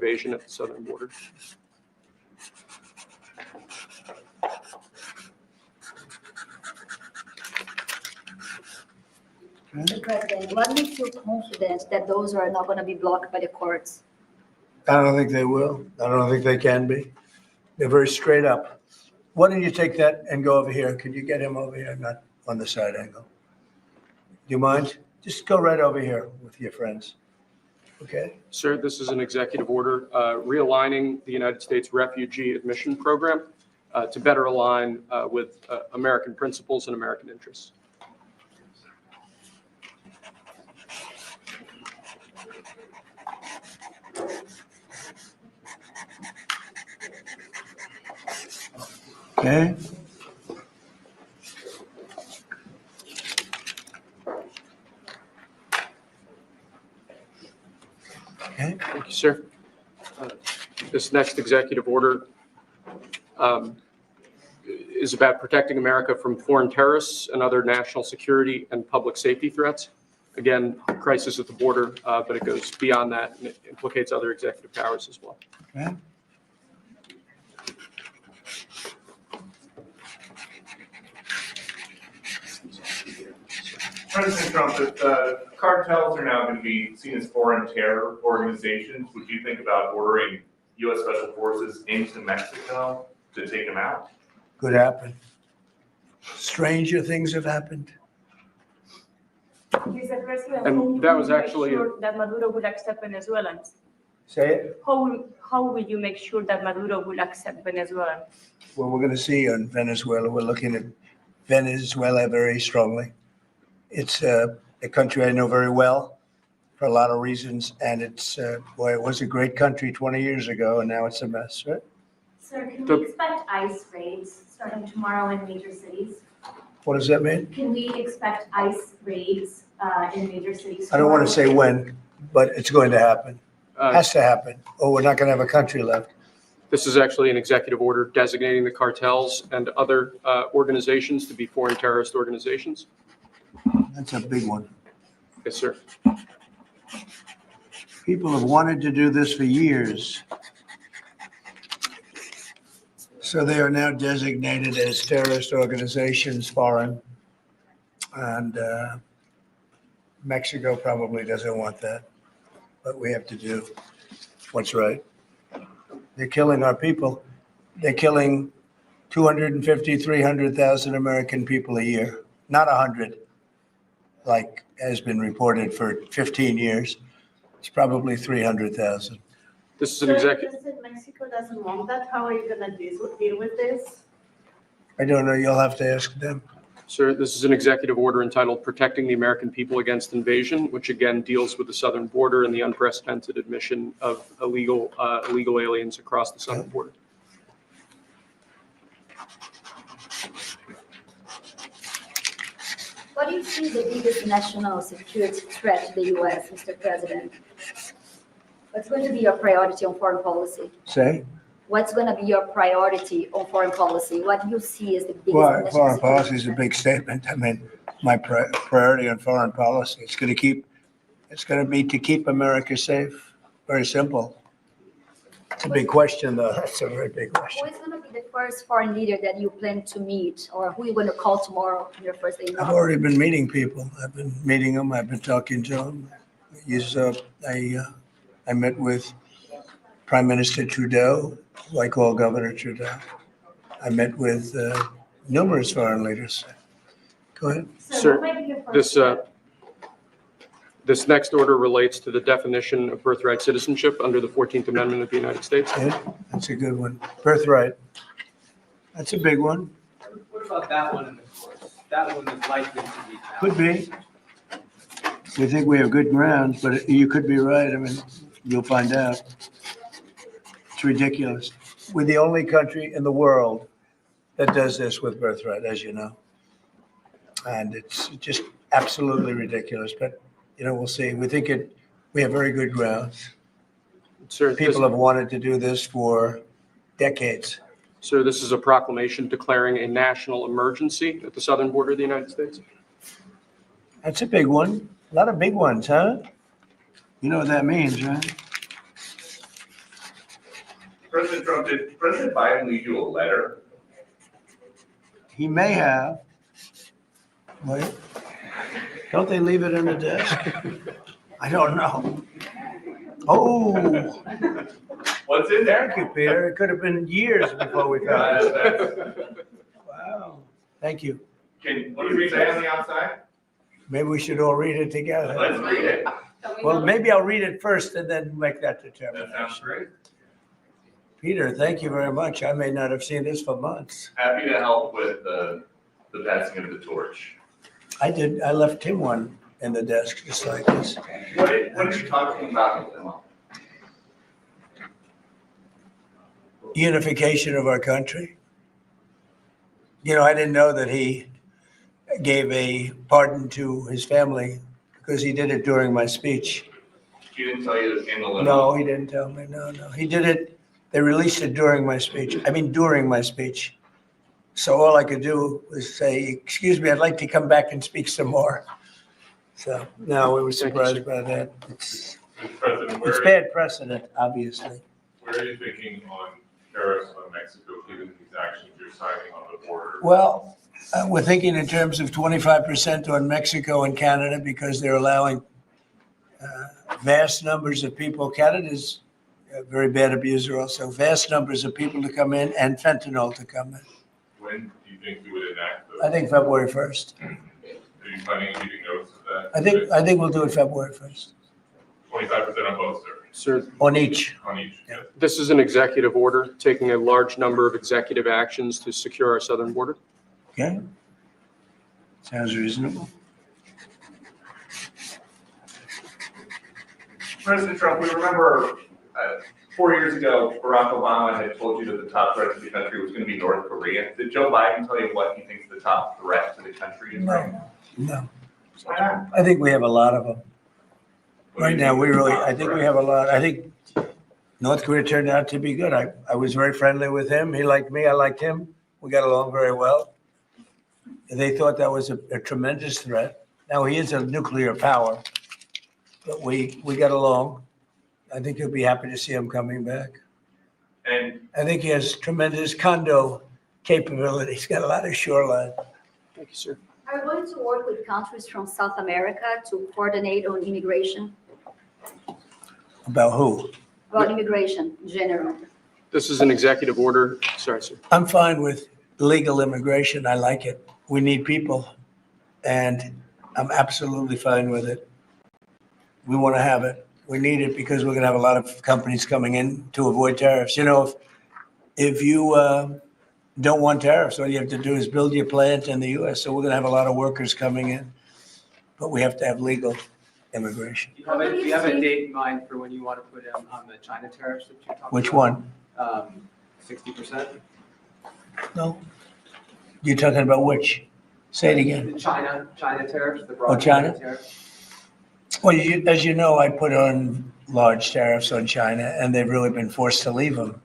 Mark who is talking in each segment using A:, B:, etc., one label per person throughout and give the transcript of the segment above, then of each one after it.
A: invasion at the southern border.
B: Mr. President, what makes you confident that those are not going to be blocked by the courts?
C: I don't think they will. I don't think they can be. They're very straight up. Why don't you take that and go over here? Could you get him over here, not on the side angle? Do you mind? Just go right over here with your friends. Okay?
A: Sir, this is an executive order realigning the United States refugee admission program to better align with American principles and American interests.
C: Okay? Okay?
A: Thank you, sir. This next executive order is about protecting America from foreign terrorists and other national security and public safety threats. Again, crisis at the border, but it goes beyond that and it implicates other executive powers as well.
C: Okay?
D: President Trump, if cartels are now going to be seen as foreign terror organizations, would you think about ordering U.S. Special Forces into Mexico to take them out?
C: Could happen. Stranger things have happened.
E: Mr. President,
A: And that was
E: how will you make
A: actually-
E: sure that Maduro will accept Venezuelans?
C: Say it.
E: How will you make sure that Maduro will accept Venezuelans?
C: Well, we're going to see on Venezuela. We're looking at Venezuela very strongly. It's a country I know very well for a lot of reasons, and it's, boy, it was a great country 20 years ago, and now it's a mess, right?
F: Sir, can
A: The-
F: we expect ICE raids starting tomorrow in major cities?
C: What does that mean?
F: Can we expect ICE raids in major cities?
C: I don't want to say
F: tomorrow?
C: when, but it's going to happen. Has to happen, or we're not going to have a country left.
A: This is actually an executive order designating the cartels and other organizations to be foreign terrorist organizations.
C: That's a big one.
A: Yes, sir.
C: People have wanted to do this for years. So they are now designated as terrorist organizations, foreign. And Mexico probably doesn't want that, but we have to do what's right. They're killing our people. They're killing 250, 300,000 American people a year, not 100, like has been reported for 15 years. It's probably 300,000.
A: This is an
G: So
A: executive.
G: if Mexico doesn't want that, how are you gonna deal with this?
C: I don't know. You'll have to ask them.
A: Sir, this is an executive order entitled Protecting the American People Against Invasion, which again deals with the southern border and the unprecedented admission of illegal aliens across the southern border.
B: What do you see the biggest national security threat to the U.S., Mr. President? What's going to be your priority on foreign policy?
C: Say?
B: What's going to be your priority on foreign policy? What do you see as the biggest
C: Well,
B: national
C: foreign
B: security
C: policy is a
B: threat?
C: big statement. I mean, my priority on foreign policy, it's going to be to keep America safe. Very simple. It's a big question, though. That's a very big
B: Who
C: question.
B: is going to be the first foreign leader that you plan to meet, or who are you going to call tomorrow on your first day? in
C: I've
B: office?
C: already been meeting people. I've been meeting them. I've been talking to them. I met with Prime Minister Trudeau, who I call Governor Trudeau. I met with numerous foreign leaders. Go ahead.
A: Sir,
F: what might be your first step?
A: This next order relates to the definition of birthright citizenship under the 14th Amendment of the United States.
C: Yeah, that's a good one. Birthright. That's a big one.
H: What about that one in the course? That one is likely to be challenged.
C: Could be. We think we have good grounds, but you could be right. I mean, you'll find out. It's ridiculous. We're the only country in the world that does this with birthright, as you know. And it's just absolutely ridiculous, but, we'll see. We have very good grounds.
A: Sir,
C: People have wanted to do this for decades.
A: Sir, this is a proclamation declaring a national emergency at the southern border of the United States.
C: That's a big one. A lot of big ones, huh? You know what that means, right?
D: President Trump, did President Biden leave you a letter?
C: He may have. Wait, don't they leave it in the desk? I don't know. Oh,
D: What's in there?
C: thank you, Peter. It could have been years before we found it. Wow, thank you.
D: What does it say on the outside?
C: Maybe we should all read it together.
D: Let's read it.
C: Well, maybe I'll read it first and then make that
D: That
C: determination.
D: sounds great.
C: Peter, thank you very much. I may not have seen this for months.
D: Happy to help with the passing of the torch.
C: I did, I left him one in the desk, just like this.
D: What are you talking about with them?
C: Unification of our country. You know, I didn't know that he gave a pardon to his family because he did it during my speech.
D: He didn't tell you in the limo?
C: No, he didn't tell me. No. He did it. They released it during my speech. During my speech. So all I could do was say, excuse me, I'd like to come back and speak some more. So, no, we were surprised by that. It's
I: President,
C: bad precedent, obviously.
I: where are you thinking on tariffs on Mexico, given these actions you're signing on the border?
C: Well, we're thinking in terms of 25% on Mexico and Canada because they're allowing vast numbers of people. Canada's a very bad abuser also. Vast numbers of people to come in and fentanyl to come in.
I: When do you think you would enact those?
C: I think February 1st.
I: Are you planning on giving notice of that?
C: I think we'll do it February 1st
I: 25% on both, sir,
A: Sir,
C: on each.
I: on each.
C: Yeah.
A: this is an executive order taking a large number of executive actions to secure our southern border.
C: Okay? Sounds reasonable.
D: President Trump, we remember 4 years ago, Barack Obama had told you that the top threat to the country was going to be North Korea. Did Joe Biden tell you what he thinks the top threat to the country is right now?
C: No.
D: Why not?
C: I think we have a lot of them.
D: What do you
C: Right now,
D: think
C: we
D: is the
C: really,
D: top
C: I think we
D: threat?
C: have a lot. I think North Korea turned out to be good. I was very friendly with him. He liked me. I liked him. We got along very well. They thought that was a tremendous threat. Now, he is a nuclear power, but we got along. I think he'll be happy to see him coming back.
D: And
C: I think he has tremendous condo capability. He's got a lot of shoreline.
A: Thank you, sir.
B: Are we going to work with countries from South America to coordinate on immigration?
C: About who?
B: About immigration in general?
A: This is an executive order. Sorry, sir.
C: I'm fine with legal immigration. I like it. We need people. And I'm absolutely fine with it. We want to have it. We need it because we're going to have a lot of companies coming in to avoid tariffs. You know, if you don't want tariffs, all you have to do is build your plant in the U.S. So we're going to have a lot of workers coming in. But we have to have legal immigration.
H: Do you have a date in mind for when you want to put in on the China tariffs that you're talking about?
C: Which one?
H: 60%?
C: No? You're talking about which? Say it again.
H: The China tariffs, the broad
C: China?
H: tariffs.
C: Well, as you know, I put on large tariffs on China, and they've really been forced to leave them.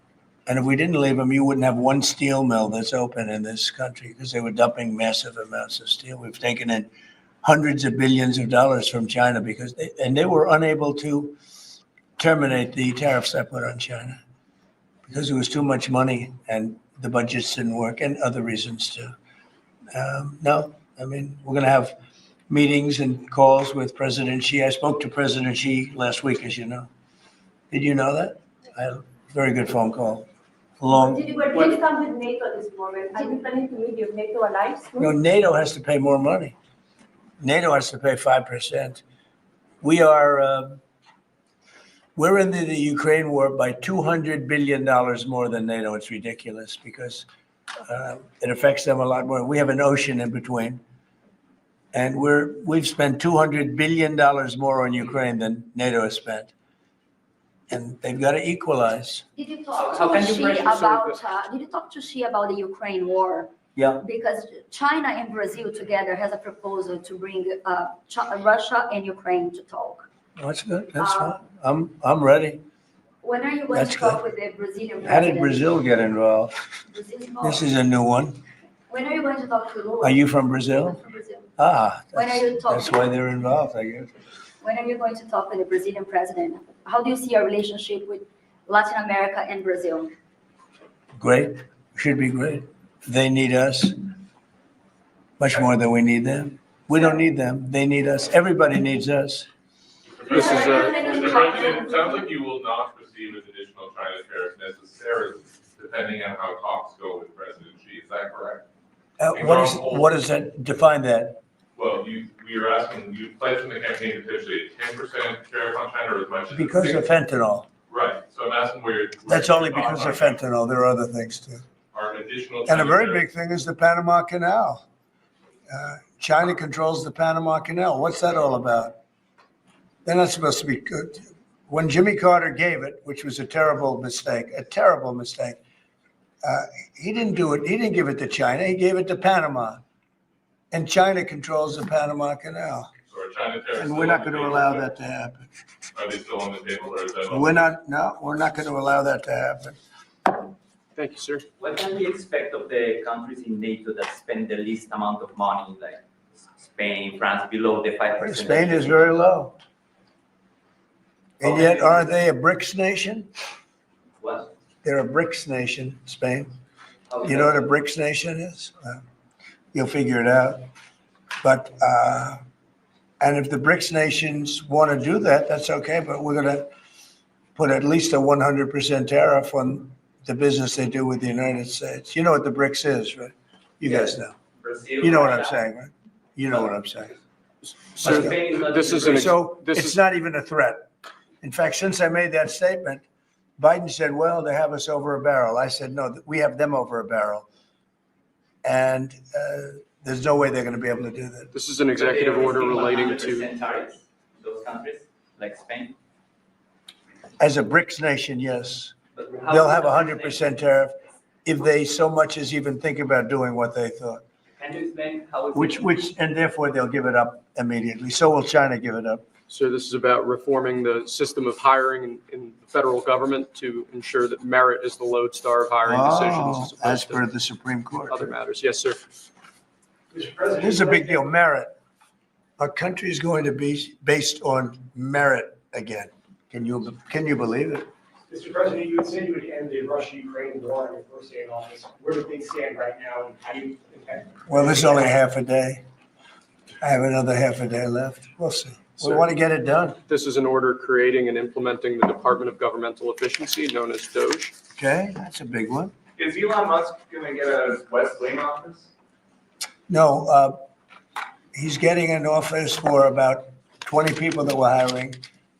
C: And if we didn't leave them, you wouldn't have one steel mill that's open in this country because they were dumping massive amounts of steel. We've taken in hundreds of billions of dollars from China because they were unable to terminate the tariffs I put on China because there was too much money and the budgets didn't work and other reasons too. No, I mean, we're going to have meetings and calls with President Xi. I spoke to President Xi last week, as you know. Did you know that? I had a very good phone call.
F: Did you come with NATO this moment? Are you planning to meet your NATO allies?
C: No, NATO has to pay more money. NATO has to pay 5%. We're in the Ukraine war by $200 billion more than NATO. It's ridiculous because it affects them a lot more. We have an ocean in between. And we've spent $200 billion more on Ukraine than NATO has spent. And they've got to equalize.
B: Did you talk
H: How
B: to
H: can you
B: Xi
H: pressure
B: about, did you talk to Xi about the Ukraine war?
C: Yeah.
B: Because China and Brazil together has a proposal to bring Russia and Ukraine to talk.
C: That's good. That's fine. I'm ready.
B: When are you going
C: That's
B: to talk
C: good.
B: with the Brazilian president?
C: How did Brazil get involved?
B: Brazil is
C: This
B: involved.
C: is a new one.
B: When are you going to talk to Lula?
C: Are you from
B: I'm
C: Brazil?
B: from Brazil.
C: Ah,
B: When are you
C: that's
B: talking?
C: why they're involved, I guess.
B: When are you going to talk with the Brazilian president? How do you see your relationship with Latin America and Brazil?
C: Great, should be great. They need us much more than we need them. We don't need them, they need us. Everybody needs us.
A: This is
I: Mr. President, it sounds like you will not proceed with additional China tariffs necessarily, depending on how talks go with President Xi. Is that correct?
C: What does that, define that?
I: Well, we were asking, you pledged in the campaign potentially a 10% tariff on China or as much as.
C: Because of fentanyl.
I: Right, so I'm asking where you're.
C: That's only because of fentanyl. There are other things too.
I: Are additional.
C: And a
I: China
C: very
I: tariffs-
C: big thing is the Panama Canal. China controls the Panama Canal. What's that all about? They're not supposed to be good. When Jimmy Carter gave it, which was a terrible mistake, he didn't do it. He didn't give it to China. He gave it to Panama. And China controls the Panama Canal.
I: So are China tariffs.
C: And
I: still
C: we're not
I: on the
C: going to
I: table?
C: allow that to happen.
I: Are they still on the table or is that? on-
C: We're not going to allow that to happen.
A: Thank you, sir.
J: What can we expect of the countries in NATO that spend the least amount of money, like Spain, France, below the 5%?
C: Spain is very low. And yet, are they a BRICS nation?
J: What?
C: They're a BRICS nation, Spain.
J: How is
C: You know
J: that?
C: what a BRICS nation is? You'll figure it out. But, and if the BRICS nations want to do that, that's okay, but we're going to put at least a 100% tariff on the business they do with the United States. You know what the BRICS is, right? You guys know.
J: Brazil,
C: You know what I'm
J: Russia.
C: saying, right? You know what I'm saying.
A: Sir,
J: Spain is not
A: this
J: in
A: is
J: the
A: an,
J: BRICS.
C: So
A: this
C: it's
A: is-
C: not even a threat. In fact, since I made that statement, Biden said, well, they have us over a barrel. I said, no, we have them over a barrel. And there's no way they're going to be able to do that.
A: this is an
J: But they
A: executive
J: are
A: order
J: receiving
A: relating
J: 100%
A: to,
J: tariffs, those countries, like Spain.
C: As a BRICS nation, yes.
J: But how
C: They'll
J: is
C: have a
J: the
C: 100% tariff if they so much as even think about doing what they thought,
J: Can you explain how it's?
C: which, and therefore they'll give it up immediately. So will China give it up.
A: so this is about reforming the system of hiring in the federal government to ensure that merit is the lodestar of hiring decisions
C: Oh, as
A: as
C: per
A: opposed
C: the Supreme
A: to
C: Court.
A: other matters. Yes, sir.
C: This is a big deal, merit. Our country is going to be based on merit again. Can you believe it?
K: Mr. President, you had said you would end the Russia-Ukraine war on your first day in office. Where do things stand right now, and how do you intend?
C: Well, this is only half a day. I have another half a day left. We'll see. We
A: Sir.
C: want to get it done,
A: This is an order creating and implementing the Department of Governmental Efficiency, known as DOGE.
C: okay? That's a big one.
D: Is Elon Musk gonna get a West Wing office?
C: No, he's getting an office for about 20 people that we're hiring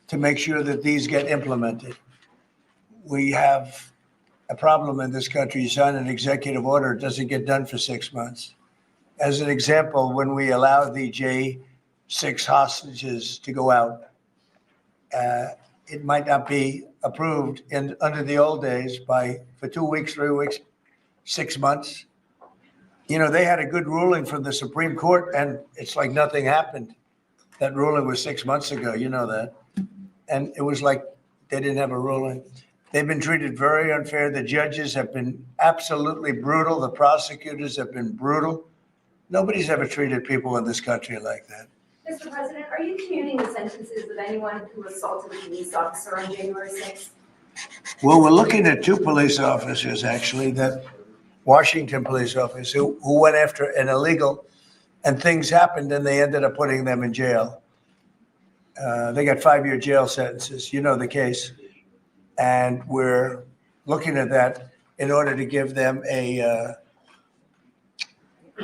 C: to make sure that these get implemented. We have a problem in this country. You sign an executive order, it doesn't get done for 6 months. As an example, when we allowed the J6 hostages to go out, it might not be approved under the old days for 2 weeks, 3 weeks, 6 months. You know, they had a good ruling from the Supreme Court and it's like nothing happened. That ruling was 6 months ago, you know that. And it was like they didn't have a ruling. They've been treated very unfair. The judges have been absolutely brutal. The prosecutors have been brutal. Nobody's ever treated people in this country like that.
F: Mr. President, are you commuting the sentences of anyone who assaulted a police officer on January 6th?
C: Well, we're looking at 2 police officers, actually, that Washington police officers who went after an illegal, and things happened and they ended up putting them in jail. They got 5-year jail sentences. You know the case. And we're looking at that in order to give them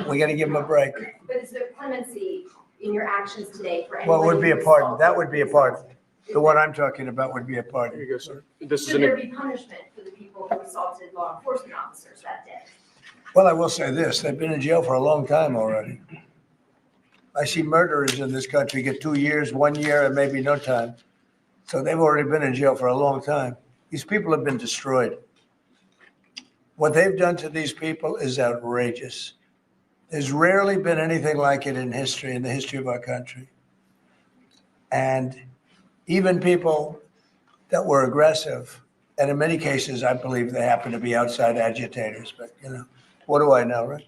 C: we got to give them a break.
F: But is there clemency in your actions today for anyone?
C: Well, it would be a
F: who
C: pardon.
F: assaulted
C: That would be a pardon.
F: Is
C: The one
F: there-
C: I'm talking about would be a
A: Here
C: pardon.
A: you go, sir. This is
F: Should there
A: an,
F: be punishment for the people who assaulted law enforcement officers that day?
C: Well, I will say this, they've been in jail for a long time already. I see murderers in this country get 2 years, 1 year, and maybe no time. So they've already been in jail for a long time. These people have been destroyed. What they've done to these people is outrageous. There's rarely been anything like it in history, in the history of our country. And even people that were aggressive, and in many cases, I believe they happen to be outside agitators, but you know, what do I know, right?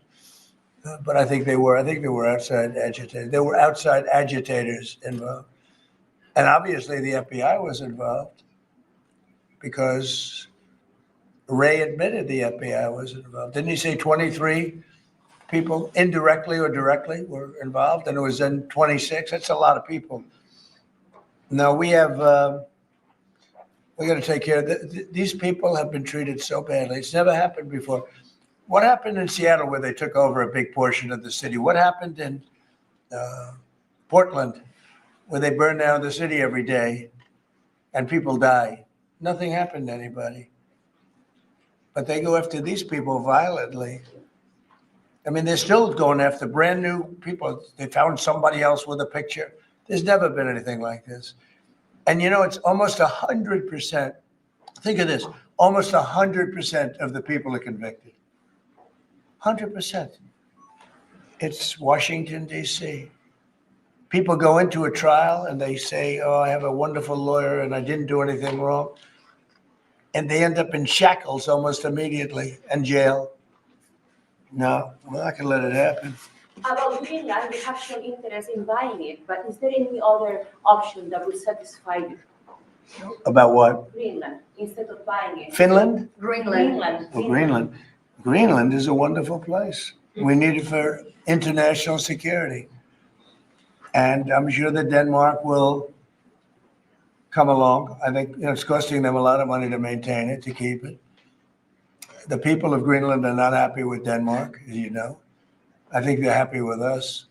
C: But I think they were outside agitators. There were outside agitators involved. And obviously the FBI was involved because Ray admitted the FBI wasn't involved. Didn't he say 23 people indirectly or directly were involved? And it was then 26. That's a lot of people. Now we have, we got to take care of these people have been treated so badly. It's never happened before. What happened in Seattle where they took over a big portion of the city? What happened in Portland where they burn down the city every day and people die? Nothing happened to anybody. But they go after these people violently. I mean, they're still going after brand new people. They found somebody else with a picture. There's never been anything like this. And you know, it's almost 100%. Think of this, almost 100% of the people are convicted. 100%. It's Washington, D.C. People go into a trial and they say, oh, I have a wonderful lawyer and I didn't do anything wrong. And they end up in shackles almost immediately and jail. No, we're not going to let it happen.
E: About Greenland, we have shown interest in buying it, but is there any other option that would satisfy you?
C: About what?
E: Greenland, instead of buying it.
C: Finland?
E: Greenland.
C: Oh, Greenland. Greenland is a wonderful place. We need it for international security. And I'm sure that Denmark will come along. I think it's costing them a lot of money to maintain it, to keep it. The people of Greenland are not happy with Denmark, as you know. I think they're happy with us.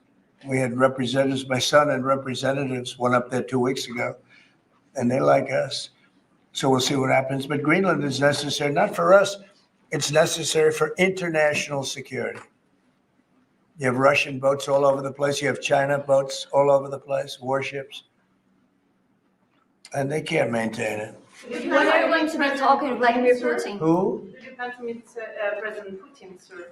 C: We had representatives, my son and representatives went up there 2 weeks ago, and they like us. So we'll see what happens. But Greenland is necessary, not for us, it's necessary for international security. You have Russian boats all over the place. You have China boats all over the place, warships. And they can't maintain it.
B: When are you going to be talking to Vladimir Putin?
C: Who?
G: Did you plan to meet President Putin, sir?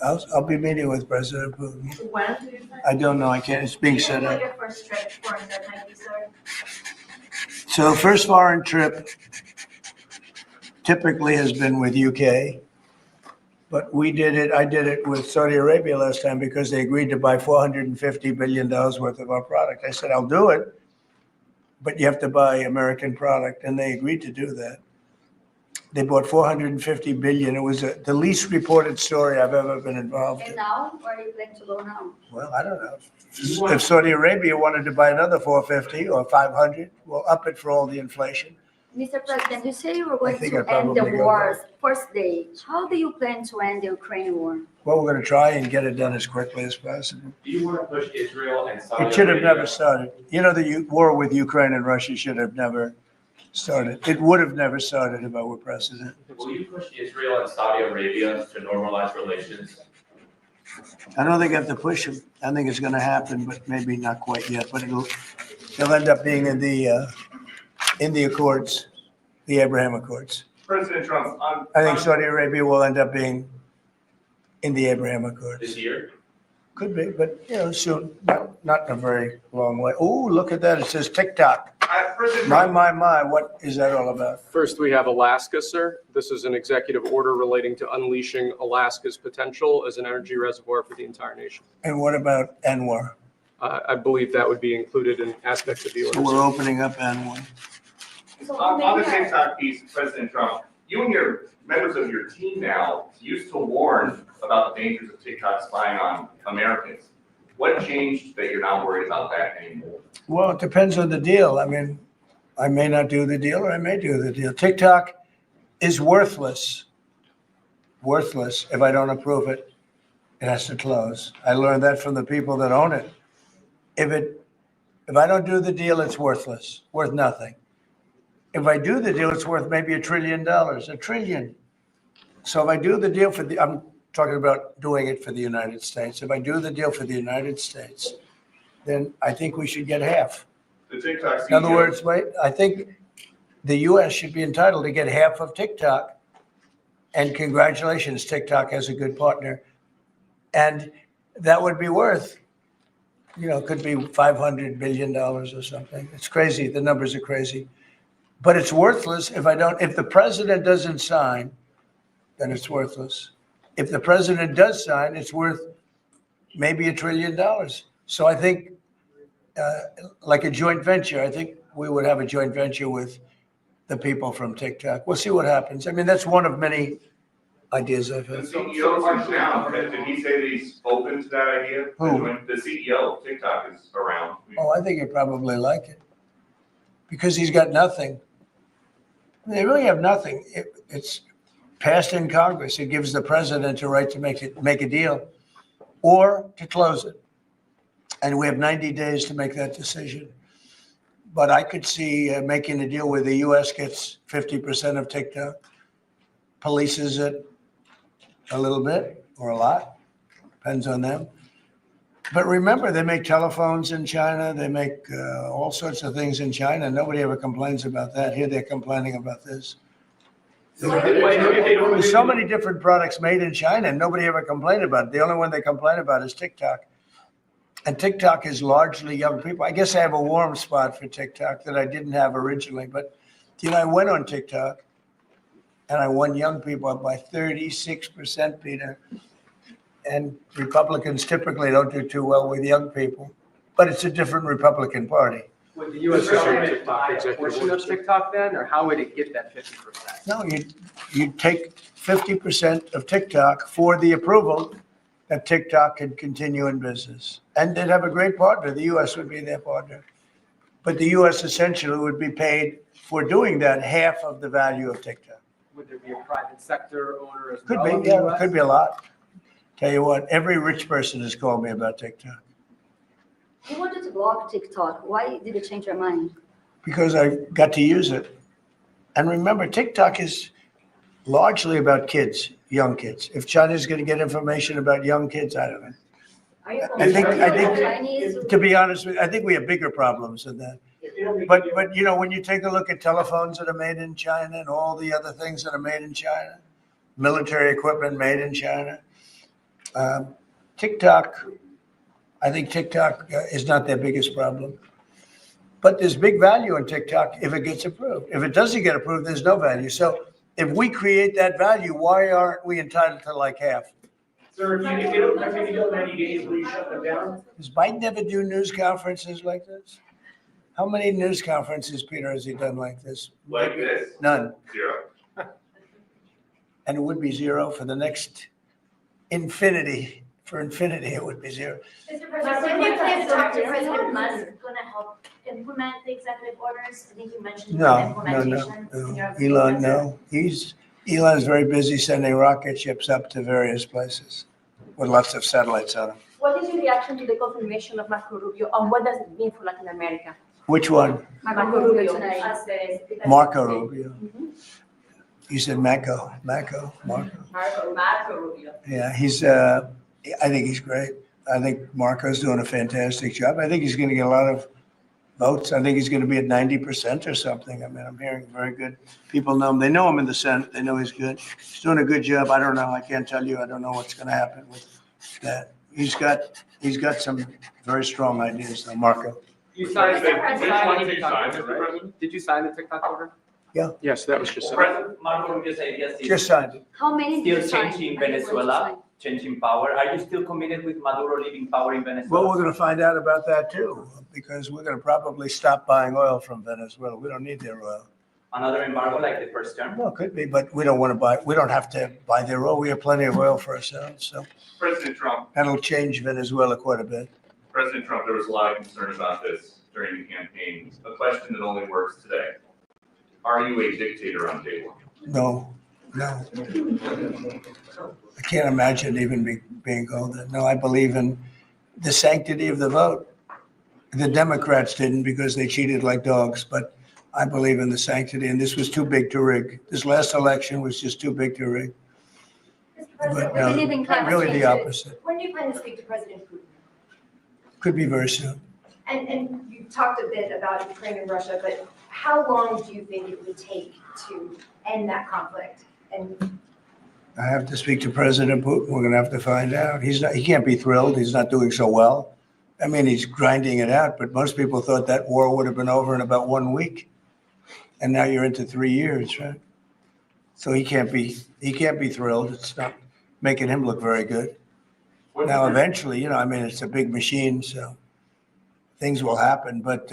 C: I'll be meeting with President Putin.
G: When do you think?
C: I don't know. I can't. It's being set up.
F: Your first trip foreign that might be, sir?
C: So first foreign trip typically has been with UK, but I did it with Saudi Arabia last time because they agreed to buy $450 billion worth of our product. I said, I'll do it, but you have to buy American product, and they agreed to do that. They bought $450 billion. It was the least reported story I've ever been involved in.
B: And now, where are you planning to go now?
C: Well, I don't know. If Saudi Arabia wanted to buy another 450 or 500, we'll up it for all the inflation.
B: Mr. President, you say you were going
C: think
B: to
C: I'd
B: end the
C: probably go
B: wars first day. How do you plan to end the Ukrainian war?
C: Well, we're going to try and get it done as quickly as possible.
J: Do you want to push Israel and Saudi
C: It should have
J: Arabia?
C: never started. You know, the war with Ukraine and Russia should have never started. It would have never started if I were president.
J: Will you push Israel and Saudi Arabia to normalize relations?
C: I don't think I have to push them. I think it's going to happen, but maybe not quite yet. But it'll end up being in the Accords, the Abraham Accords.
D: President Trump,
C: I think Saudi Arabia will end up being in the Abraham Accords.
J: This year?
C: Could be, but soon, not in a very long way. Oh, look at that! It says TikTok.
D: President
C: My,
D: Trump,
C: what is that all about?
A: First, we have Alaska, sir. This is an executive order relating to unleashing Alaska's potential as an energy reservoir for the entire nation.
C: And what about Anwar?
A: I believe that would be included in aspects of the
C: So
A: order.
C: we're opening up Anwar.
D: on the TikTok piece, President Trump, you and your members of your team now used to warn about the dangers of TikTok spying on Americans. What changed that you're not worried about that anymore?
C: Well, it depends on the deal. I mean, I may not do the deal or I may do the deal. TikTok is worthless. Worthless if I don't approve it. It has to close. I learned that from the people that own it. If I don't do the deal, it's worthless, worth nothing. If I do the deal, it's worth maybe $1 trillion, $1 trillion. So if I do the deal I'm talking about doing it for the United States. If I do the deal for the United States, then I think we should get half.
D: The TikTok CEO.
C: In other words, I think the U.S. should be entitled to get half of TikTok. And congratulations, TikTok has a good partner. And that would be worth, could be $500 billion or something. It's crazy. The numbers are crazy. But it's worthless if the president doesn't sign, then it's worthless. If the president does sign, it's worth maybe $1 trillion. So I think like a joint venture, I think we would have a joint venture with the people from TikTok. We'll see what happens. I mean, that's one of many ideas I've
D: The
C: had.
D: CEO is now, did he say that he's open to that idea?
C: Who?
D: The CEO of TikTok is around.
C: Oh, I think he'd probably like it because he's got nothing. They really have nothing. It's passed in Congress. It gives the president a right to make a deal or to close it. And we have 90 days to make that decision. But I could see making a deal where the U.S. gets 50% of TikTok, polices it a little bit or a lot, depends on them. But remember, they make telephones in China. They make all sorts of things in China. Nobody ever complains about that. Here they're complaining about this. There's so many different products made in China and nobody ever complained about it. The only one they complain about is TikTok. And TikTok is largely young people. I guess I have a warm spot for TikTok that I didn't have originally. But, I went on TikTok and I won young people up by 36%, Peter. And Republicans typically don't do too well with young people. But it's a different Republican Party.
H: Would the US government buy a portion of TikTok then, or how would it get that 50%?
C: No, you'd take 50% of TikTok for the approval that TikTok could continue in business. And they'd have a great partner. The U.S. would be their partner. But the U.S. essentially would be paid for doing that half of the value of TikTok.
H: Would there be a private sector owner as
C: Could
H: well?
C: be,
H: in the
C: yeah,
H: US?
C: could be a lot. Tell you what, every rich person has called me about TikTok
B: You wanted to block TikTok. Why did you change your mind?
C: because I got to use it. And remember, TikTok is largely about kids, young kids. If China's going to get information about young kids, I don't know.
B: Are you
C: I think,
B: Chinese?
C: to be honest with you, I think we have bigger problems than that. But when you take a look at telephones that are made in China and all the other things that are made in China, military equipment made in China, TikTok, I think TikTok is not their biggest problem. But there's big value in TikTok if it gets approved. If it doesn't get approved, there's no value. So if we create that value, why aren't we entitled to like half?
K: Sir, if you don't, if you go 90 days, will you shut them down?
C: Does Biden ever do news conferences like this? How many news conferences, Peter, has he done like this?
D: Like this?
C: None.
D: 0.
C: And it would be 0 for the next infinity. For infinity, it would be 0.
F: Mr.
G: But
F: President,
G: when you plan to talk to
F: President
G: President
F: Musk
G: Musk, going to help implement the executive orders? I think you mentioned
C: No.
G: implementation. in your opening
C: Elon,
G: answer.
C: no. Elon's very busy sending rocket ships up to various places with lots of satellites on them.
E: What is your reaction to the confirmation of Marco Rubio, and what does it mean for Latin America?
C: Which one?
B: Marco Rubio tonight.
F: As the-
C: Marco Rubio. You said Marco.
F: Marco Rubio.
C: Yeah, I think he's great. I think Marco's doing a fantastic job. I think he's going to get a lot of votes. I think he's going to be at 90% or something. I mean, I'm hearing very good. People know him. They know him in the Senate. They know he's good. He's doing a good job. I don't know. I can't tell you. I don't know what's going to happen with that. He's got some very strong ideas, though, Marco.
H: You signed
I: Which one did you
H: TikTok
I: sign,
H: order,
I: Mr.
H: right?
I: President?
H: Did you sign the TikTok order?
A: Yes, that was just.
J: President Marco Rubio's ideas is
C: Just signed it.
B: How many did you
J: still
B: sign?
J: changing
B: I just want to
J: Venezuela,
B: sign.
J: changing power. Are you still committed with Maduro leaving power in
C: Well,
J: Venezuela?
C: we're going to find out about that too, because we're going to probably stop buying oil from Venezuela. We don't need their oil.
J: Another embargo like the first term?
C: Well, it could be, but we don't want to buy, we don't have to buy their oil. We have plenty of oil for ourselves, so
D: President Trump,
C: that'll change Venezuela quite a bit.
D: President Trump, there was a lot of concern about this during the campaign. A question that only works today. Are you a dictator on day one?
C: No. I can't imagine even being called that. No, I believe in the sanctity of the vote. The Democrats didn't because they cheated like dogs, but I believe in the sanctity, and this was too big to rig. This last election was just too big to rig.
F: Mr.
C: But
F: President,
C: no,
B: believe in climate
C: really
B: change.
C: the opposite.
F: when do you plan to speak to President Putin?
C: Could be very soon.
F: And you talked a bit about Ukraine and Russia, but how long do you think it would take to end that conflict? And
C: I have to speak to President Putin. We're going to have to find out. He can't be thrilled. He's not doing so well. I mean, he's grinding it out, but most people thought that war would have been over in about 1 week. And now you're into 3 years, right? So he can't be thrilled. It's not making him look very good. Now, eventually, it's a big machine, so things will happen. But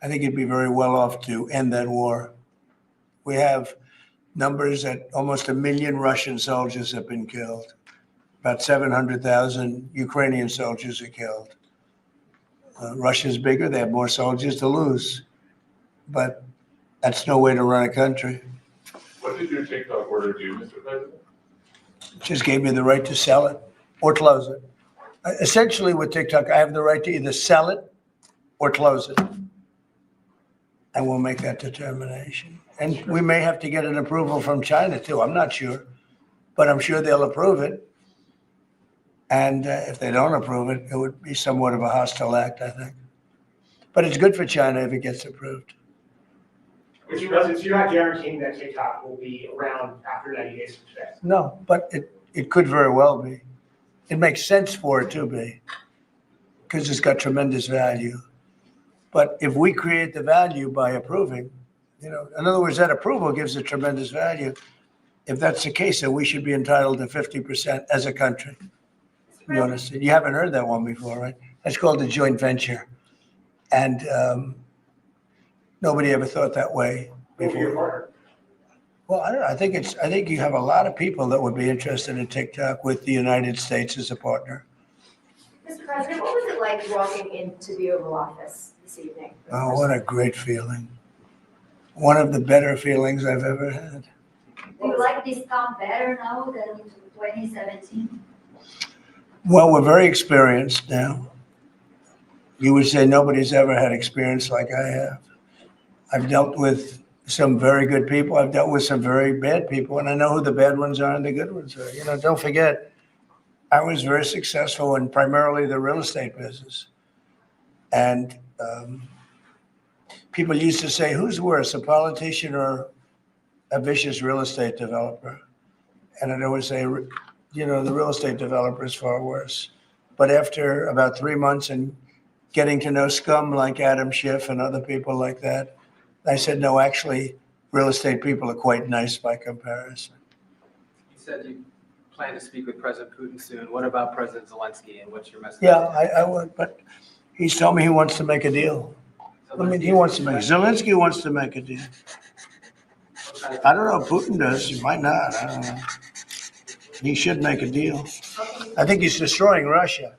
C: I think you'd be very well off to end that war. We have numbers that almost 1 million Russian soldiers have been killed. About 700,000 Ukrainian soldiers are killed. Russia's bigger, they have more soldiers to lose. But that's no way to run a country.
I: What did your TikTok order do, Mr. President?
C: It just gave me the right to sell it or close it. Essentially with TikTok, I have the right to either sell it or close it. And we'll make that determination. And we may have to get an approval from China too. I'm not sure, but I'm sure they'll approve it. And if they don't approve it, it would be somewhat of a hostile act, I think. But it's good for China if it gets approved.
K: Mr. President, so you're not guaranteeing that TikTok will be around after 90 days from today?
C: No, but it could very well be. It makes sense for it to be because it's got tremendous value. But if we create the value by approving, in other words, that approval gives it tremendous value. If that's the case, then we should be entitled to 50% as a country. You understand? You haven't heard that one before, right? That's called a joint venture. And nobody ever thought that way before. Well, I don't know. I think you have a lot of people that would be interested in TikTok with the United States as a partner.
F: Mr. President, what was it like walking into the Oval Office this evening?
C: Oh, what a great feeling. One of the better feelings I've ever had.
B: Do you like this town better now than in 2017?
C: Well, we're very experienced now. You would say nobody's ever had experience like I have. I've dealt with some very good people. I've dealt with some very bad people, and I know who the bad ones are and the good ones are. Don't forget, I was very successful in primarily the real estate business. And people used to say, who's worse, a politician or a vicious real estate developer? And I'd always say, the real estate developer is far worse. But after about 3 months and getting to know scum like Adam Schiff and other people like that, I said, no, actually, real estate people are quite nice by comparison.
H: You said you plan to speak with President Putin soon. What about President Zelensky, and what's your message?
C: Yeah, I would, but he's told me he wants to make a deal. He wants to make, Zelensky wants to make a deal. I don't know if Putin does, he might not, I don't know. He should make a deal. I think he's destroying Russia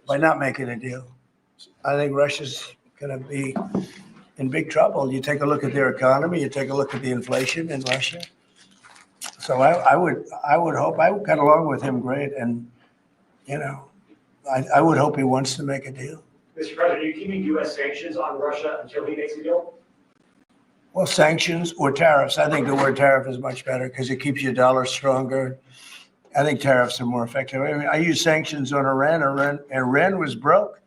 C: by not making a deal. I think Russia's going to be in big trouble. You take a look at their economy, you take a look at the inflation in Russia. So I would hope, I got along with him great, and, I would hope he wants to make a deal.
K: Mr. President, are you keeping U.S. sanctions on Russia until he makes a deal?
C: Well, sanctions or tariffs. I think the word tariff is much better because it keeps your dollar stronger. I think tariffs are more effective. I mean, I use sanctions on Iran. Iran was broke.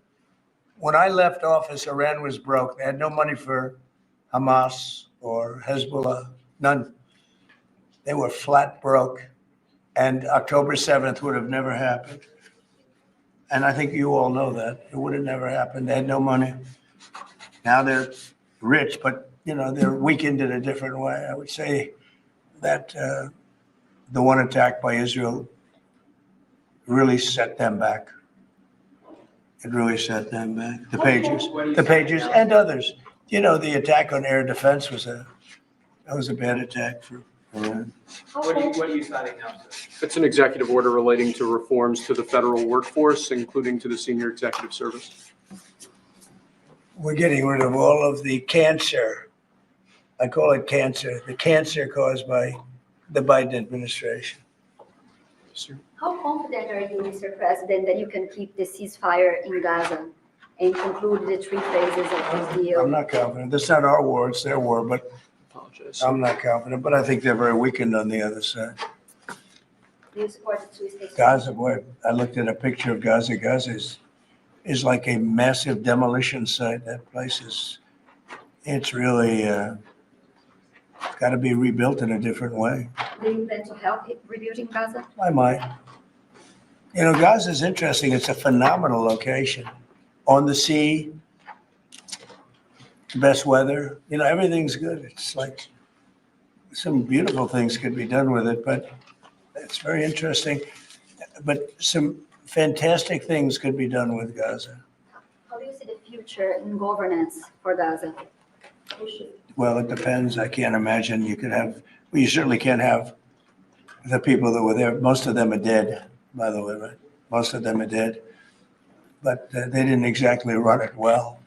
C: When I left office, Iran was broke. They had no money for Hamas or Hezbollah, none. They were flat broke. And October 7th would have never happened. And I think you all know that. It would have never happened. They had no money. Now they're rich, but they're weakened in a different way. I would say that the one attack by Israel really set them back. It really set them back. The Pagers and others. The attack on air defense was a bad attack for Iran.
H: What are you signing now, sir?
A: It's an executive order relating to reforms to the federal workforce, including to the senior executive service.
C: We're getting rid of all of the cancer. I call it cancer, the cancer caused by the Biden administration.
B: How confident are you, Mr. President, that you can keep the ceasefire in Gaza and conclude the 3 phases of this deal?
C: I'm not confident. That's not our war, it's their war, but
A: Apologize.
C: I'm not confident. But I think they're very weakened on the other side.
B: Do you support the 2-state?
C: Gaza, boy, I looked at a picture of Gaza. Gaza is like a massive demolition site. That place it's really got to be rebuilt in a different way.
B: Do you plan to help rebuilding Gaza?
C: I might. Gaza is interesting. It's a phenomenal location. On the sea, best weather. Everything's good. It's like some beautiful things could be done with it, but it's very interesting. But some fantastic things could be done with Gaza.
B: How do you see the future in governance for Gaza?
C: Well, it depends. I can't imagine you could have, well, you certainly can't have the people that were there. Most of them are dead, by the way, right? Most of them are dead. But they didn't exactly run it well.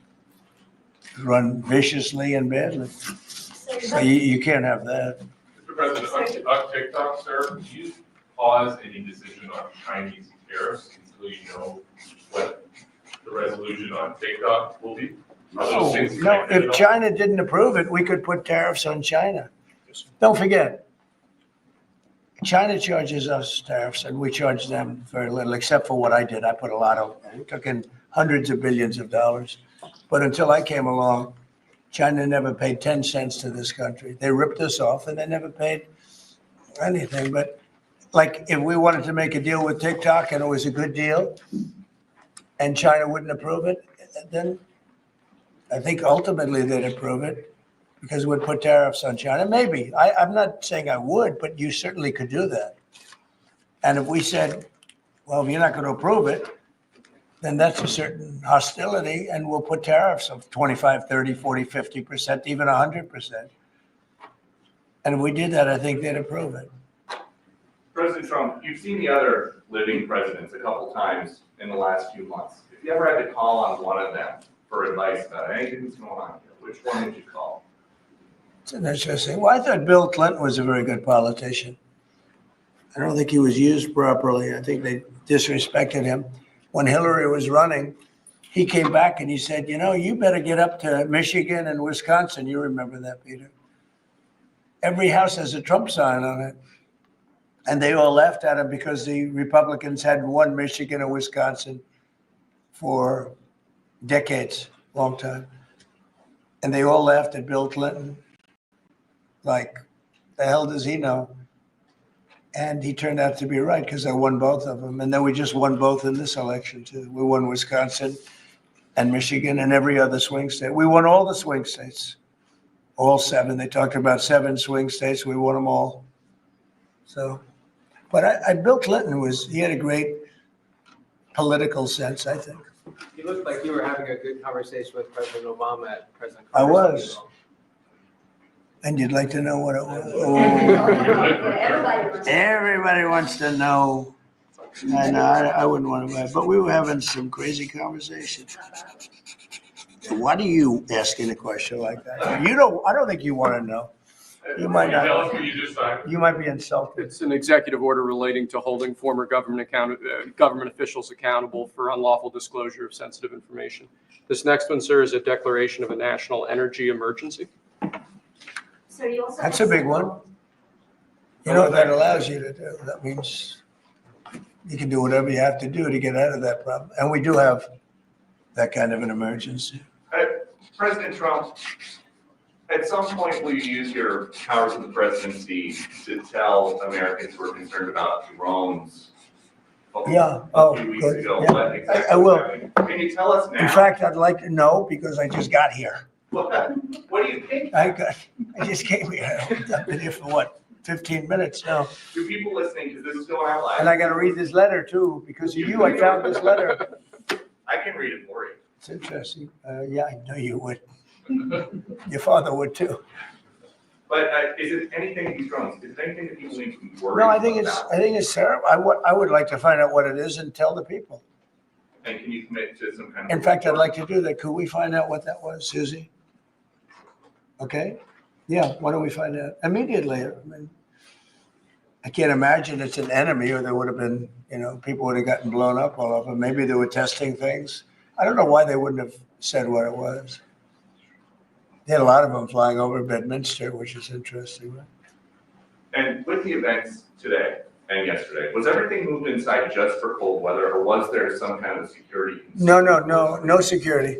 C: Run viciously and badly. So you can't have that.
I: Mr. President, on TikTok, sir, do you pause any decision on Chinese tariffs until you know what the resolution on TikTok will be? Are those things
C: No,
I: connected at
C: if
I: all?
C: China didn't approve it, we could put tariffs on China. Don't forget, China charges us tariffs and we charge them very little, except for what I did. I put a lot of, we took in hundreds of billions of dollars. But until I came along, China never paid 10 cents to this country. They ripped us off and they never paid anything. But like if we wanted to make a deal with TikTok and it was a good deal and China wouldn't approve it, then I think ultimately they'd approve it because we'd put tariffs on China. Maybe. I'm not saying I would, but you certainly could do that. And if we said, well, if you're not going to approve it, then that's a certain hostility and we'll put tariffs of 25, 30, 40, 50%, even 100%. And if we did that, I think they'd approve it.
D: President Trump, you've seen the other living presidents a couple times in the last few months. If you ever had to call on one of them for advice about anything that's going on here, which one would you call?
C: It's interesting. Well, I thought Bill Clinton was a very good politician. I don't think he was used properly. I think they disrespected him. When Hillary was running, he came back and he said, you know, you better get up to Michigan and Wisconsin. You remember that, Peter? Every house has a Trump sign on it. And they all laughed at him because the Republicans had won Michigan and Wisconsin for decades, long time. And they all laughed at Bill Clinton. Like, the hell does he know? And he turned out to be right because I won both of them. And then we just won both in this election, too. We won Wisconsin and Michigan and every other swing state. We won all the swing states, all 7. They talked about 7 swing states. We won them all. So, but Bill Clinton he had a great political sense, I think.
H: You looked like you were having a good conversation with President Obama at President
C: I
H: Carter's
C: was.
H: funeral.
C: And you'd like to know what it was?
B: Everybody.
C: Everybody wants to know. I know, I wouldn't want to, but we were having some crazy conversation. Why do you asking a question like that? I don't think you want to know. You might
I: Can you tell
C: not.
I: us what you just signed?
C: You might be insulted.
A: It's an executive order relating to holding former government officials accountable for unlawful disclosure of sensitive information. This next one, sir, is a declaration of a national energy emergency.
F: So you also.
C: That's a big one. You know what that allows you to do? That means you can do whatever you have to do to get out of that problem. And we do have that kind of an emergency.
D: President Trump, at some point, will you use your powers of the presidency to tell Americans who are concerned about drones?
C: Yeah.
D: A
C: Oh,
D: few weeks
C: good.
D: ago,
C: Yeah.
D: what exactly
C: I will.
D: was happening? Can you tell us now?
C: In fact, I'd like to know because I just got here.
D: What do you think?
C: I just came here. I've been here for what, 15 minutes now.
D: Do people listening, because this is going out
C: And
D: live,
C: I got to read this letter too. Because of you, I found this letter.
D: I can read it for you.
C: It's interesting. Yeah, I know you would. Your father would too.
D: But is it anything these drones? Is it anything that people need to be worried
C: No,
D: about?
C: I think it's terrible. I would like to find out what it is and tell the people.
D: And can you commit to some kind of?
C: In fact, I'd like to do that. Could we find out what that was, Susie? Okay? Yeah, why don't we find out immediately? I mean, I can't imagine it's an enemy or there would have been, people would have gotten blown up all over. Maybe they were testing things. I don't know why they wouldn't have said what it was. They had a lot of them flying over Bedminster, which is interesting, right?
D: And with the events today and yesterday, was everything moved inside just for cold weather, or was there some kind of security?
C: No security.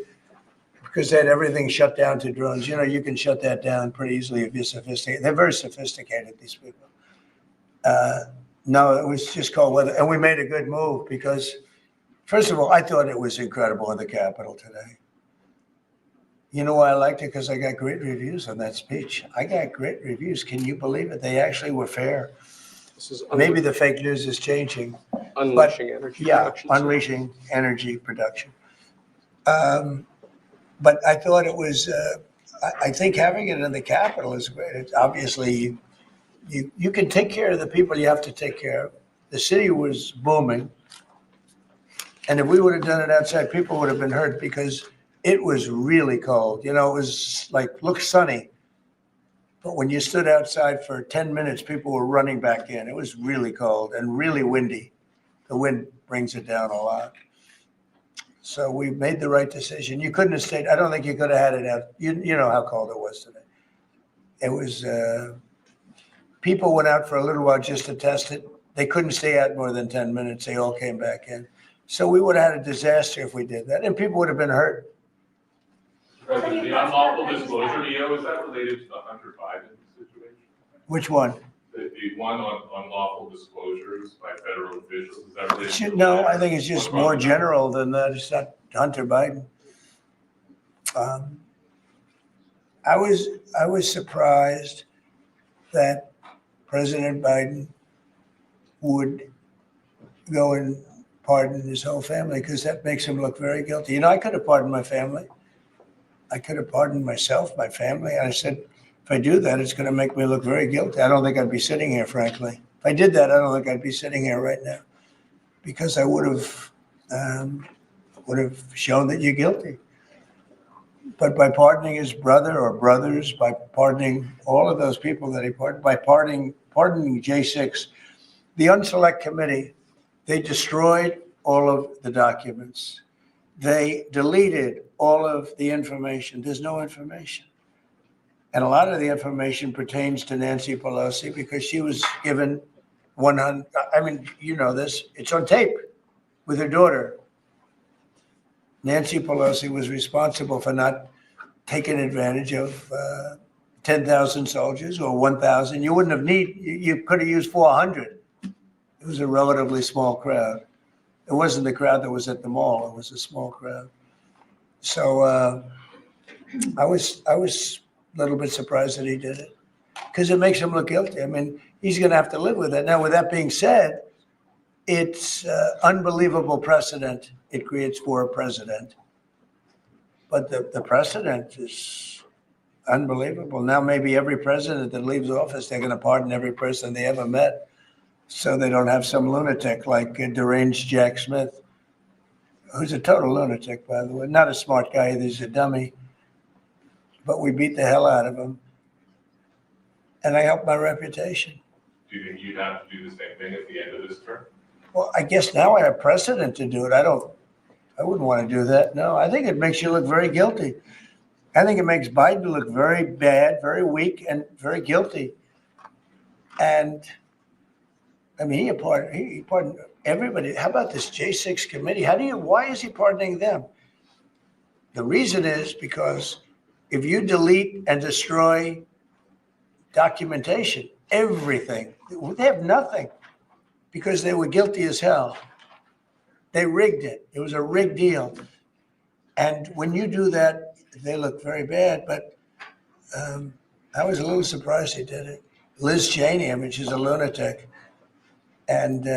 C: Because they had everything shut down to drones. You can shut that down pretty easily if you're sophisticated. They're very sophisticated, these people. No, it was just cold weather. And we made a good move because, first of all, I thought it was incredible in the Capitol today. You know why I liked it? Because I got great reviews on that speech. I got great reviews. Can you believe it? They actually were fair.
A: This is
C: Maybe the fake news is changing.
A: unleashing energy
C: Yeah,
A: production.
C: unleashing energy production. But I thought it was, I think having it in the capital is great. It's obviously, you can take care of the people you have to take care of. The city was booming. And if we would have done it outside, people would have been hurt because it was really cold. You know, it was like, looked sunny. But when you stood outside for 10 minutes, people were running back in. It was really cold and really windy. The wind brings it down a lot. So we made the right decision. You couldn't have stayed. I don't think you could have had it out. You know how cold it was today. It was, people went out for a little while just to test it. They couldn't stay out more than 10 minutes. They all came back in. So we would have had a disaster if we did that, and people would have been hurt.
I: President, the unlawful disclosure, EO, is that related to the Hunter Biden situation?
C: Which one?
I: The one on unlawful disclosures by federal officials, is that related? to
C: No,
I: that?
C: I think it's just more general than that. It's not Hunter Biden. I was surprised that President Biden would go and pardon his whole family, because that makes him look very guilty. You know, I could have pardoned my family. I could have pardoned myself, my family. And I said, if I do that, it's going to make me look very guilty. I don't think I'd be sitting here, frankly. If I did that, I don't think I'd be sitting here right now, because I would have shown that you're guilty. But by pardoning his brother or brothers, by pardoning all of those people that he pardoned, by pardoning J6, the Unselect Committee, they destroyed all of the documents. They deleted all of the information. There's no information. And a lot of the information pertains to Nancy Pelosi, because she was given 100, I mean, you know this, it's on tape with her daughter. Nancy Pelosi was responsible for not taking advantage of 10,000 soldiers or 1,000. You wouldn't have you could have used 400. It was a relatively small crowd. It wasn't the crowd that was at the mall. It was a small crowd. So I was a little bit surprised that he did it, because it makes him look guilty. I mean, he's going to have to live with it. Now, with that being said, it's unbelievable precedent it creates for a president. But the precedent is unbelievable. Now, maybe every president that leaves office, they're going to pardon every person they ever met, so they don't have some lunatic like deranged Jack Smith, who's a total lunatic, by the way. Not a smart guy, he's a dummy. But we beat the hell out of him. And I helped my reputation.
I: Do you think you'd have to do the same thing at the end of this term?
C: Well, I guess now I have precedent to do it. I wouldn't want to do that. No, I think it makes you look very guilty. I think it makes Biden look very bad, very weak, and very guilty. And I mean, he pardoned everybody. How about this J6 committee? Why is he pardoning them? The reason is because if you delete and destroy documentation, everything, they have nothing, because they were guilty as hell. They rigged it. It was a rigged deal. And when you do that, they look very bad. But I was a little surprised he did it. Liz Cheney, I mean, she's a lunatic. And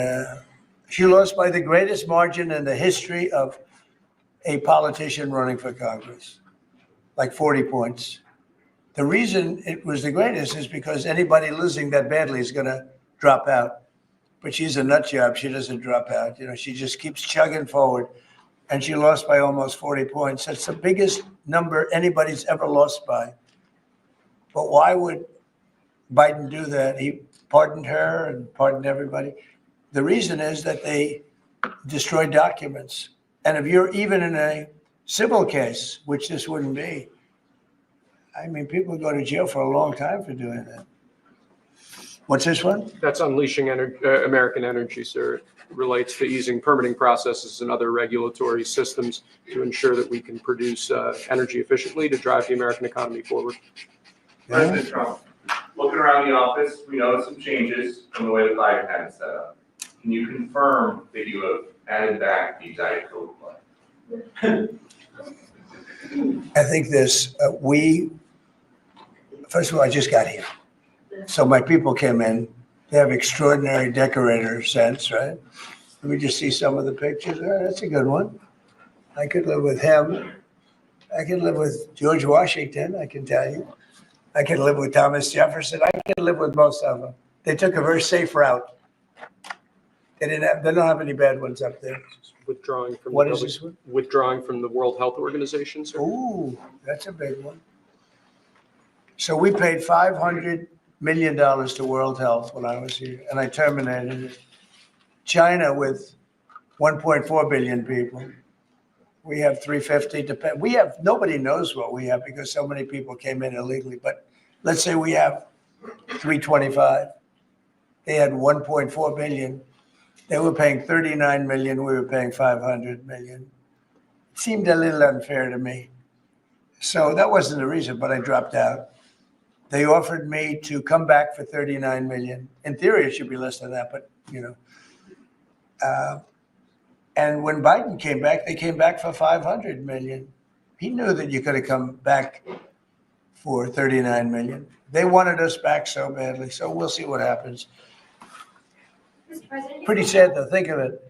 C: she lost by the greatest margin in the history of a politician running for Congress, like 40 points. The reason it was the greatest is because anybody losing that badly is going to drop out. But she's a nut job. She doesn't drop out. You know, she just keeps chugging forward. And she lost by almost 40 points. That's the biggest number anybody's ever lost by. But why would Biden do that? He pardoned her and pardoned everybody. The reason is that they destroyed documents. And if you're even in a civil case, which this wouldn't be, I mean, people go to jail for a long time for doing that. What's this one?
A: That's unleashing American energy, sir. It relates to easing permitting processes and other regulatory systems to ensure that we can produce energy efficiently to drive the American economy forward.
D: President Trump, looking around the office, we noticed some changes from the way the Biden had it set up. Can you confirm that you have added back the Diet Coke plan?
C: I think this, first of all, I just got here. So my people came in. They have extraordinary decorator sense, right? Let me just see some of the pictures. Oh, that's a good one. I could live with him. I can live with George Washington, I can tell you. I can live with Thomas Jefferson. I can live with most of them. They took a very safe route. They don't have any bad ones up there.
A: Withdrawing from.
C: What
A: the
C: is
A: W-
C: this one?
A: Withdrawing from the World Health Organization, sir.
C: Ooh, that's a big one. So we paid $500 million to World Health when I was here, and I terminated it. China with 1.4 billion people. We have 350 to pay. We have, nobody knows what we have because so many people came in illegally, but let's say we have 325. They had 1.4 billion. They were paying 39 million. We were paying 500 million. It seemed a little unfair to me. So that wasn't the reason, but I dropped out. They offered me to come back for 39 million. In theory, it should be less than that, but you know. And when Biden came back, they came back for 500 million. He knew that you could have come back for 39 million. They wanted us back so badly, so we'll see what happens.
F: Mr. President.
C: Pretty sad though, think of it.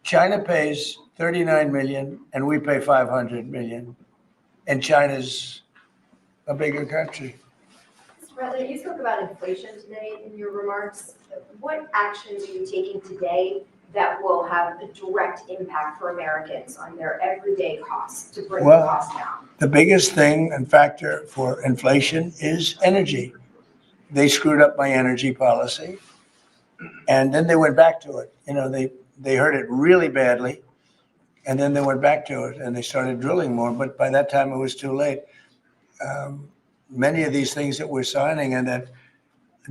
C: China pays 39 million and we pay 500 million. And China's a bigger country.
F: Mr. President, you spoke about inflation today in your remarks. What actions are you taking today that will have a direct impact for Americans on their everyday costs to bring the
C: Well,
F: costs down?
C: The biggest thing and factor for inflation is energy. They screwed up my energy policy and then they went back to it. You know, they hurt it really badly and then they went back to it and they started drilling more. But by that time it was too late. Many of these things that we're signing and that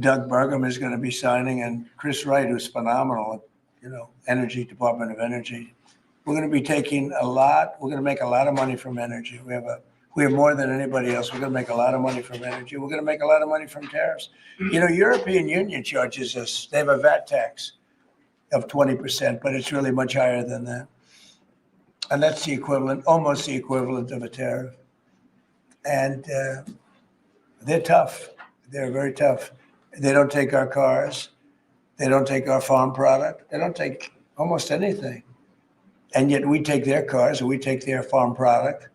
C: Doug Burgum is going to be signing and Chris Wright, who's phenomenal, you know, Energy, Department of Energy. We're going to be taking we're going to make a lot of money from energy. We have more than anybody else. We're going to make a lot of money from energy. We're going to make a lot of money from tariffs. You know, European Union charges us, they have a VAT tax of 20%, but it's really much higher than that. And that's the equivalent, almost the equivalent of a tariff. And they're tough. They're very tough. They don't take our cars. They don't take our farm product. They don't take almost anything. And yet we take their cars and we take their farm product.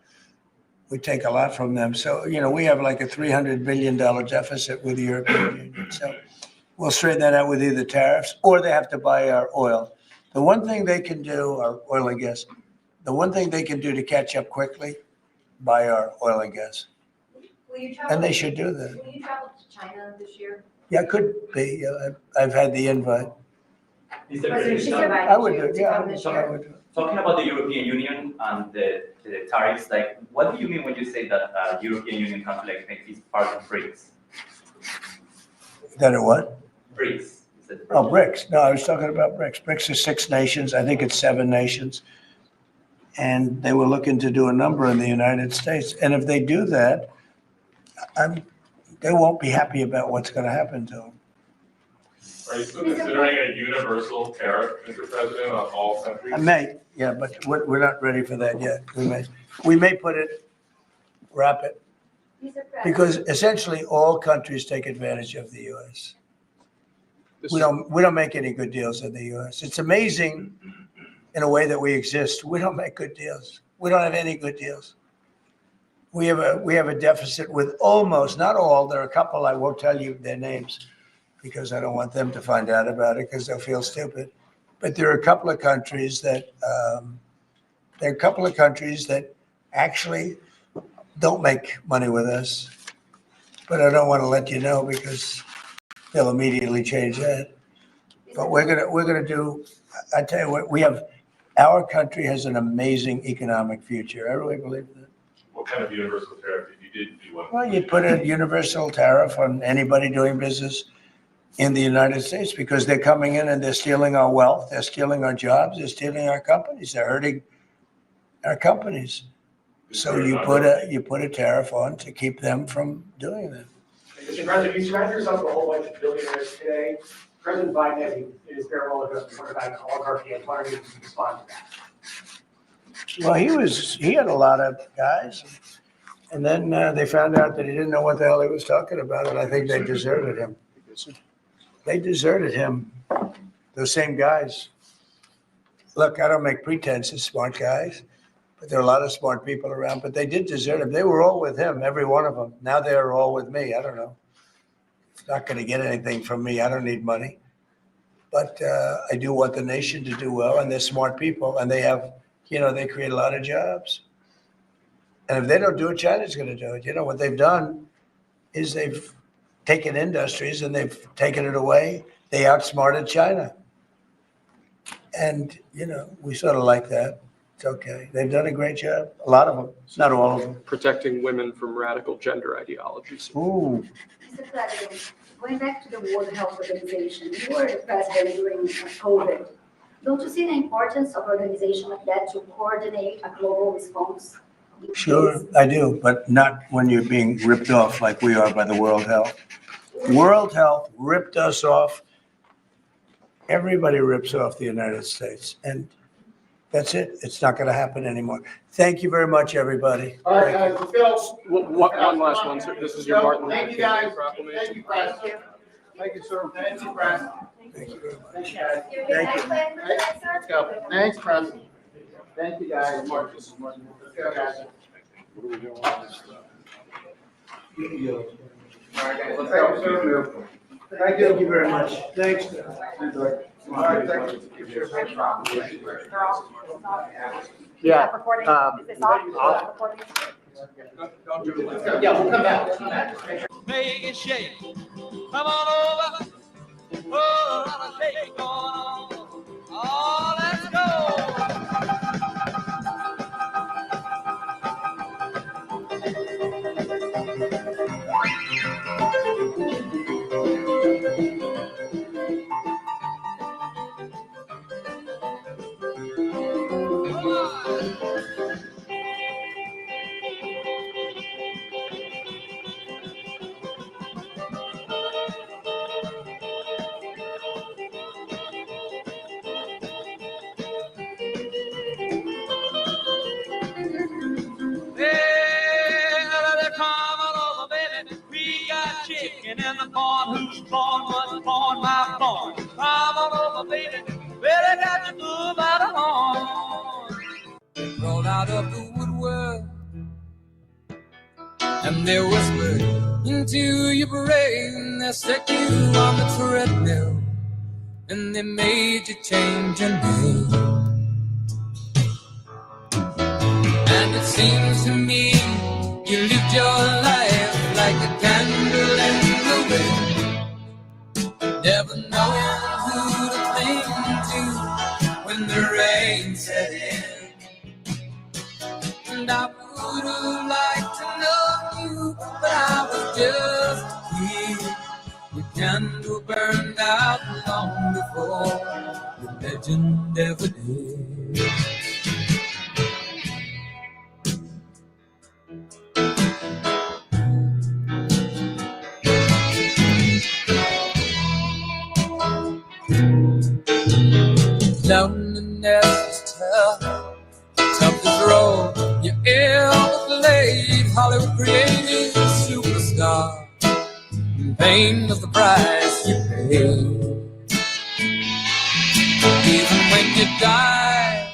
C: We take a lot from them. So, you know, we have like a $300 billion deficit with the European Union. So we'll straighten that out with either tariffs or they have to buy our oil. The one thing they can do, our oil and gas, the one thing they can do to catch up quickly, buy our oil and gas.
F: Will you travel?
C: And they should do that.
F: Will you travel to China this year?
C: Yeah, it could be. I've had the invite.
J: Mr.
F: President, she's
J: President,
C: I would
F: invited
C: do
F: you
C: it.
F: to
C: Yeah,
F: come this
C: I
F: year.
C: would do it.
J: talking about the European Union and the tariffs, like, what do you mean when you say that European Union has like make this part of BRICS?
C: That are what?
J: BRICS. You said
C: Oh, BRICS. No, I was talking about BRICS. BRICS is 6 nations. I think it's 7 nations. And they were looking to do a number in the United States. And if they do that, they won't be happy about what's going to happen to them.
I: Are you still considering a universal tariff, Mr. President, on all countries?
C: I may, yeah, but we're not ready for that yet. We may wrap it,
B: Mr. President.
C: because essentially all countries take advantage of the U.S.
A: This
C: We
A: is-
C: don't make any good deals in the U.S. It's amazing in a way that we exist. We don't make good deals. We don't have any good deals. We have a deficit with almost, not all, there are a couple, I won't tell you their names because I don't want them to find out about it because they'll feel stupid. But there are a couple of countries that actually don't make money with us. But I don't want to let you know because they'll immediately change that. But we're gonna do, I tell you what, our country has an amazing economic future. I really believe that.
I: What kind of universal tariff if you did do one?
C: Well, you'd put a universal tariff on anybody doing business in the United States because they're coming in and they're stealing our wealth, they're stealing our jobs, they're stealing our companies, they're hurting our companies. So you put a tariff on to keep them from doing that.
K: Mr. President, you surround yourself with a whole bunch of billionaires today. President Biden has his farewell address talking about oligarchy. I'm wondering if you can respond to that.
C: Well, he had a lot of guys, and then they found out that he didn't know what the hell he was talking about, and I think they deserted him. They deserted him, those same guys. Look, I don't make pretenses, smart guys, But there are a lot of smart people around, but they did desert him. They were all with him, every one of them. Now they're all with me. I don't know. It's not going to get anything from me. I don't need money. But I do want the nation to do well, and they're smart people, and they have, they create a lot of jobs. And if they don't do it, China's going to do it. What they've done is they've taken industries and they've taken it away. They outsmarted China. And, we sort of like that. It's okay. They've done a great job. A lot of them, not all of them.
A: Protecting women from radical gender ideologies.
C: Ooh.
B: Mr. President, going back to the World Health Organization, you were the president during COVID. Don't you see the importance of organization like that to coordinate a global response?
C: Sure, I do, but not when you're being ripped off like we are by the World Health. World Health ripped us off. Everybody rips off the United States, and that's it. It's not going to happen anymore. Thank you very much, everybody.
K: All right, guys, Phil.
A: One last one, sir. This is your Martin Luther
K: Thank you,
A: King
K: guys.
A: Day proclamation.
K: Thank you, Press. Thank you, sir. Thank you, Press.
C: Thank you very much.
K: Thank you, guys.
F: Do you have a
C: Thank
F: nice
C: you.
F: plan for that, sir?
K: Let's go. Thanks, Press. Thank you, guys. Mark, this is Martin. Let's go, guys. All right, guys, let's go, sir.
C: Thank you very much. Thanks.
K: All right, thank you.
A: Yeah.
G: Recording,
A: um,
G: is this off? Recording?
K: Yeah, we'll come back.
L: Make it shake. Come on over. Oh, a lot of shake going on. Oh, let's go. Chicken in the corn, who's born was born, my born. Come on over, baby, better got to move out of horn. Crawled out of the woodwork, and they whispered into your brain. They stuck you on the treadmill, and they made you change your name. And it seems to me you lived your life like a candle in the wind, never knowing who to cling to when the rain set in. And I would have liked to know you, but I was just a kid. Your candle burned out long before the legend ever did. Loneliness is tough, toughest role you ever played. Hollywood created a superstar, and pain was the price you paid. Even when you died,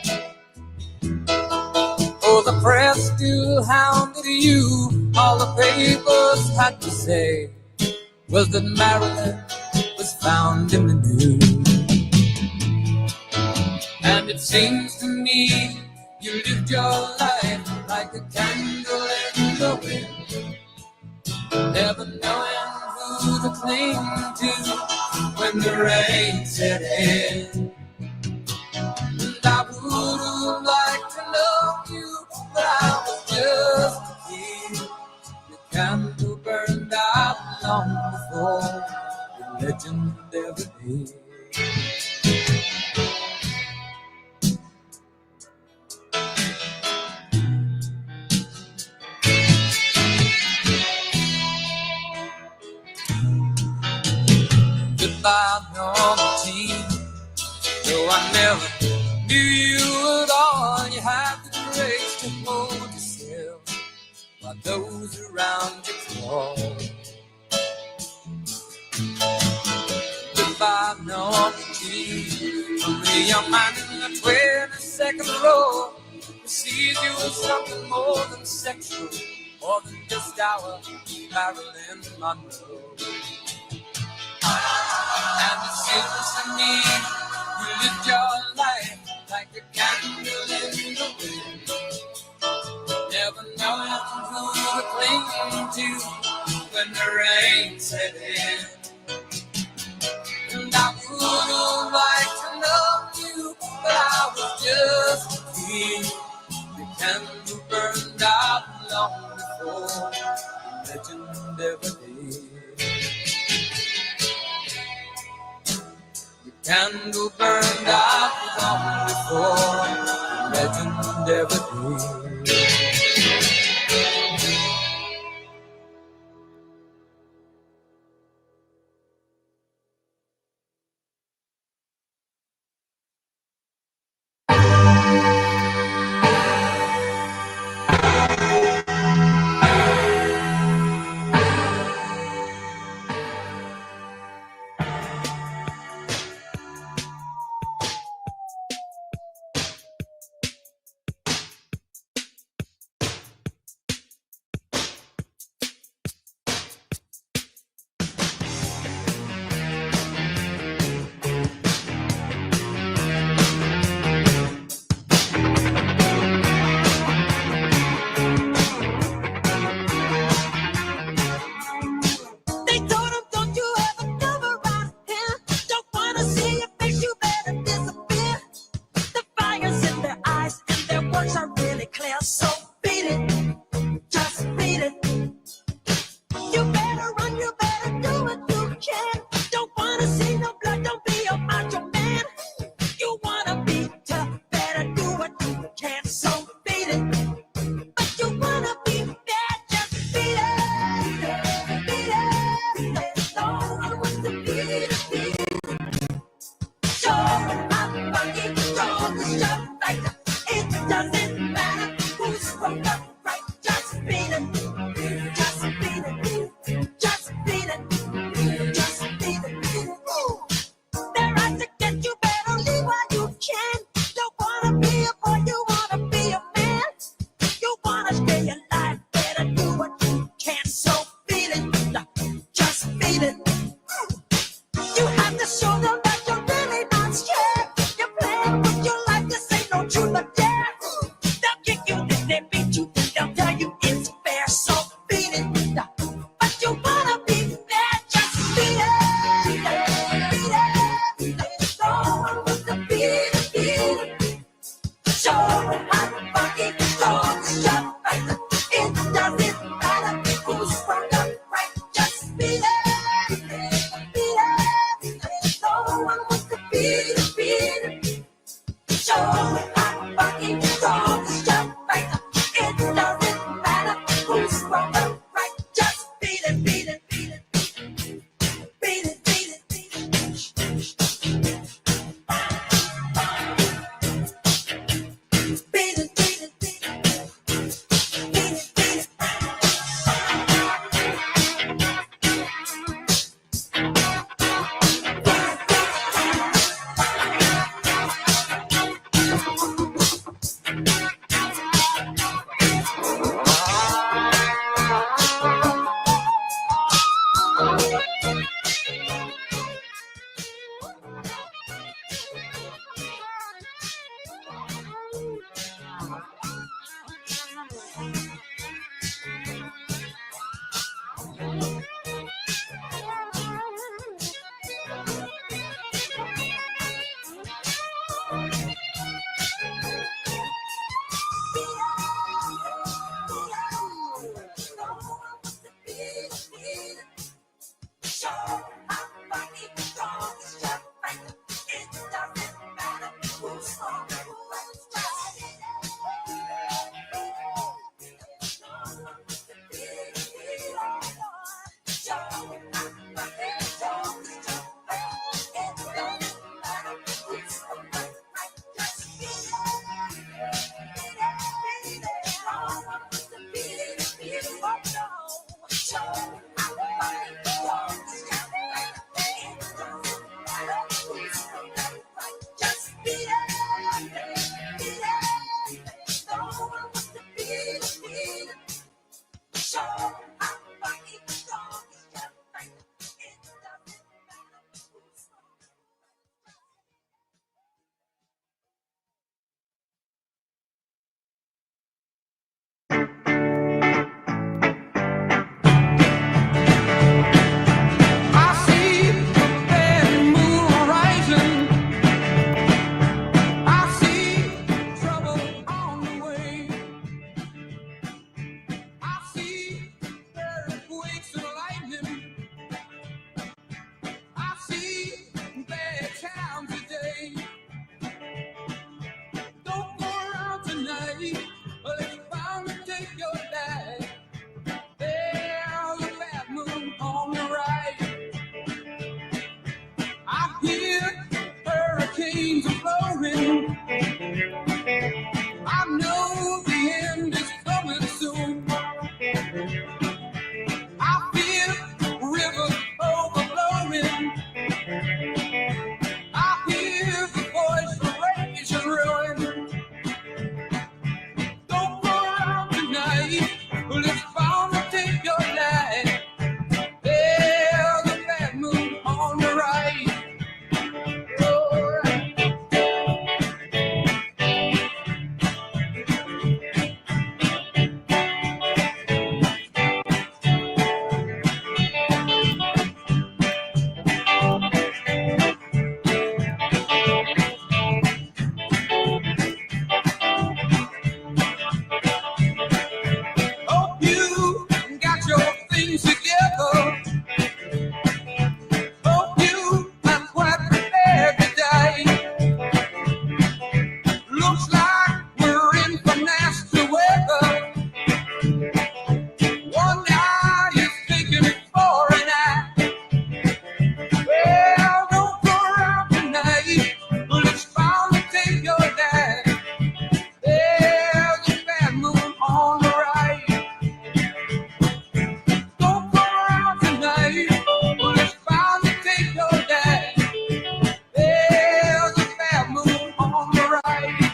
L: oh, the press still hounded you. All the papers had to say was that Marilyn was found in the news. And it seems to me you lived your life like a candle in the wind, never knowing who to cling to when the rain set in. And I would have liked to know you, but I was just a kid. The candle burned out long before the legend ever did. Goodbye, normal team. Though I never knew you at all, you had the grace to hold yourself while those around you fall. Goodbye, normal team. From the young man in the 22nd row, the sees you as something more than sexual, more than just our Marilyn Monroe. And it seems to me you lived your life like a candle in the wind, never knowing who to cling to when the rain set in. And I would have liked to know you, but I was just a kid. The candle burned out long before the legend ever did. The candle burned out long before the legend ever did. I know the end is coming soon. I feel rivers overflowing. I hear the voice of rage and ruin. Don't go around tonight, well, it's bound to take your life. There's a bad moon on the right. Oh, hope you got your things together. Hope you are quite prepared to die. Looks like we're in for nasty weather. One eye is thinking for an eye. Well, don't go around tonight, but it's bound to take your life. There's a bad moon on the right. Don't go around tonight, but it's bound to take your life. There's a bad moon on the right.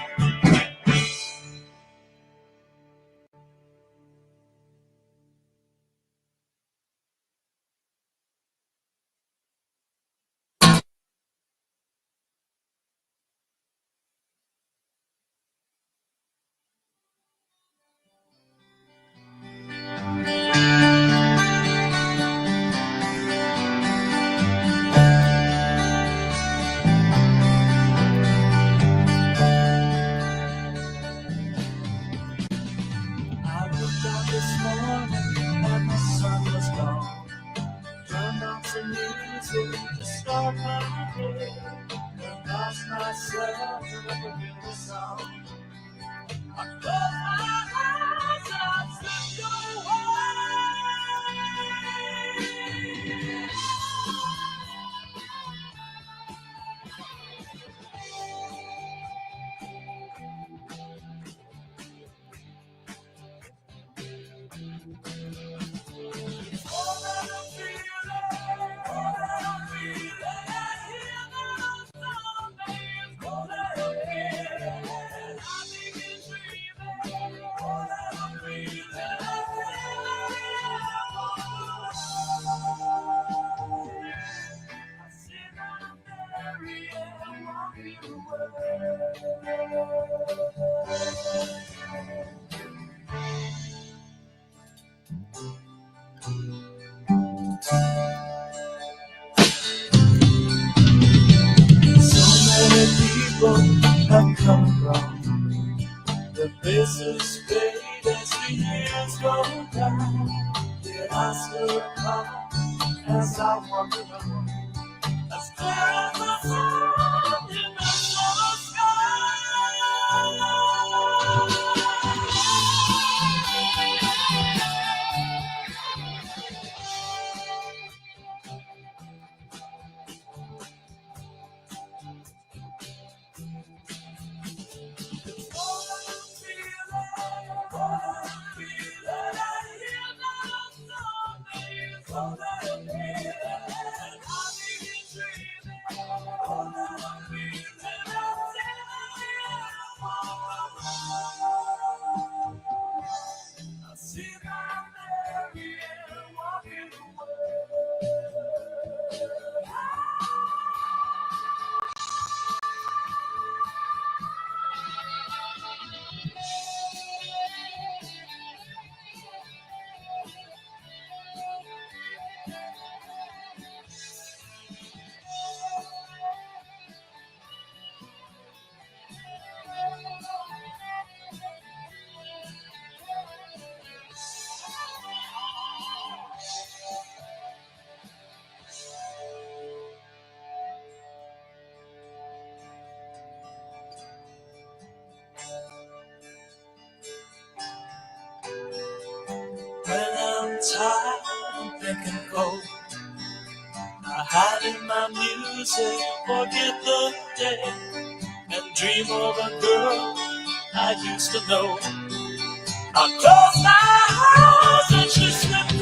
L: I looked out this morning and the sun was gone. Turned on some music to start my day. And lost myself in a beautiful song. I closed my eyes, I slipped away. All that I'm feeling, all that I'm feeling, all that I'm feeling, I begin dreaming, all that I'm feeling, I sit down there and walking So many people have come and gone. Their faces fade as the years go by. Yet I still recall as I walk along, as clear as the sun in the summer sky. When I'm tired and thinking cold, I hide in my music, forget the day, and dream of a girl I used to know. I closed my eyes and she slipped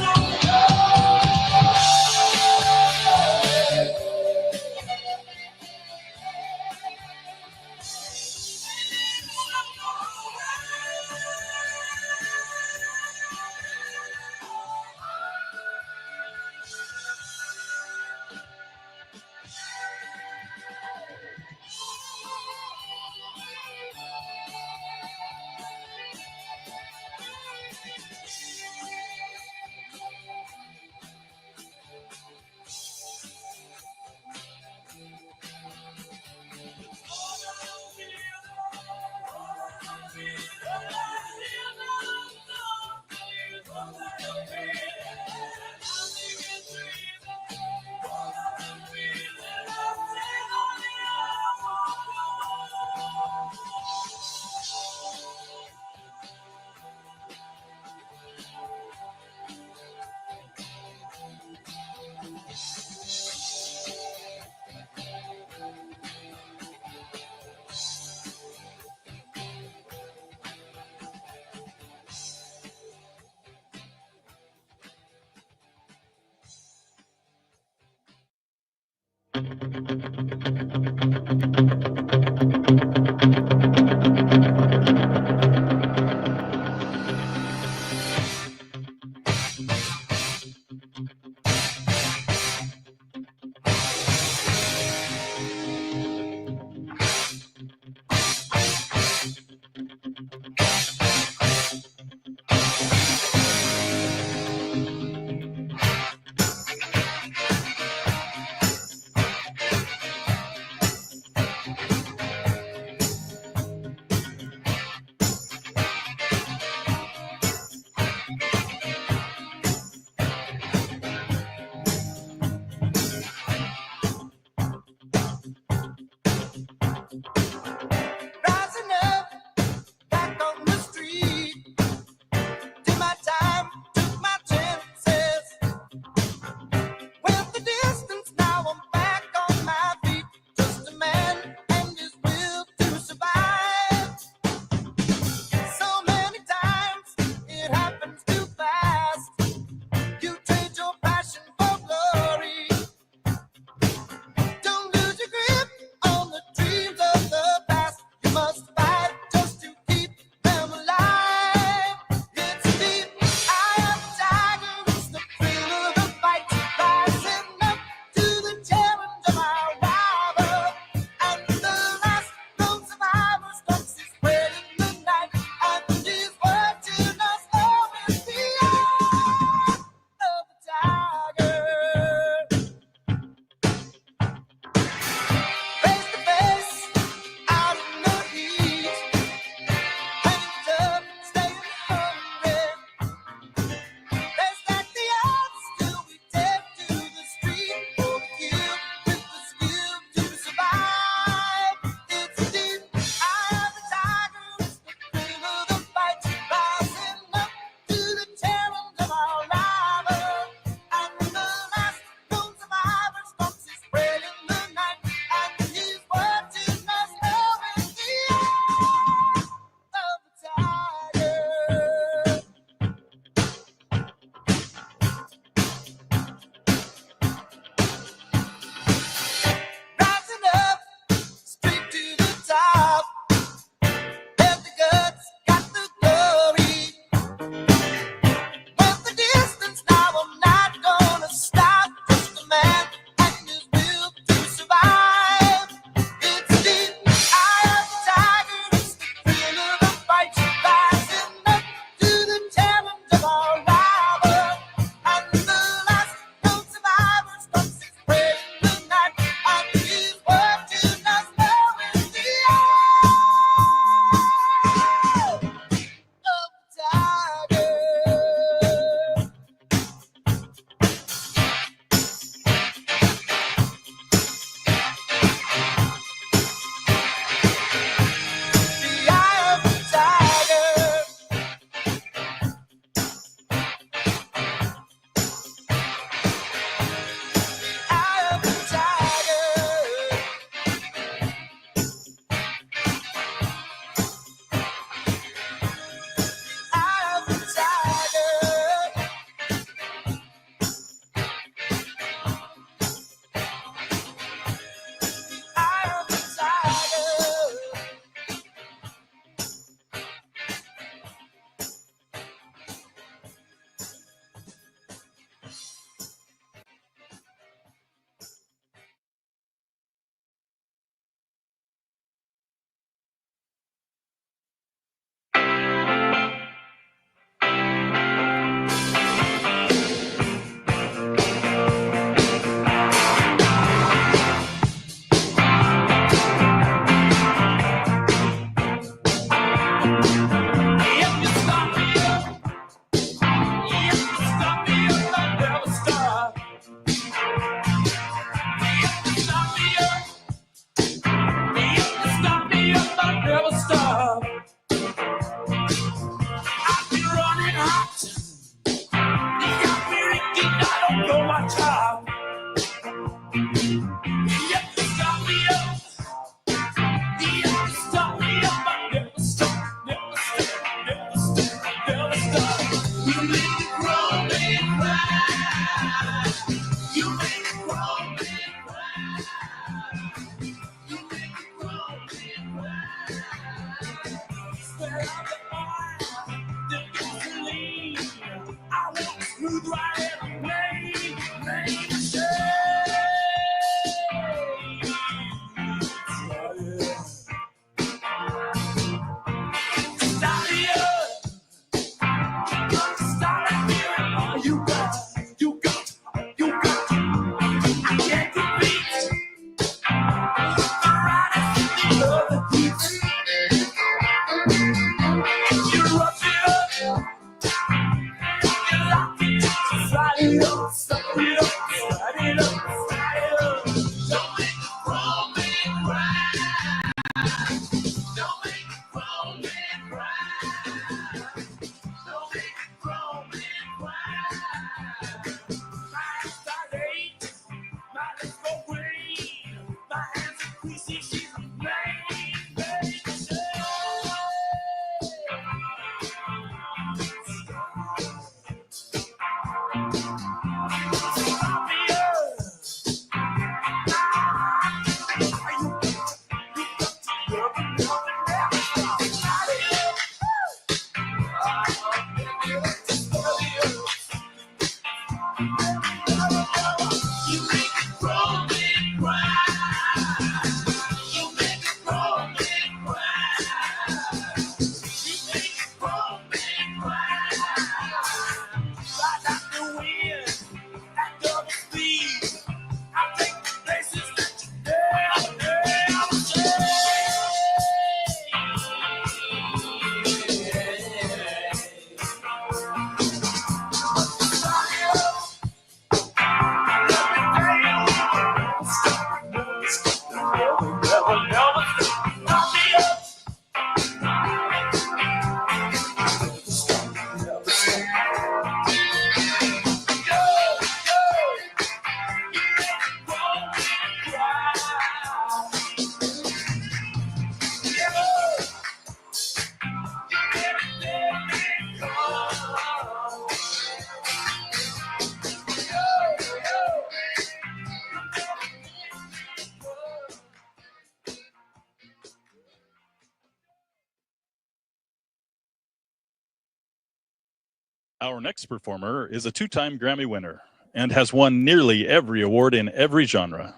M: Our next performer is a two-time Grammy winner and has won nearly every award in every genre.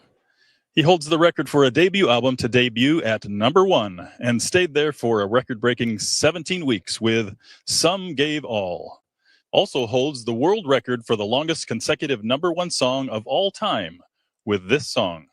M: He holds the record for a debut album to debut at #1 and stayed there for a record-breaking 17 weeks with Some Gave All. Also holds the world record for the longest consecutive #1 song of all time with this song.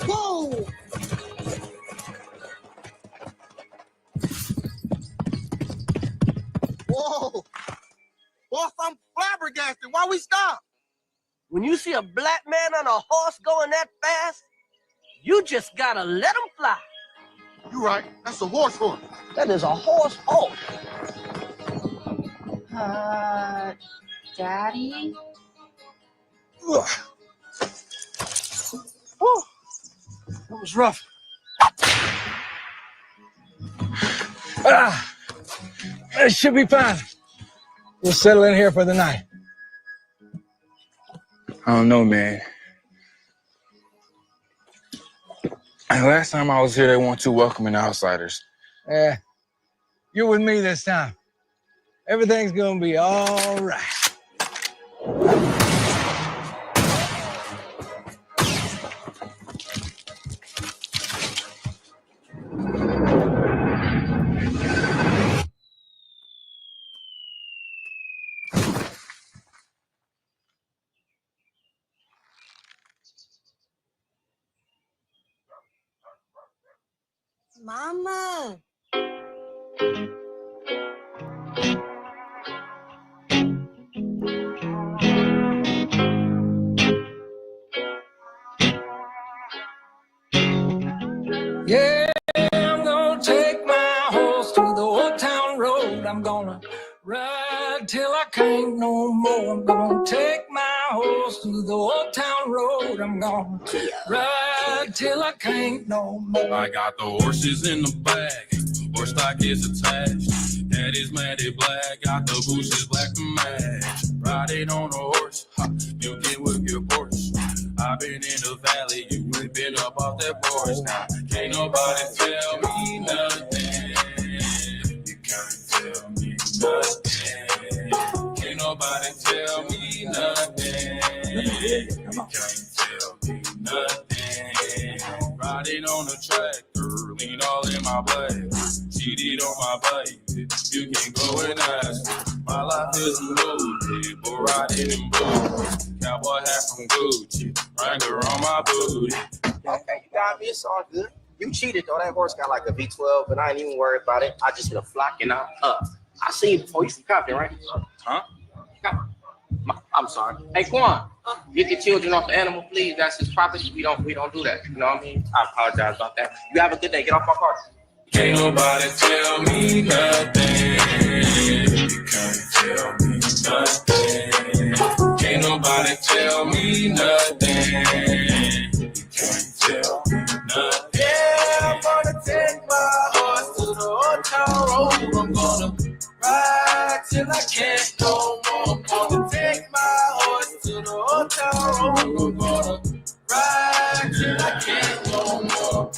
L: Whoa! Whoa! Boss, I'm flabbergasted. Why we stop? When you see a black man on a horse going that fast, you just gotta let him fly. You right. That's a horse. That is a horse.
N: Daddy?
L: Ugh. Whew. That was rough.
O: It should be fine. We'll settle in here for the night.
P: I don't know, man. Last time I was here, they weren't too welcoming to outsiders.
O: You're with me this time. Everything's gonna be all right.
N: Mama.
L: Yeah, I'm gonna take my horse to the old town road. I'm gonna ride till I can't no more. I'm gonna take my horse to the old town road. I'm gonna ride till I can't no more.
Q: I got the horses in the bag, horse stock is attached. Daddy's matted black, got the bushes black to match. Riding on a horse, you can whip your Porsche. I've been in the valley, you ain't been up off that porch. Now, can't nobody tell me nothing. You can't tell me nothing. Can't nobody tell me nothing. You can't tell me nothing. Riding on a tractor, lean all in my blood. Cheated on my bike, you can go and ask her. My life is loaded, but riding in boots. Cowboy hat from Gucci, Wrangler on my booty.
R: Okay, you got me, it's all good. You cheated though, that horse got like a V12, but I ain't even worried about it. I just hit a flock and I'm up. I seen you before, you from Compton, right?
Q: Huh?
R: I'm sorry. Hey, Quan, get the children off the animal, please. That's his property. We don't do that. You know what I mean? I apologize about that. You have a good day. Get off my car.
Q: Can't nobody tell me nothing. You can't tell me nothing. Can't nobody tell me nothing. You can't tell me nothing.
L: Yeah, I'm gonna take my horse to the old town road. I'm gonna ride till I can't no more. I'm gonna take my horse to the old town road. I'm gonna ride till I can't no more.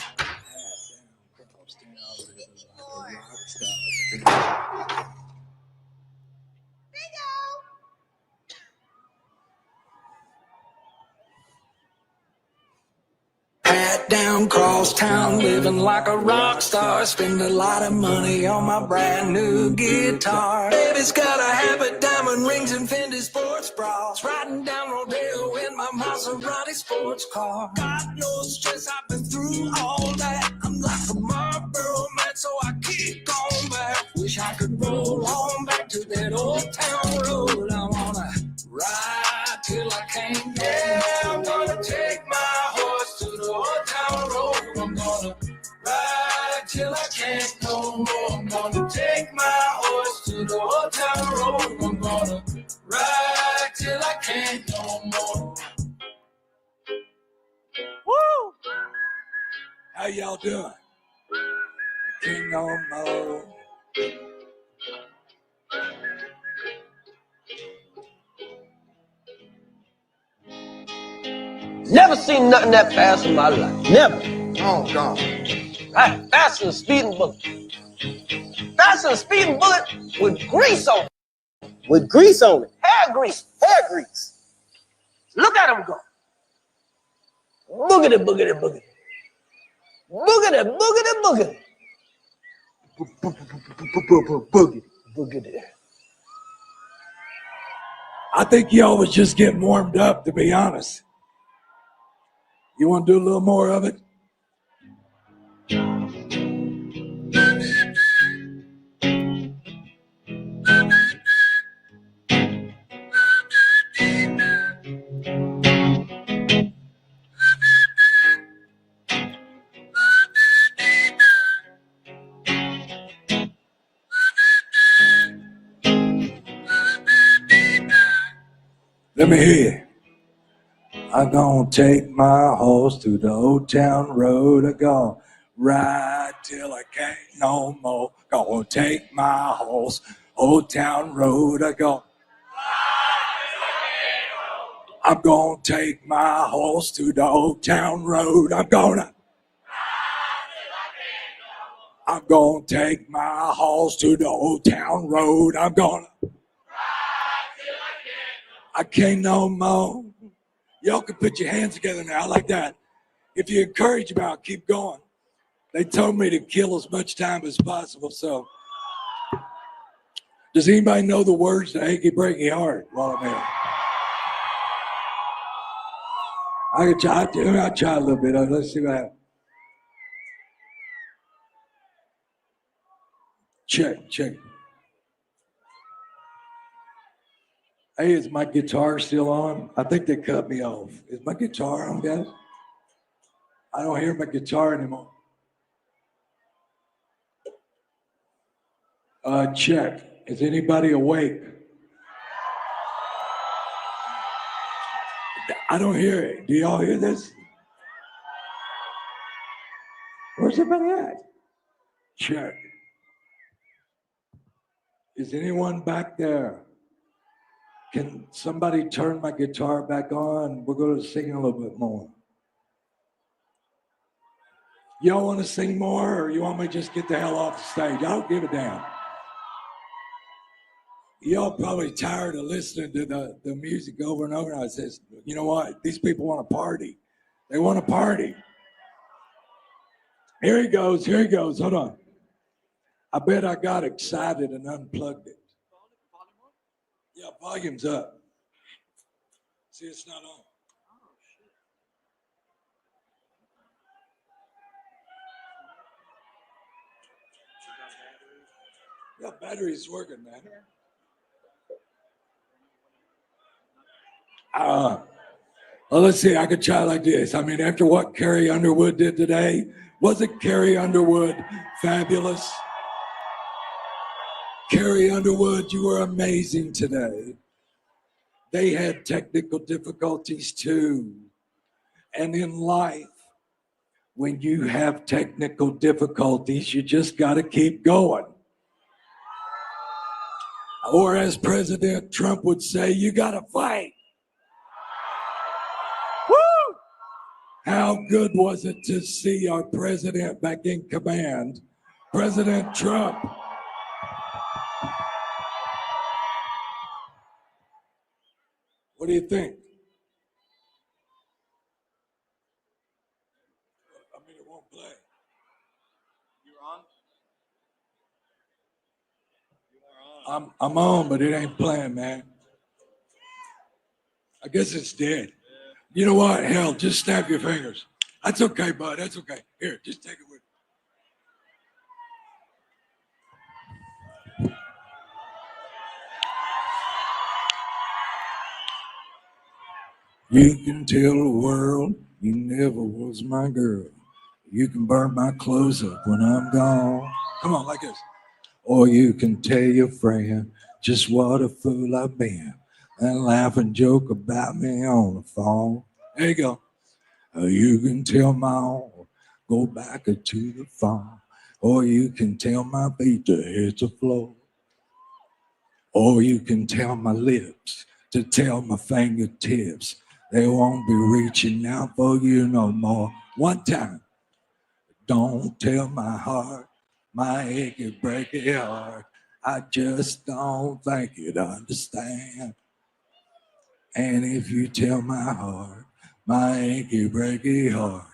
L: Hat down, cross town, living like a rock star. Spend a lot of money on my brand new guitar. Baby's got a habit, diamond rings and Fendi sports bras. Riding down Rodeo in my Maserati sports car. God knows stress, I've been through all that. I'm like a Marlboro man, so I keep going back. Wish I could roll on back to that old town road. I wanna ride till I can't. Yeah, I'm gonna take my horse to the old town road. I'm gonna ride till I can't no more. I'm gonna take my horse to the old town road. I'm gonna ride till I can't no more. Woo! How y'all doing? King on my road.
N: Never seen nothing that fast in my life. Never. Oh, God. Faster than a speeding bullet. Faster than a speeding bullet with grease on it. With grease on it. Hair grease. Hair grease. Look at him go. Boogity, boogity, boogity. Boogity, boogity, boogity. Boogity, boogity.
S: I think y'all was just getting warmed up, to be honest. You want to do a little more of it? Let me hear you. I'm gonna take my horse to the old town road. I'm gonna ride till I can't no more. Gonna take my horse, old town road. I'm gonna take my horse to the old town road. I'm gonna take my horse to the old town road. I can't no more. Y'all can put your hands together now, like that. If you encourage them out, keep going. They told me to kill as much time as possible, so. Does anybody know the words to Achy Breaky Heart while I'm here? I'll try a little bit. Let's see what happens. Check. Hey, is my guitar still on? I think they cut me off. Is my guitar on, guys? I don't hear my guitar anymore. Check. Is anybody awake? I don't hear it. Do y'all hear this? Where's everybody at? Check. Is anyone back there? Can somebody turn my guitar back on? We're going to sing a little bit more. Y'all want to sing more, or you want me to just get the hell off the stage? I don't give a damn. Y'all probably tired of listening to the music over and over. And I says, you know what? These people want to party. They want to party. Here he goes. Hold on. I bet I got excited and unplugged it. Yeah, volume's up. See, it's not on. Yeah, battery's working, man. Well, let's see. I could try like this. I mean, after what Carrie Underwood did today, wasn't Carrie Underwood fabulous? Carrie Underwood, you were amazing today. They had technical difficulties too. And in life, when you have technical difficulties, you just got to keep going. Or as President Trump would say, you got to fight. Woo! How good was it to see our president back in command, President Trump? What do you think? I mean, it won't play. You're on? I'm on, but it ain't playing, man. I guess it's dead. You know what? Hell, just snap your fingers. That's okay, bud. That's okay. Here, just take it with you. You can tell the world you never was my girl. You can burn my clothes up when I'm gone. Come on, like this. Or you can tell your friend just what a fool I've been and laugh and joke about me on the phone. There you go. You can tell my arm, go back to the farm. Or you can tell my feet to hit the floor. Or you can tell my lips to tell my fingertips They won't be reaching out for you no more. One time. Don't tell my heart, my achy breaky heart. I just don't think you'd understand. And if you tell my heart, my achy breaky heart,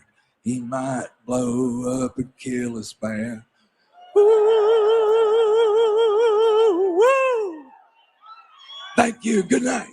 S: he might blow up and kill a span. Woo, woo. Thank you. Good night.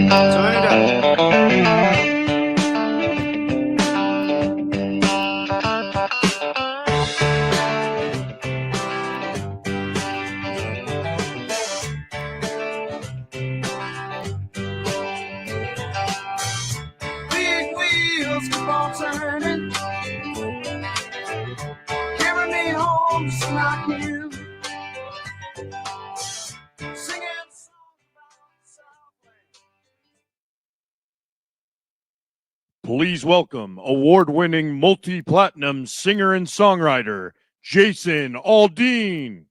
C: Turn it up.
L: Big wheels keep on turning, carry me home just like you. Singing
T: Please welcome award-winning multi-platinum singer and songwriter, Jason Aldean.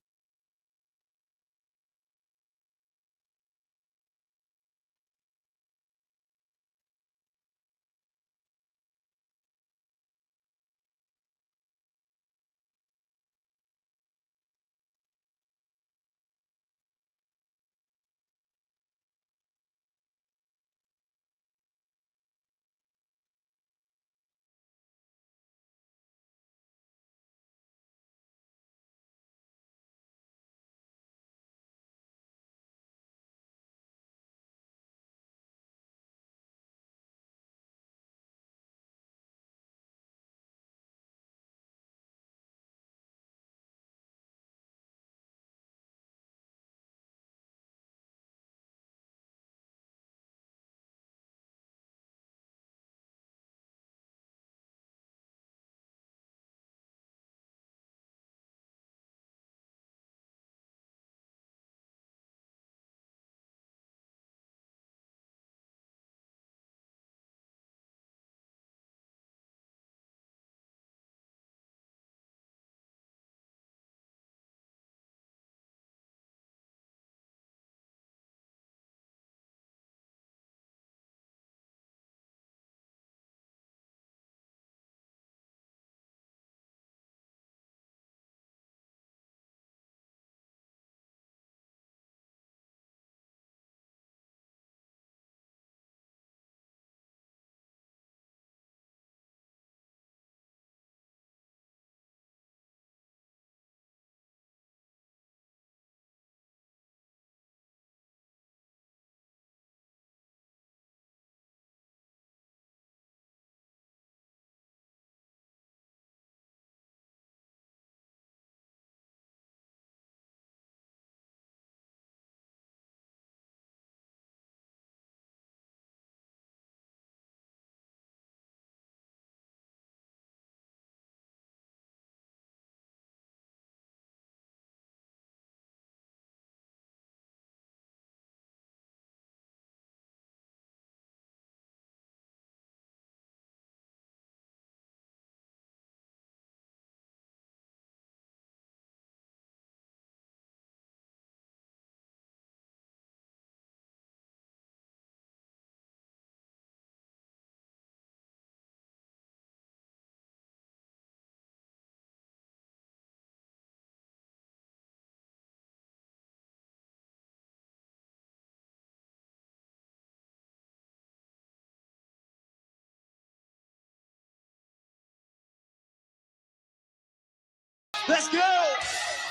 T: Let's go.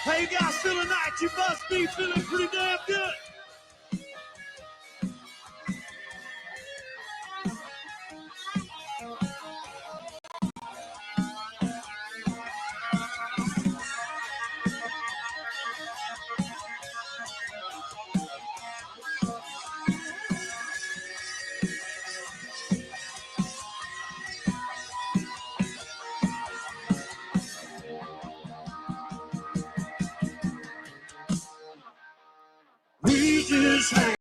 T: How you guys feeling tonight? You must be feeling pretty damn good. We just hang.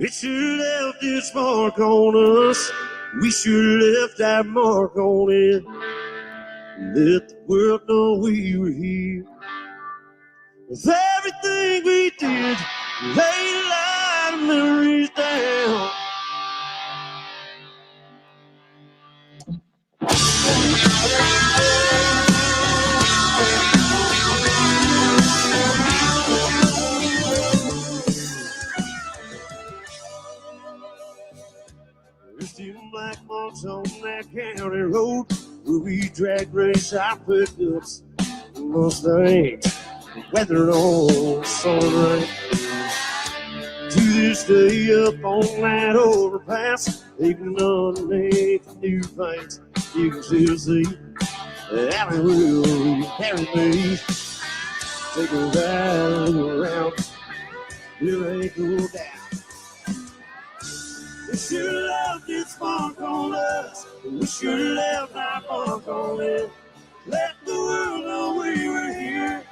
T: It should have left its mark on us. We should have left that mark on it. Let the world know we were here. With everything we did, lay a lot of memories down. There's still black marks on that county road where we drag race our pickups, Mustangs, weather on sun rain. To this day, up on that overpass, even underneath the new paint, you can still see the alley wheel carry me. Take a ride, look around, it ain't cool down. We should have left its mark on us. We should have left our mark on it. Let the world know we were here.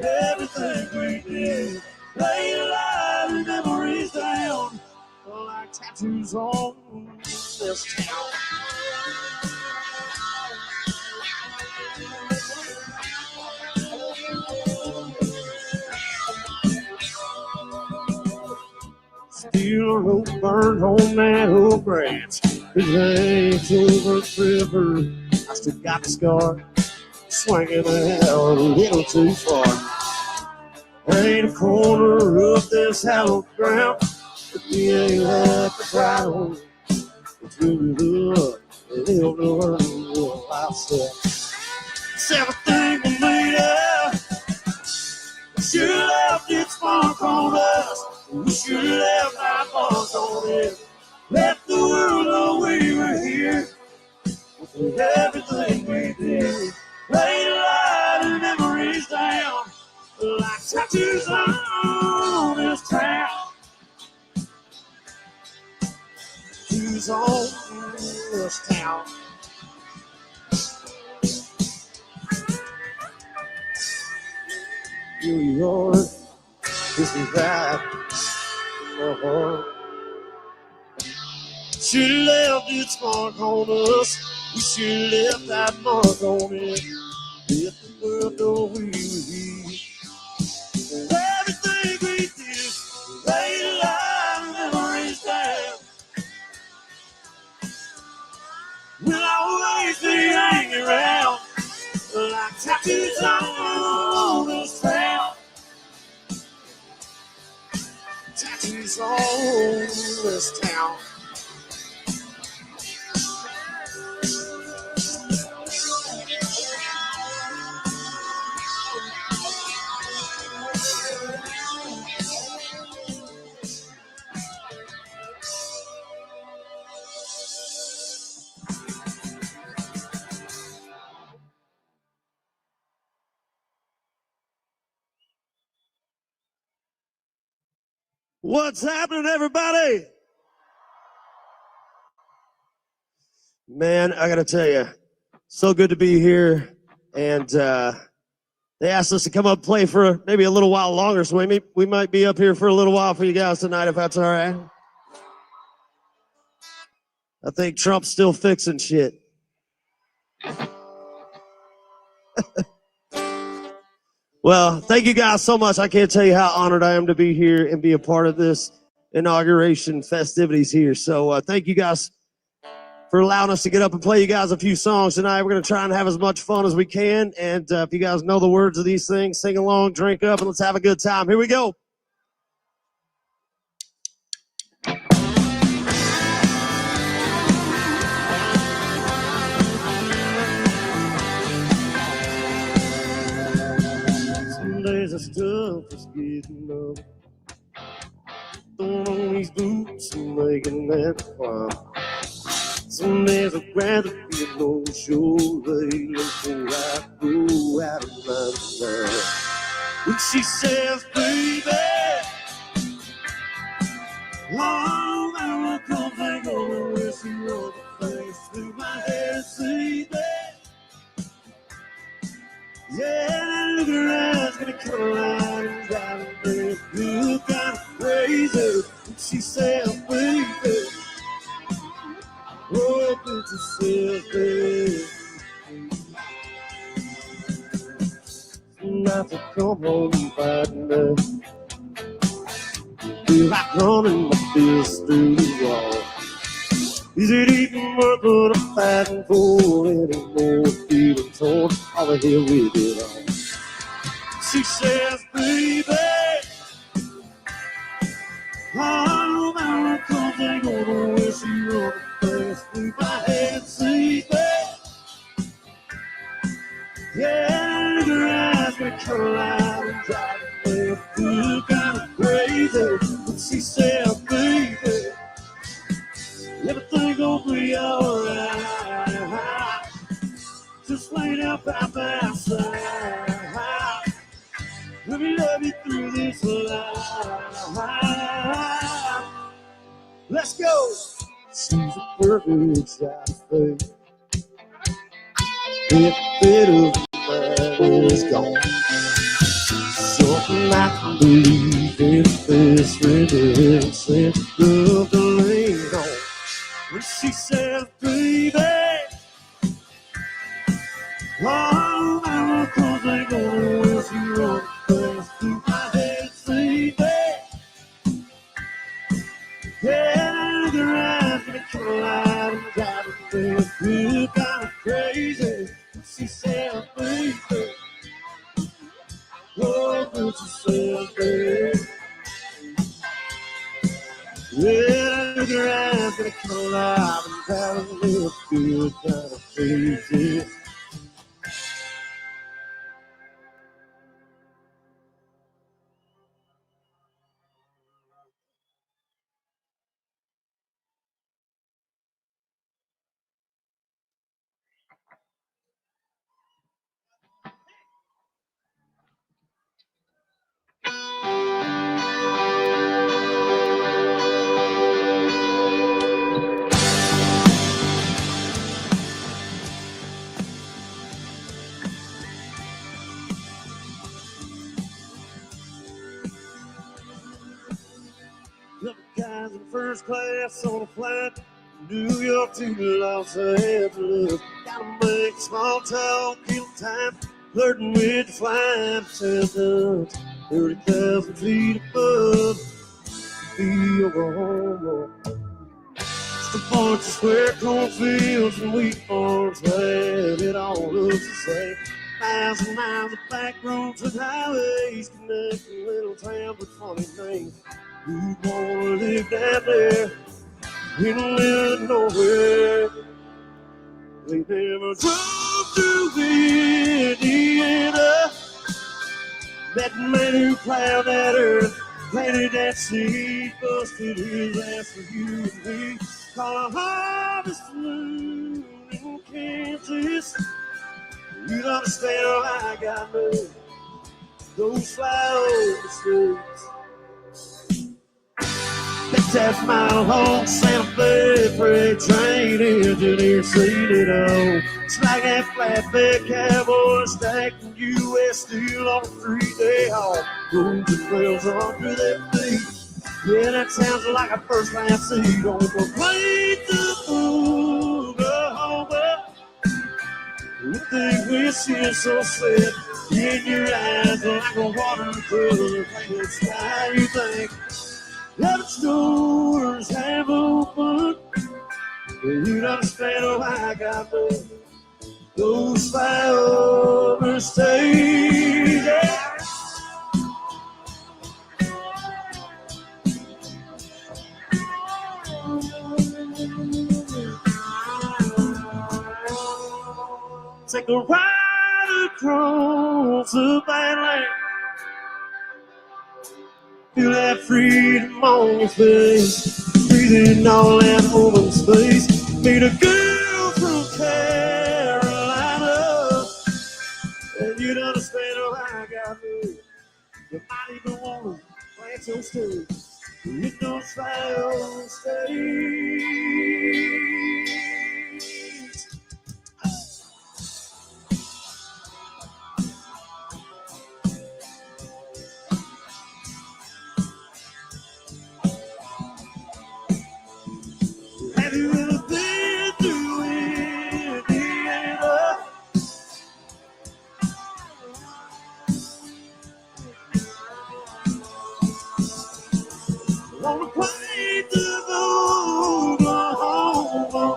T: Everything we did, lay a lot of memories down, like tattoos on this town. Still a rope burned on that old branch. It hangs over the river. I still got the scar, swinging out a little too far. Ain't a corner of this hallowed ground, but we ain't left the pride on it. It's moving up, live the world lifestyle. It's everything we made up. We should have left its mark on us. We should have left our mark on it. Let the world know we were here. With everything we did, laid a lot of memories down, like tattoos on this town. Tattoos on this town. New York, this is right. Should have left its mark on us. We should have left that mark on it. Let the world know we were here. Everything we did, laid a lot of memories down. We'll always be hanging around like tattoos on this town. festivities all in this town. What's happening, everybody? Man, I gotta tell you, so good to be here. And they asked us to come up and play for maybe a little while longer, so we might be up here for a little while for you guys tonight, if that's all right. I think Trump's still fixing shit. Well, thank you guys so much. I can't tell you how honored I am to be here and be a part of this inauguration festivities here. So thank you guys for allowing us to get up and play you guys a few songs tonight. We're going to try and have as much fun as we can. And if you guys know the words of these things, sing along, drink up, and let's have a good time. Here we go. Some days are tough as getting up. Throwing on these boots and making that climb. Some days I'd rather be a no-show lady before I go out of my mind. When she says, baby, oh, my comes and goes, where she runs her face through my hair, see that? Yeah, that look in her eyes gonna come alive and drive me good, kind of crazy. When she says, baby, oh, put yourself there. Not to come home fighting there. Feel like running my fist through the wall. Is it even worth what I'm fighting for anymore? Feeling torn, all the hell with it all. She says, baby, oh, my comes ain't gonna where she run fast through my head, see that? Yeah, look at her eyes gonna come alive and drive me feel kind of crazy. But she said, baby, everything gonna be alright. Just lay down by my side. Let me love you through this life. Let's go. She's a perfect shot of faith. If bit of mine is gone, something I can believe in this redemption of the lean on. When she says, baby, oh, my clothes ain't gonna wear she run fast through my head, see that? Yeah, look at her eyes gonna come alive and drive me feel kind of crazy. She said, baby, oh, but she said, baby, yeah, look at her eyes gonna come alive and drive me feel kind of crazy. Couple guys in first class on a flight from New York to Los Angeles. Gotta make small talk, kill time, flirting with the flight attendants. 30,000 feet above the Oklahoma. Just a bunch of square cornfields and wheat farms, man, it all looks the same. 1,000 miles of back roads and highways connecting little towns with funny names. who gonna live down there in the middle of nowhere? They never drove through Indiana. That man who plowed that earth, planted that seed, busted his ass for you and me. Call a harvest moon in Kansas. You don't understand how I got moved. Those flowers. That mile long Santa Fe freight train engineer seen it all. It's like that flatbed cowboy stacking U.S. steel on a 3-day haul. Roads and rails on through their feet. Yeah, that sounds like a first-class seat on the plane to Oklahoma. With the windshield so set in your eyes like a watercolor painted the sky, you think that stores have opened. You don't understand why I got those flyover stays. Yeah. Take a ride across the Badlands. Feel that freedom on your face. Breathing all that open space. Meet a girl from Carolina. And you don't understand how I got me. You might even want to plant your stage. You don't fly on stage. Have you ever been through Indiana? On the plane to Oklahoma.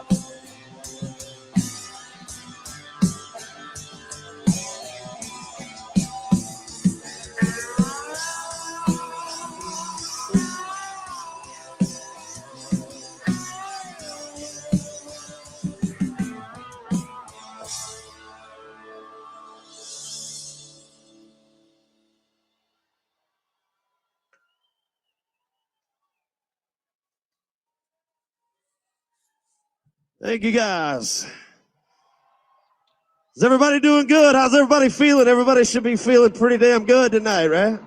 T: Thank you, guys. Is everybody doing good? How's everybody feeling? Everybody should be feeling pretty damn good tonight, right?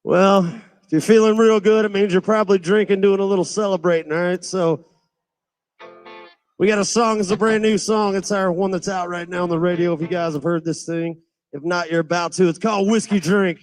T: Well, if you're feeling real good, it means you're probably drinking, doing a little celebrating, all right? So we got a song. It's a brand new song. It's our one that's out right now on the radio, if you guys have heard this thing. If not, you're about to. It's called Whiskey Drink.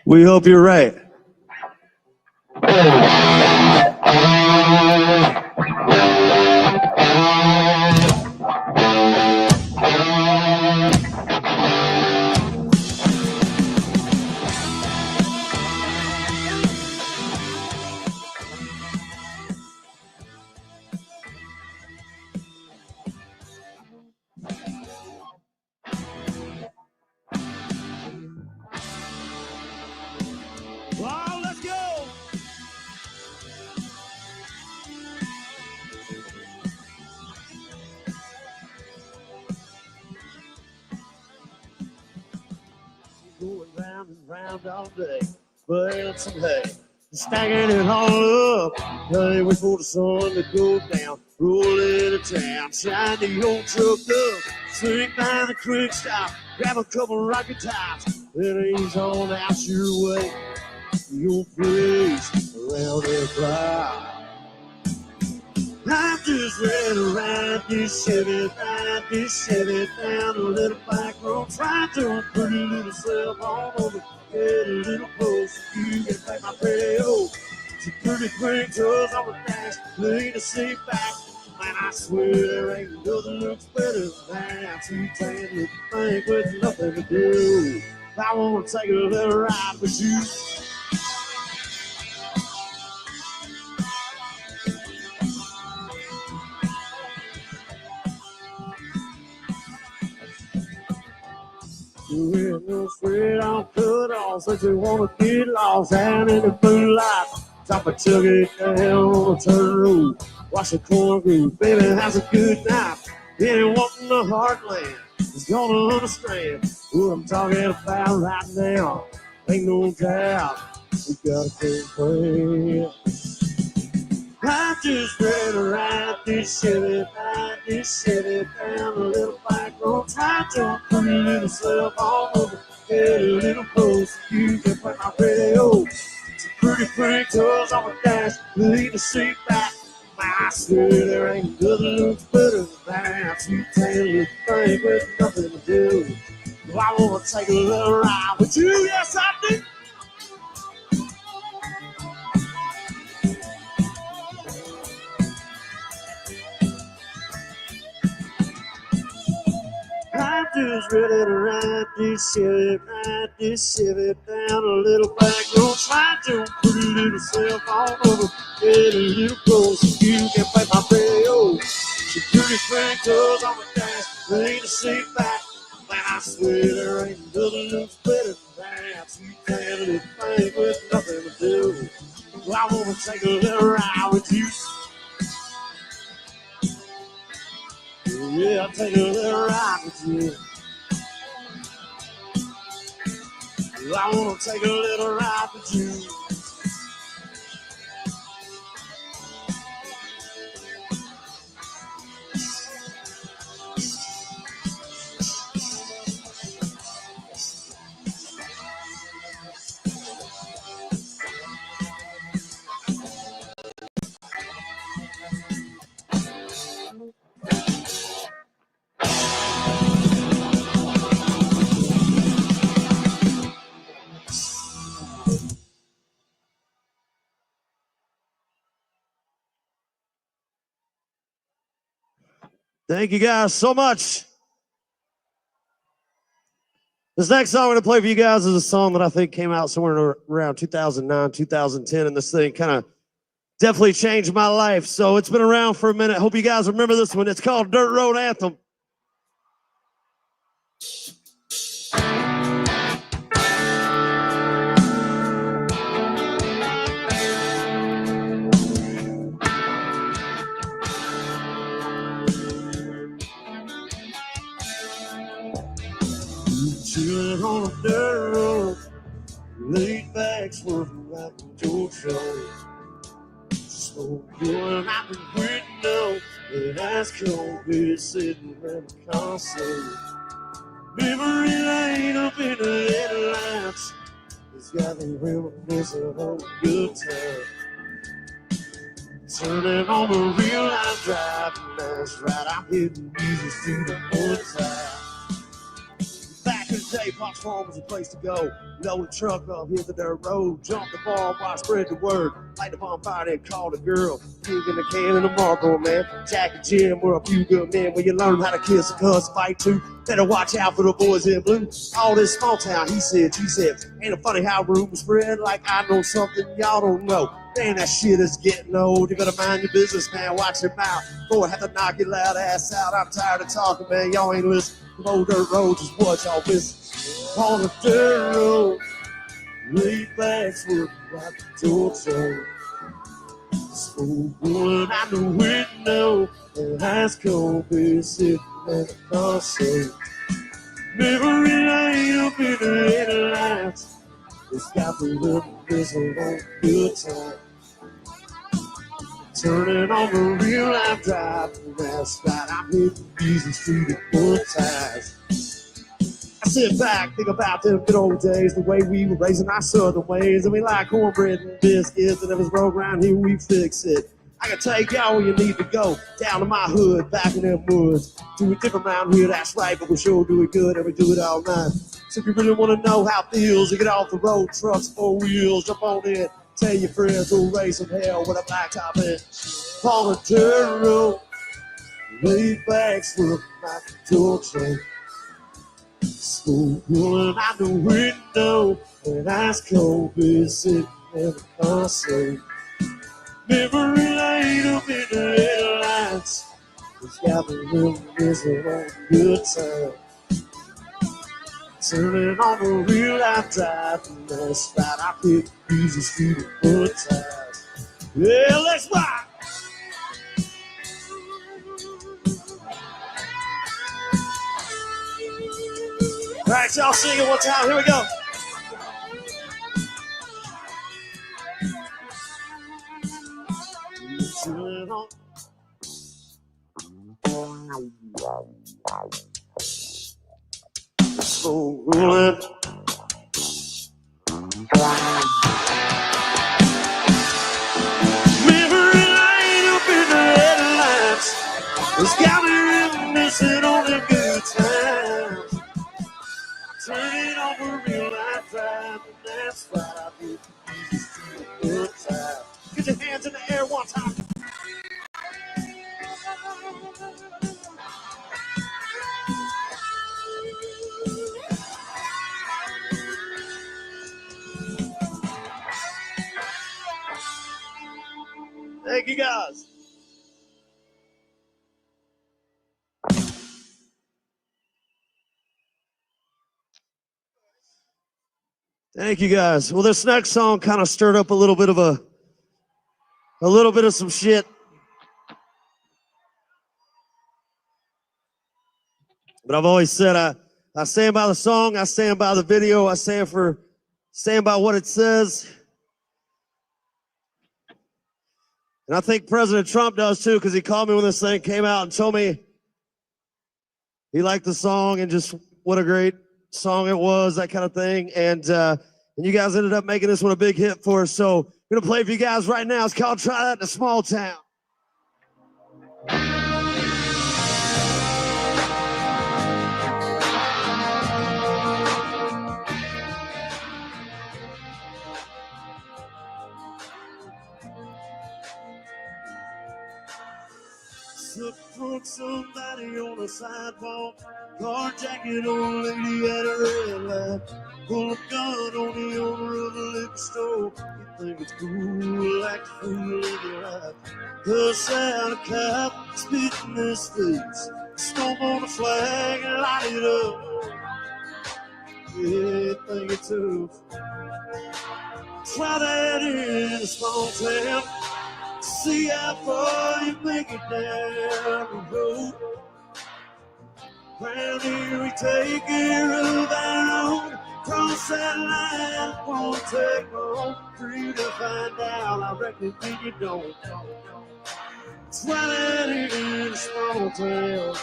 T: We hope you're right. Well, let's go. Going round and round all day, but some hay, stacking it all up. Hey, wait for the sun to go down, roll into town, shine the old truck up, swing by the quick stop, grab a couple rocket tops, then ease on out your way. Your place around the block. I'm just ready to ride this Chevy down a little back road. Try to put a little self on over, get a little close. You can take my radio. She pretty quick toes on the dash, lean to seat back. Man, I swear there ain't nothing looks better than that. Two tan little thing with nothing to do. I wanna take a little ride with you. You ain't no afraid I'll cut off, said you wanna get lost out in the moonlight. Drop a chug it down on the turn road, watch the corn groove, baby, have a good night. Anyone in the heartland is gonna understand what I'm talking about right now. Ain't no doubt, we got a good plan. I'm just ready to ride this Chevy down a little back road. Try to put a little self on over, get a little close. You can play my radio. Some pretty quick toes on the dash, lean the seat back. Man, I swear there ain't nothing looks better than that. Sweet tan little thing with nothing to do. Well, I wanna take a little ride with you, yes I do. I'm just ready to ride this Chevy down a little back road. Try to put a little self on over, get a little close. You can play my radio. Your pretty friend goes on the dash, lean the seat back. Man, I swear there ain't nothing looks better than that. Sweet tan little thing with nothing to do. Well, I wanna take a little ride with you. Yeah, I'll take a little ride with you. I wanna take a little ride with you. Thank you guys so much. This next song I'm going to play for you guys is a song that I think came out somewhere around 2009, 2010, and this thing kind of definitely changed my life. So it's been around for a minute. Hope you guys remember this one. It's called Dirt Road Anthem. Chilling on a dirt road, laid back, swerving like a George show. So good, I've been waiting on that ice cold beer sitting around the console. Memory lane up in the headlights, It's got me reminiscing on a good time. Turning on the real life drive, that's right, I'm hitting music through the good time. Back in the day, Pops Farm was a place to go. Load the truck up, hit the dirt road, jump the bar while I spread the word. Light the bonfire, then call the girl. Dig in the can and the Marlboro, man. Jack and Jim were a few good men. When you learn how to kiss a cuss, fight too. Better watch out for the boys in blue. All this small town, he said, she said. Ain't it funny how rumors spread like I know something y'all don't know. Man, that shit is getting old. You better mind your business, man. Watch your mouth. Boy, have to knock your loud ass out. I'm tired of talking, man. Y'all ain't listening. The old dirt road is what y'all miss. On the dirt road, laid back swerving like the Georgia. So good out the window, and ice cold beer sitting at the console. Memory lane up in the headlights. It's got me reminiscing on a good time. Turning on the real life drive, that's right, I'm hitting easy street at good times. I sit back, think about them good old days, the way we were raising our southern ways, and we like cornbread and biscuits, and if it's broke around here, we fix it. I can take y'all where you need to go, down to my hood, back in them woods. Do it different around here, that's right, but we sure do it good, and we do it all night. So if you really want to know how it feels to get off the road, trucks, 4 wheels, jump on in. Tell your friends who'll raise some hell with a black top in. On the dirt road, laid back, swerving like a Georgia. Smoke rolling out the window, and ice cold beer sitting in the console. Memory lane up in the headlights. It's got me reminiscing on a good time. Turning on the real life drive, and that's right, I pick easy street at good times. Yeah, let's rock! All right, y'all sing it one time. Here we go. So rolling. Memory lane up in the headlights. It's got me reminiscing on the good times. Turning over real life drive, and that's why I do good time. Get your hands in the air one time. Thank you, guys. Thank you, guys. Well, this next song kind of stirred up a little bit of some shit. But I've always said I stand by the song, I stand by the video, I stand by what it says. And I think President Trump does too, because he called me when this thing came out and told me he liked the song and just what a great song it was, that kind of thing. And you guys ended up making this one a big hit for us. So I'm gonna play for you guys right now. It's called Try That in a Small Town. Took somebody on the sidewalk, carjacking old lady at a red light, pull a gun on the owner of the liquor store. You think it's cool, act a fool in your life. Cuss out a cop, spit in his face, stomp on the flag and light it up. Yeah, think it's tough. Try that in a small town. See how far you make it down the road. Round here we take care of our own. Cross that line, won't take long. Free to find out, I reckon you don't. Try that in a small town.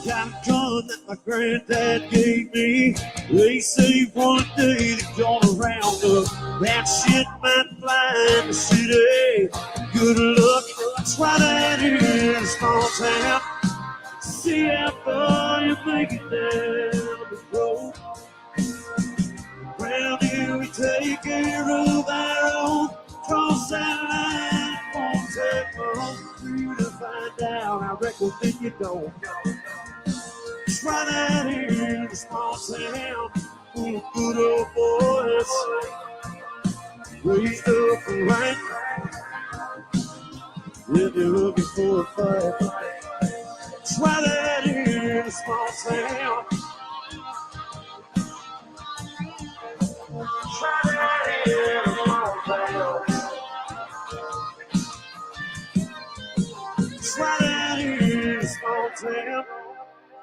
T: got a gun that my granddad gave me. They say one day they're gonna round up. That shit might fly in the city. Good luck, try that in a small town. See how far you make it down the road. Round here we take care of our own. Cross that line, won't take long for you to find out. I reckon that you don't. Try that here in a small town full of good old boys, raised up and right. If you're looking for a fight, try that here in a small town. Try that here in a small town. Try that here in a small town.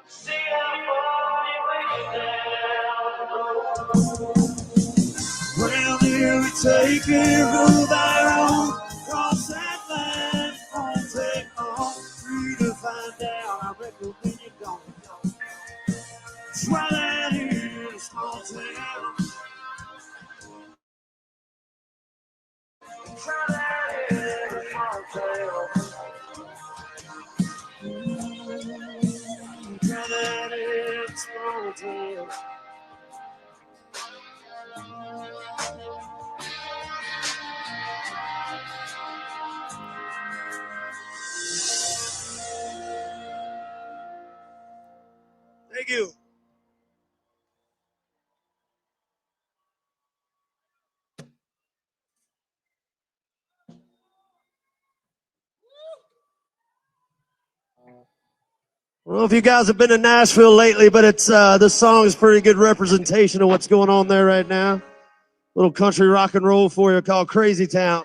T: See how far you make it down. Round here we take care of our own. Cross that line, won't take long for you to find out. I reckon when you don't. Try that here in a small town. Try that here in a small town. Try that in a small town. Thank you. I don't know if you guys have been to Nashville lately, but it's this song is pretty good representation of what's going on there right now. Little country rock and roll for you called Crazy Town.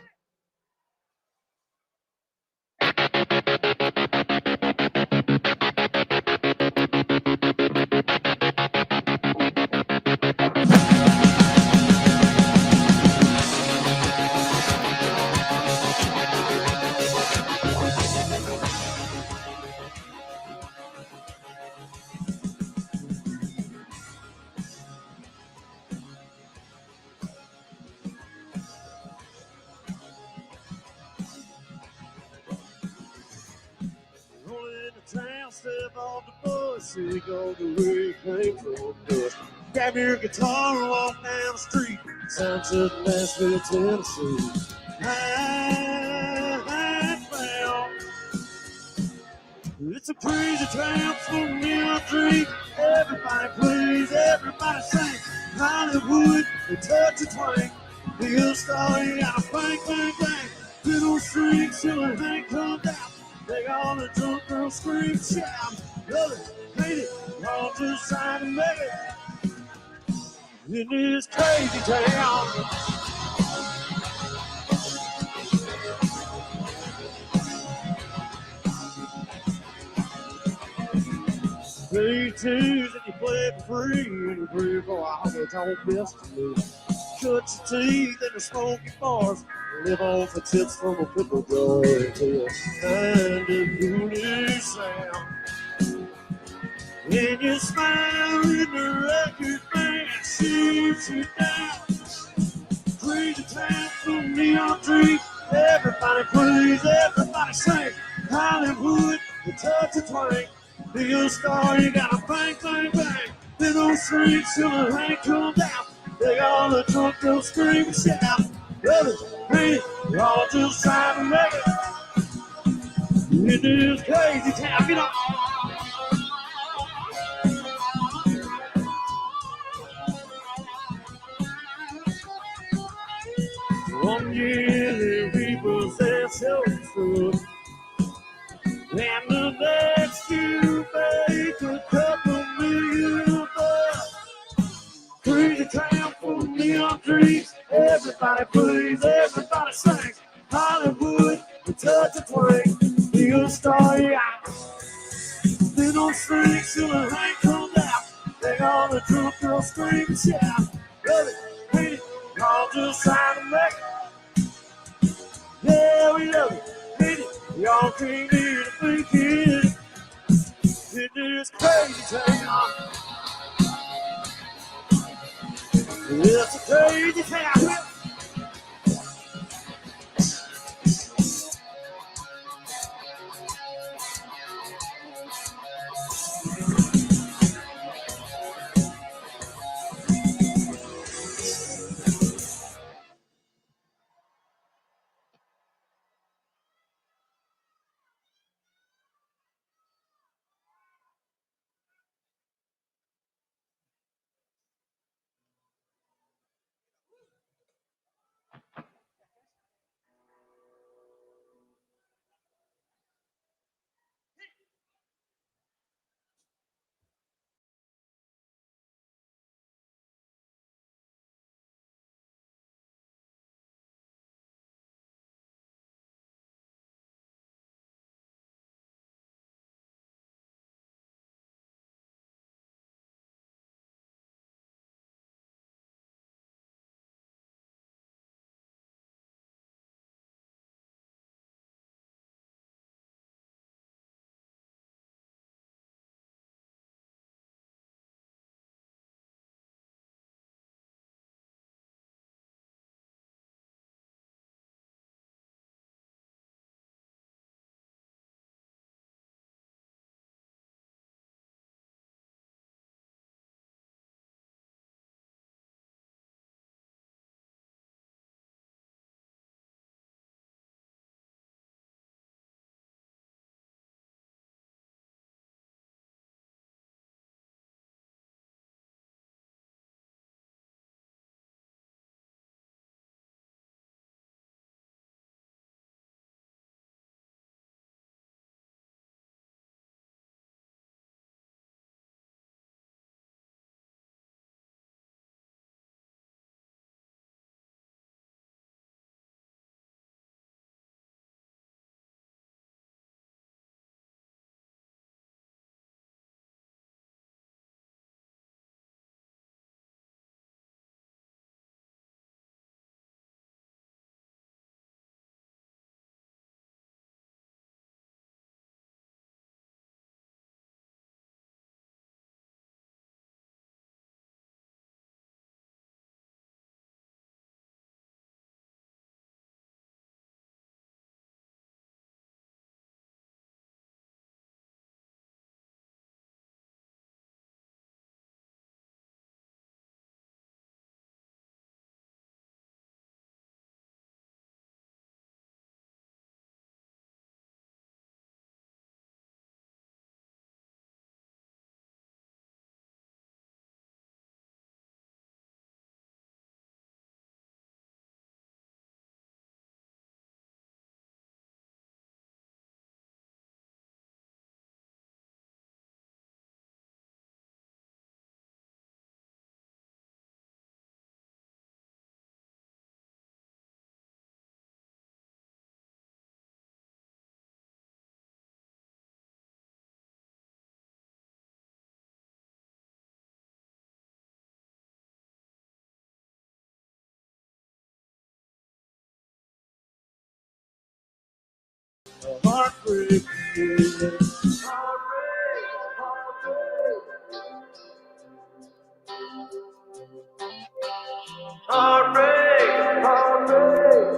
T: Step off the bus, here we go the way it came from dust. Grab your guitar and walk down the street. Sounds of Nashville, Tennessee. It's a crazy town full of neon dreams. Everybody plays, everybody sings. Hollywood, they touch a twang. The star, you got a bang, bang, bang. Little strings till the hang comes down. They all the drunk girls scream, shout, love it, hate it, all just trying to make it in this crazy town. Play twos and you play it free, and you free for all the own best to me. Cut your teeth in the smoky bars. Live off the tips from a pickle jar to a kind of moody sound. And you smile in the record man shoots you down. Crazy town full of neon dreams. Everybody plays, everybody sings. Hollywood, the touch of twang. The star, you got a bang, bang, bang. Then those strings till the hang come down. They all the drunk girls scream and shout. Love it, hate it, we're all just trying to make it in this crazy town. Get up. One year they repossess your truth, and the next you make a couple million bucks. Crazy town full of neon dreams. Everybody plays, everybody sings. Hollywood, the touch of twang. The star, yeah. They don't sing till the hang comes out. They all the drunk girls scream and shout. Love it, hate it, all just trying to make it. Yeah, we love it, hate it, we all came here to make it. In this It's crazy town. It's a crazy town. Heartbreak. Heartbreak. Heartbreak.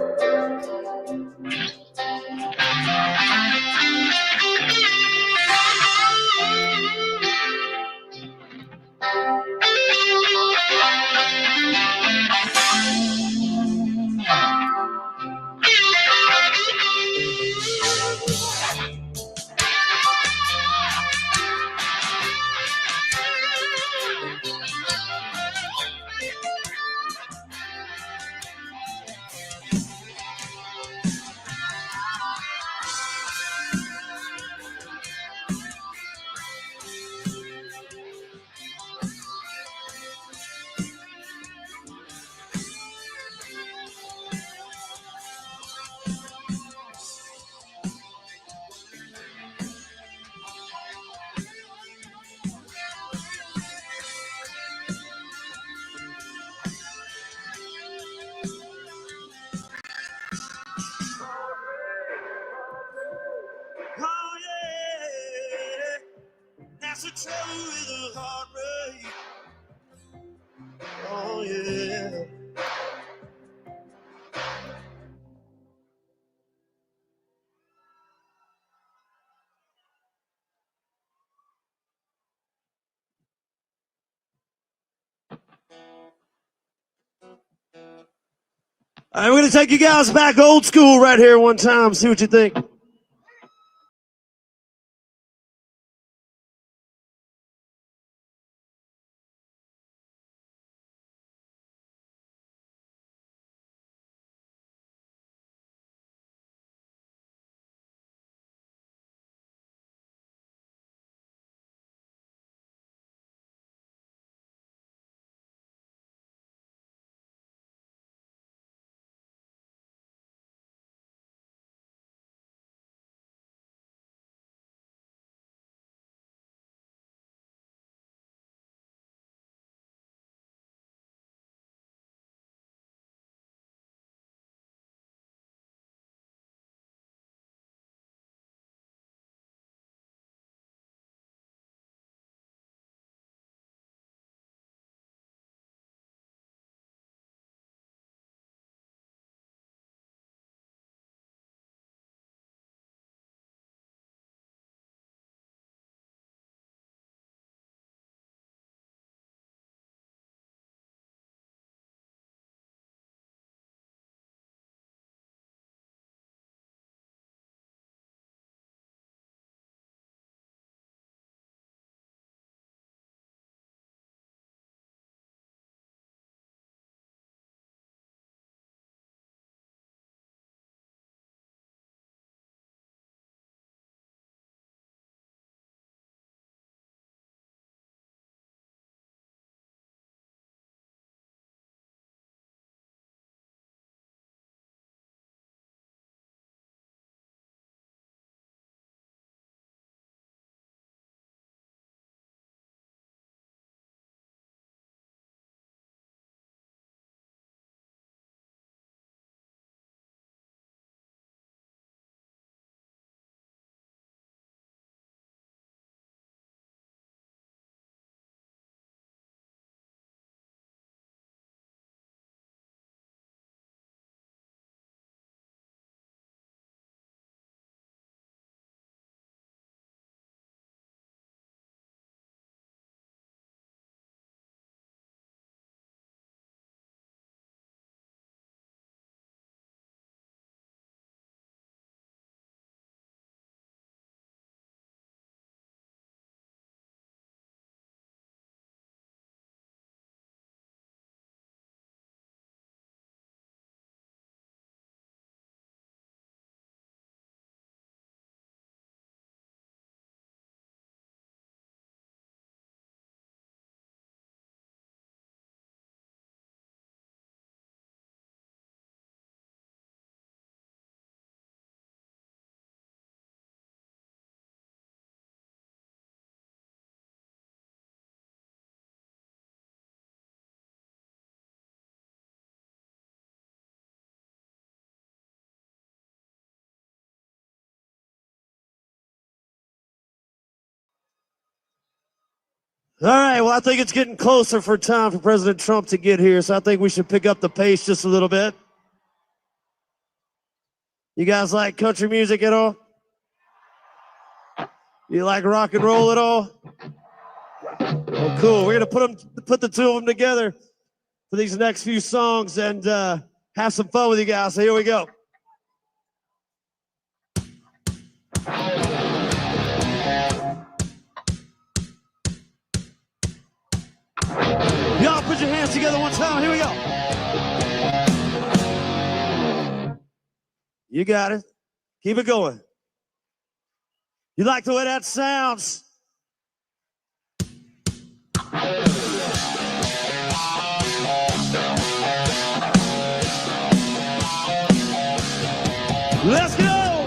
T: That's the trouble with a heartbreak. Oh, yeah. All right, we're going to take you guys back old school right here one time. See what you think. All right, well, I think it's getting closer for time for President Trump to get here, so I think we should pick up the pace just a little bit. You guys like country music at all? You like rock and roll at all? Oh, cool. We're going to put the two of them together for these next few songs and have some fun with you guys. So here we go. Y'all put your hands together one time. Here we go. You got it. Keep it going. You like the way that sounds? Let's go.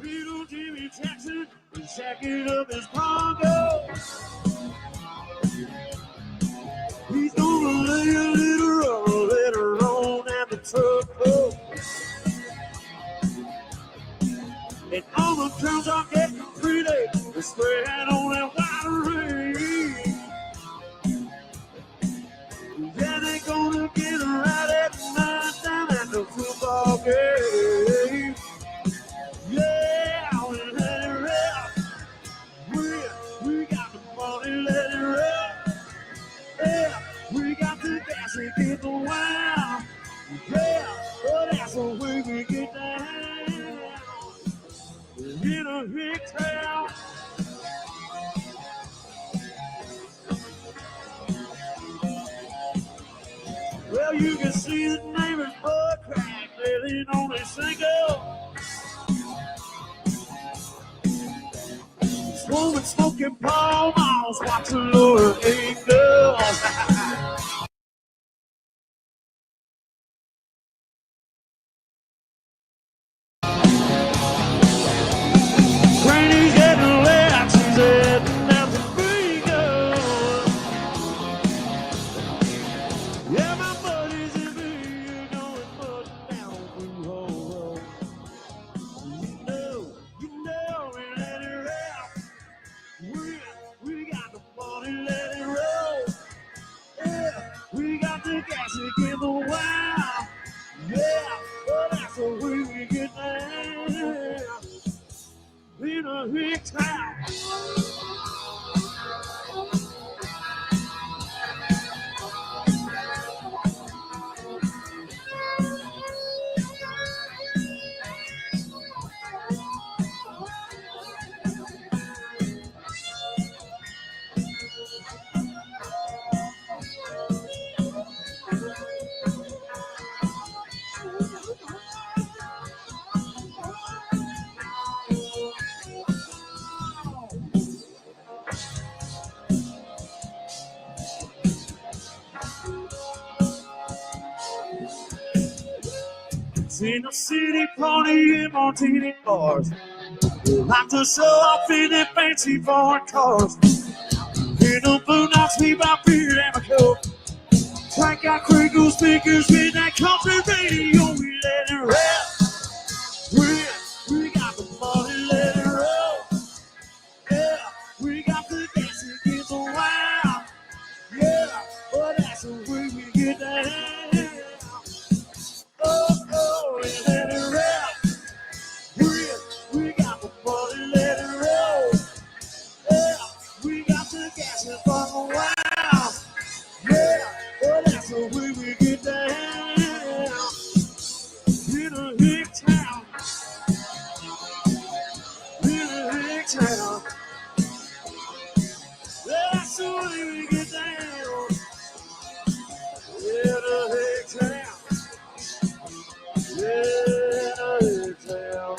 T: Little Jimmy Jackson is shacking up his Broncos. He's gonna lay a little rubber later on at the truck. And all the girls are getting pretty. They're spraying on that white rain. Yeah, they're gonna get right at night down at the football game. Yeah, we let it rip. We got the money, let it rip. Yeah, we got the gas to get the wild. Yeah, but that's the way we get down. In a big town. Well, you can see the neighbors butt crack, living on a single. This woman smoking Pall Malls, watching Laura Ingalls. Granny's getting left, she's heading down to bingo. Yeah, my buddies and me are going mud down through Hole Road. You know, we let it rip. We got the money, let it roll. Yeah, we got the gas to give the wow. Yeah, well, that's the way we get down. In a big town. In the city, party in martini bars. Like to show off in their fancy foreign cars. In the boondocks, we buy beer and a coke. Crank out crinkle speakers with that country radio. We let it rip. We got the money, let it roll. Yeah, we got the gas to get the wow. Yeah, but that's the way we get down. Oh, we let it rip. We got the money, let it roll. Yeah, we got the gas and from the wow. Yeah, well, that's the way we get down. In a big town. In a big town. That's the way we get down. In a big town. In a big town.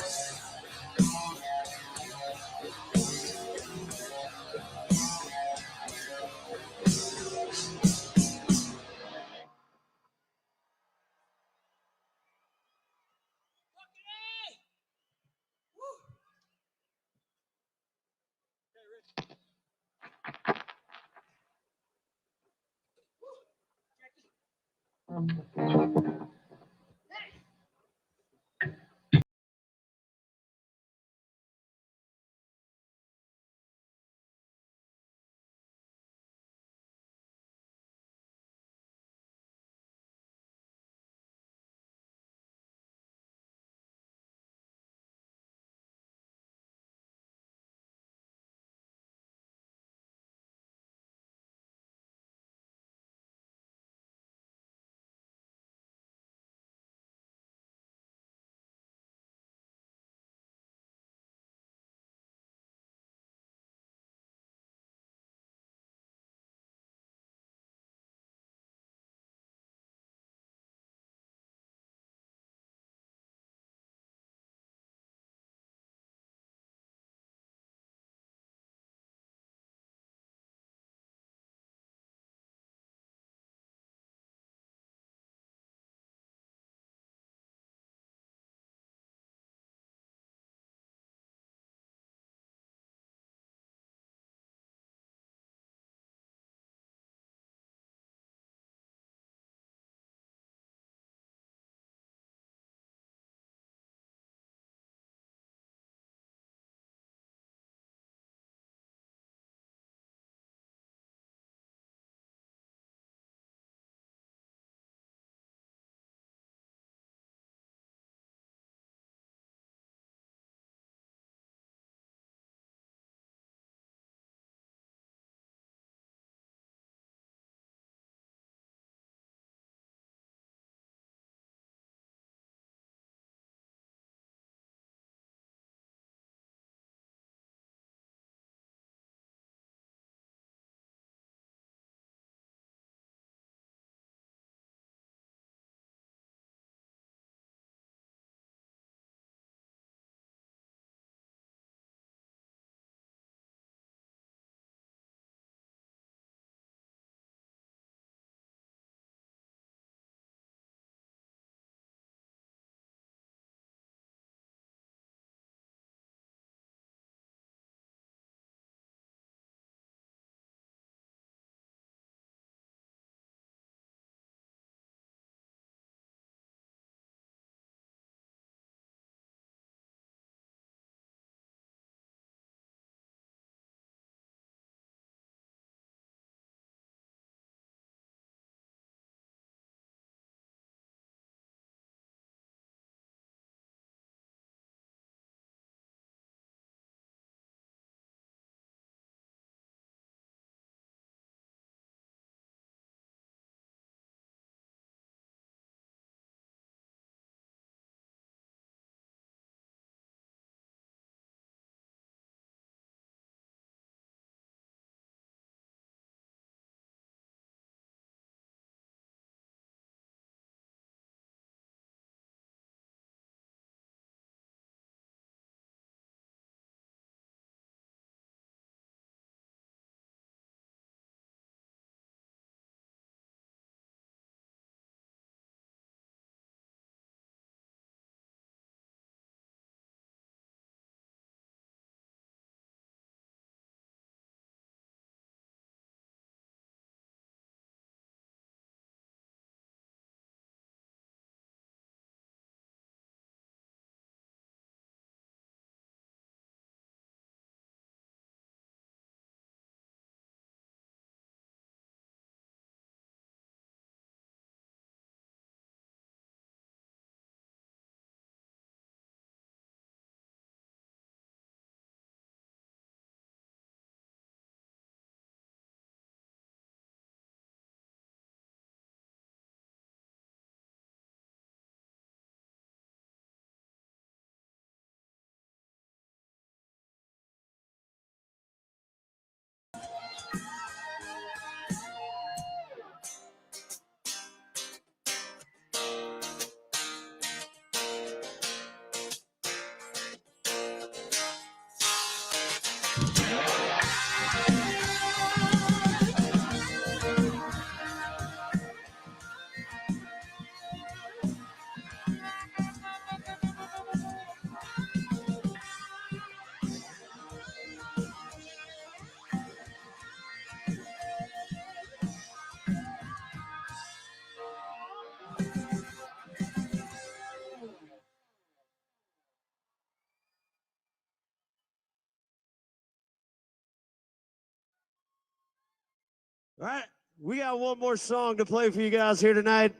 T: All right, we got one more song to play for you guys here tonight.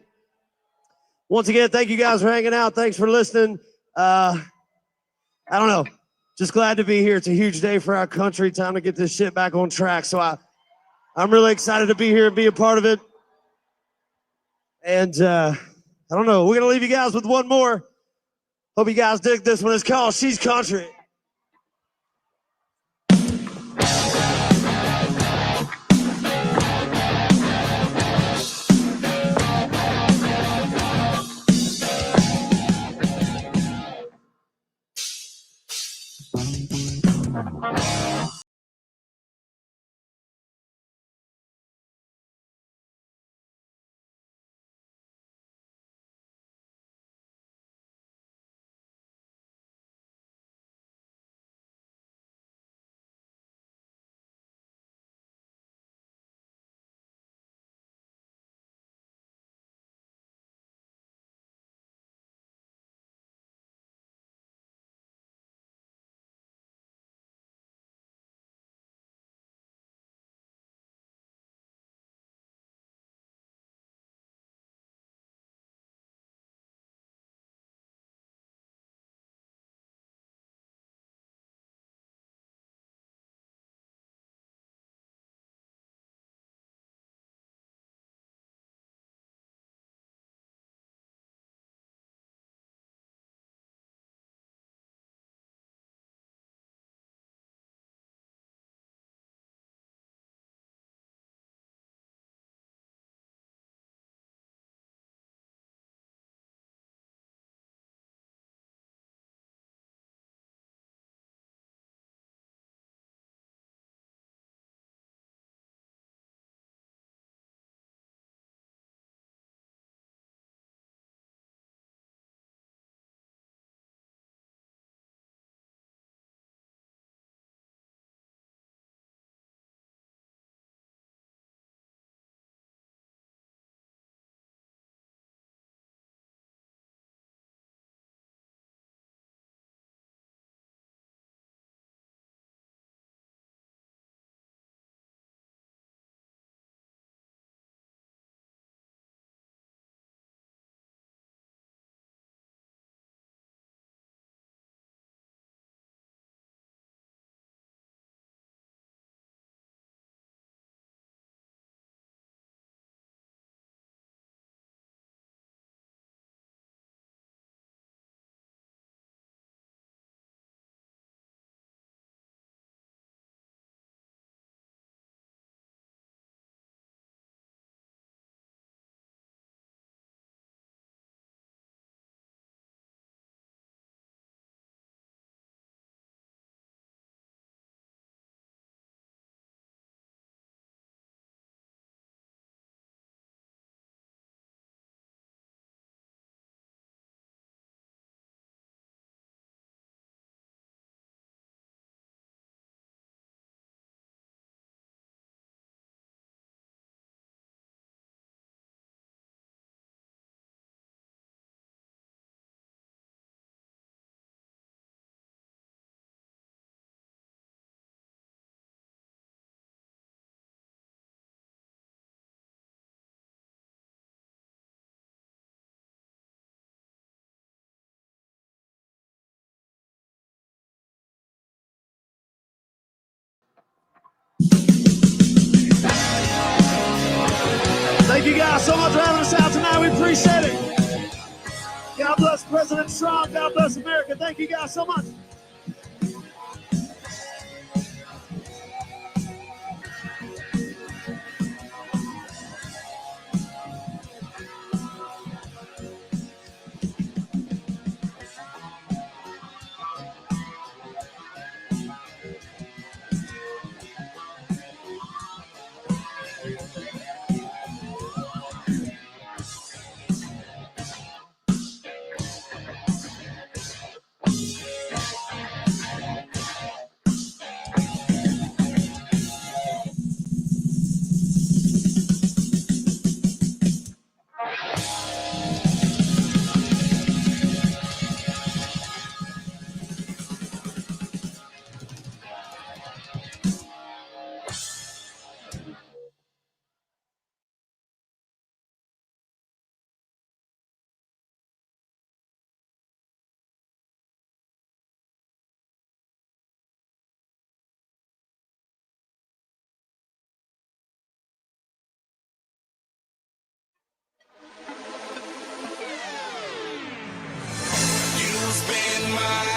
T: Once again, thank you guys for hanging out. Thanks for listening. I don't know, just glad to be here. It's a huge day for our country. Time to get this shit back on track. So I'm really excited to be here and be a part of it. And I don't know, we're gonna leave you guys with one more. Hope you guys dig this one. It's called She's Country. Thank you guys so much for having us out tonight. We appreciate it. God bless President Trump. God bless America. Thank you guys so much.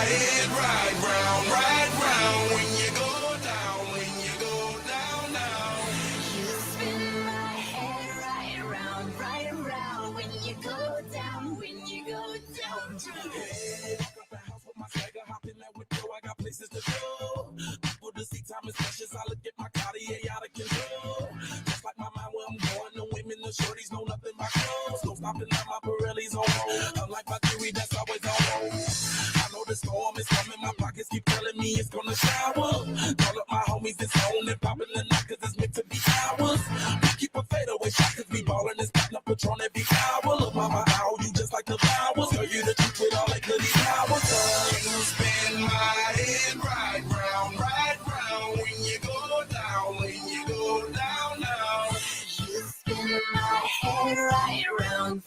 Q: head right round when you go down, when you go down, down.
L: You spin my head right around when you go down, when you go down.
Q: Hey, I got the house with my swagger, hop in that window, I got places to go. People to see, time is precious, I look at my Cartier out of control. Just like my mind where I'm going, the women, the shorties know nothing but clothes. Don't stop and let my Pirelli's on roll. Unlike my theory, that's always on roll. I know the storm is coming, my pockets keep telling me it's gonna shower. Call up my homies, it's on and popping the night, cause it's meant to be ours. We keep a fadeaway shot, cause we ballin' and spittin' up Patron every hour. Look, mama, ow, you just like the flowers. Tell you the truth with all that goody powers. You spin my head right round when you go down, when you go down, down.
L: You spin my head right around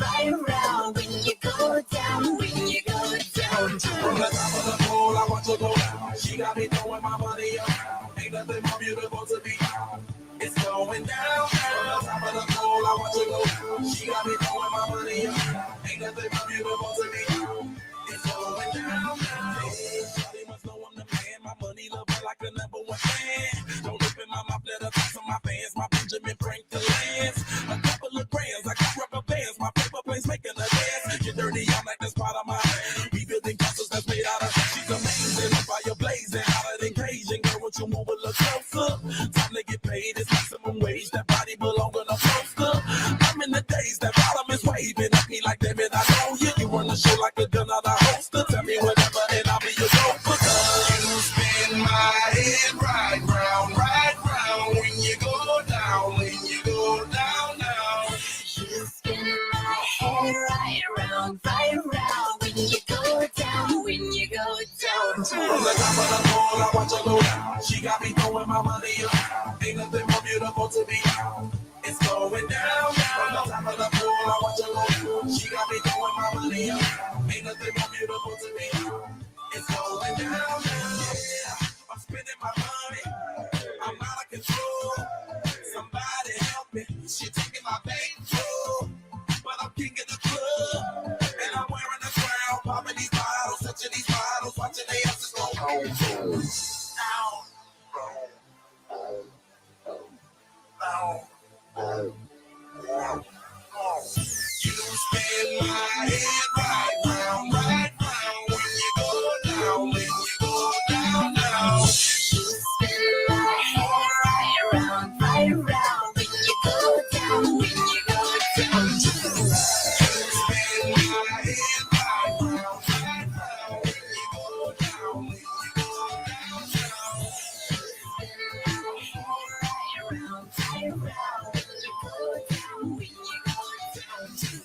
L: when you go down, when you go down.
Q: From the top of the pole, I watch her go down. She got me throwing my money around. Ain't nothing more beautiful to be found. It's going down. From the top of the pole, I watch her go down. She got me throwing my money around. Ain't nothing more beautiful to be found. It's going down. Shawty must know I'm the man. My money lover like a number one fan. Don't open my mouth, let her talk to my fans. My Benjamin Franklin's. A couple of grands, I got rubber bands. My paper planes making a dance. Get dirty, I'm like that's part of my hand. We building castles that's made out of. She's amazing, fire blazing, hotter than Cajun. Girl, won't you move a little closer? Time to get paid, it's maximum wage. That body belong on a poster. I'm in the days, that bottom is waving at me like, damn it, I know you. You run the show like a gun out of holster. Tell me whatever and I'll be your gopher. You spin my head right round when you go down, when you go down, down.
L: You spin my head right around when you go down, when you go down.
Q: From the top of the pole, I watch her go down. She got me throwing my money around. Ain't nothing more beautiful to be found. It's going down, from the top of the pole, I watch her go down. She got me throwing my money around. Ain't nothing more beautiful to be found. It's going down, yeah. I'm spending my money. I'm out of control. Somebody help me. She taking my bankroll. But I'm king of the club. And I'm wearing a crown. Popping these bottles, touching these bottles, watching they asses go home. You spin my head right round when you go down, when you go down, down.
L: You spin my head right around when you go down, when you go down.
Q: You spin my head right round when you go down, when you go down, down.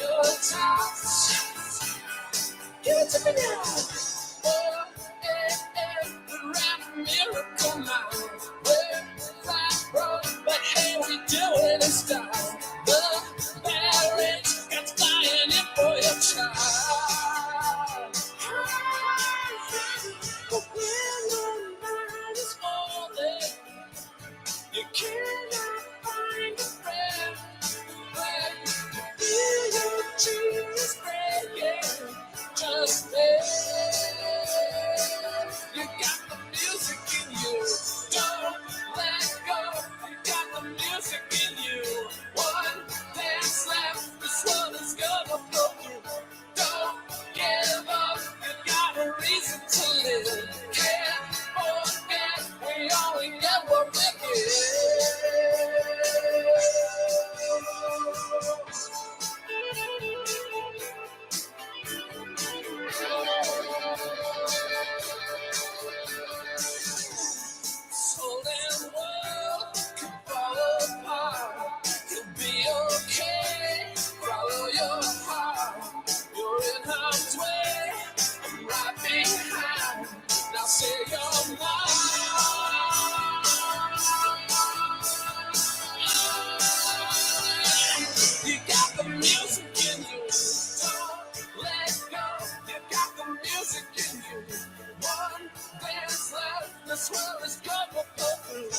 L: your touch. Give it to me now. Oh, the rap miracle now. We're flat broke, but hey, we do it in style. The parents got flying in for your child. But when your mind is falling, you cannot find a friend. When you feel your dreams breaking, just live. You got the music in you. Don't let go. You got the music in you. One dance left. This world is gonna blow through. Don't give up. You got a reason to live. Can't forget. We only get what we give. Soul and world can fall apart. You'll be okay. Follow your heart. You're in harm's way. I'm right behind. Now say your mind. You got the music in you. Don't let go. You got the music in you. One dance left. This world is gonna go through.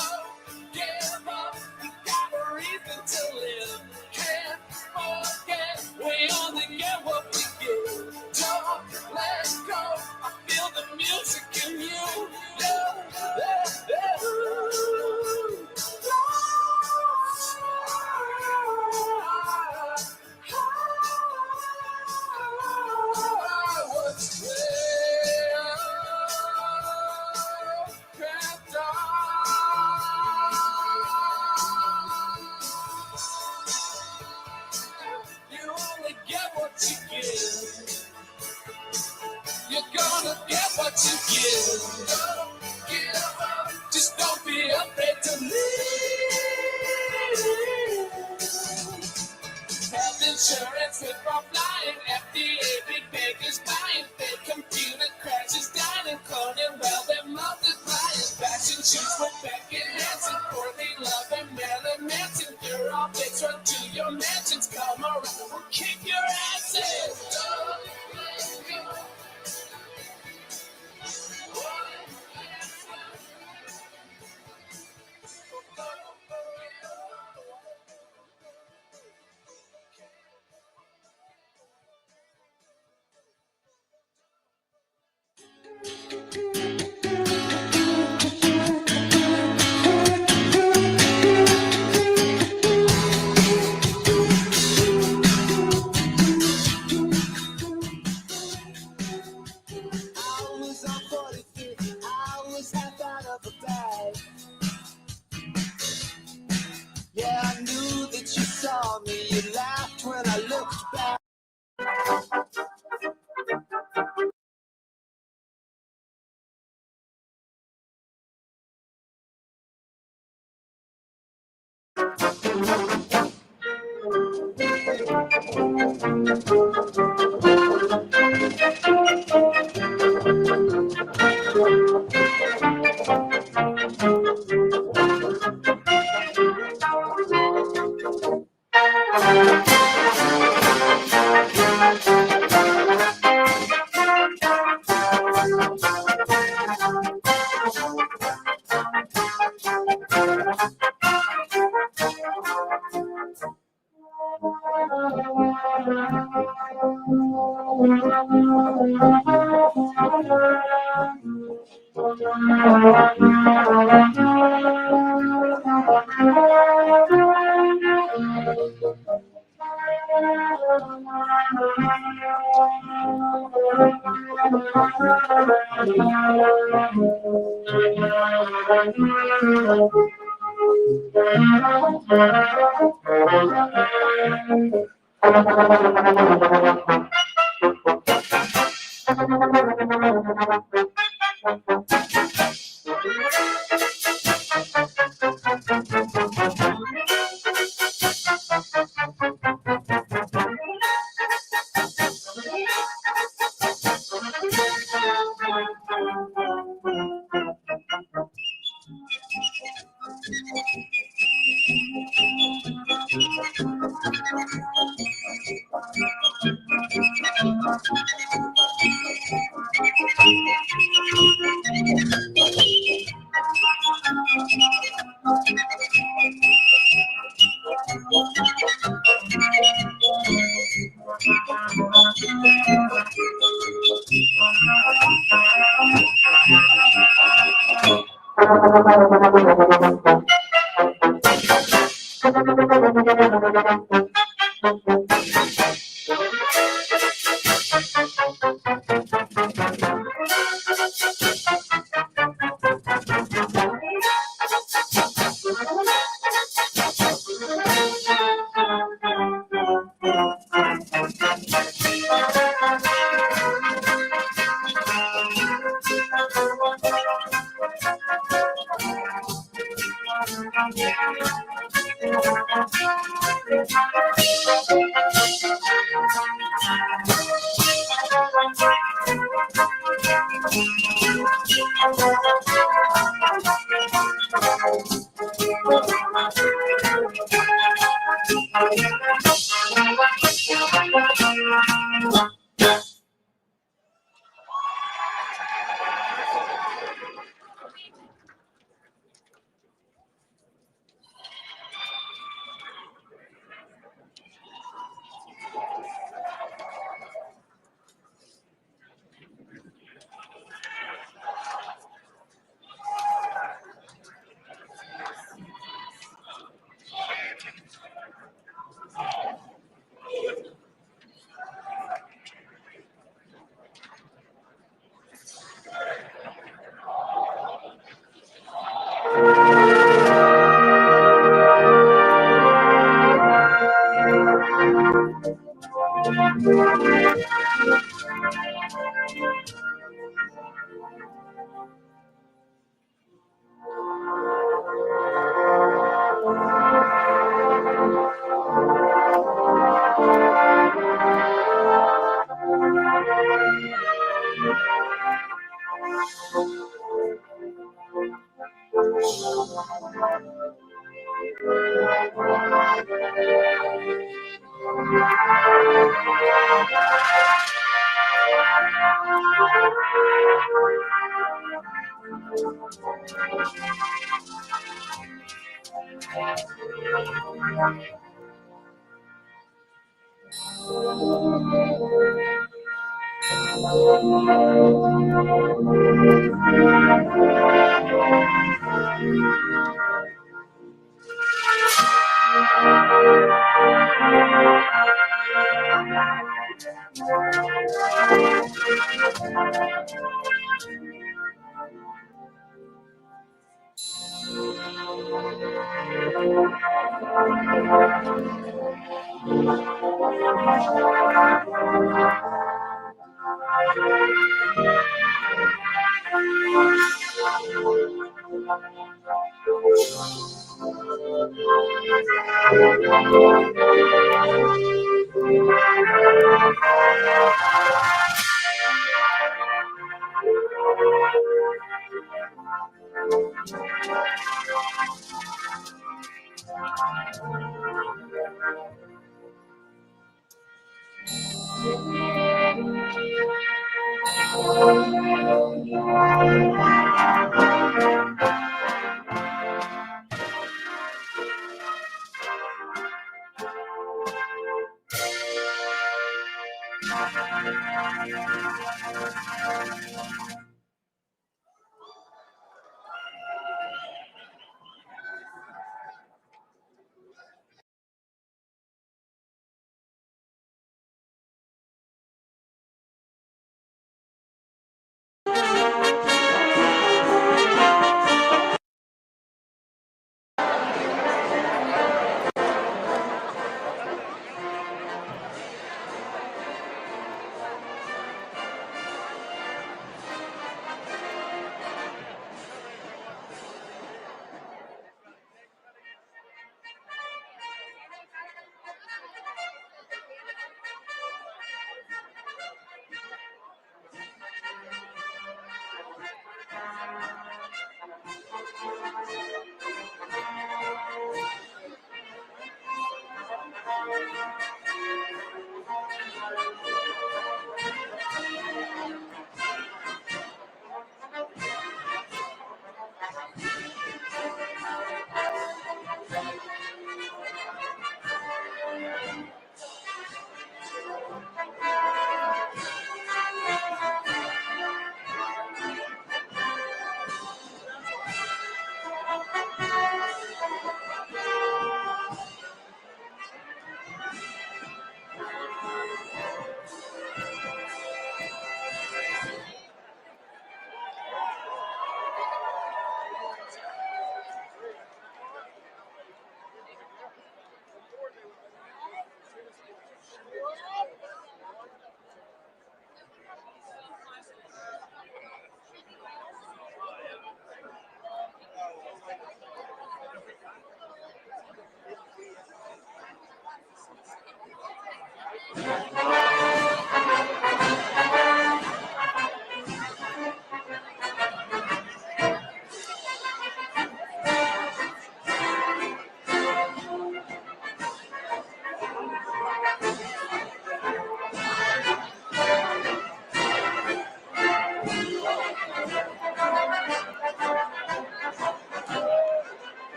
L: Don't give up. You got a reason to live. Can't forget. We only get what we give. Don't let go. I feel the music in you. Yeah, yeah, yeah. You only get what you give. You're gonna get what you give. Don't give up. Just don't be afraid to leave. Health insurance with our flying. FDA big bakers buying. Fake computer crashes, dining, cloning. Well, they're multiplying. Fashion shoes with Becky Hansen, Courtney Love, and Marilyn Manson. You're all fixed, run to your mansions. Come around, we'll kick your asses. Don't let go. Yeah, I knew that you saw me. You laughed when I looked back.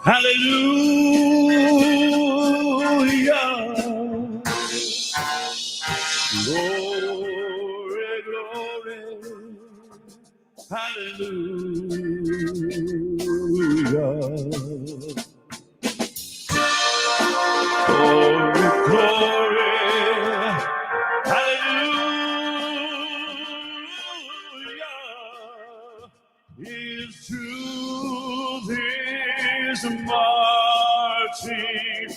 S: Hallelujah. Glory, glory. Hallelujah. Glory, glory. Hallelujah. Is to this marching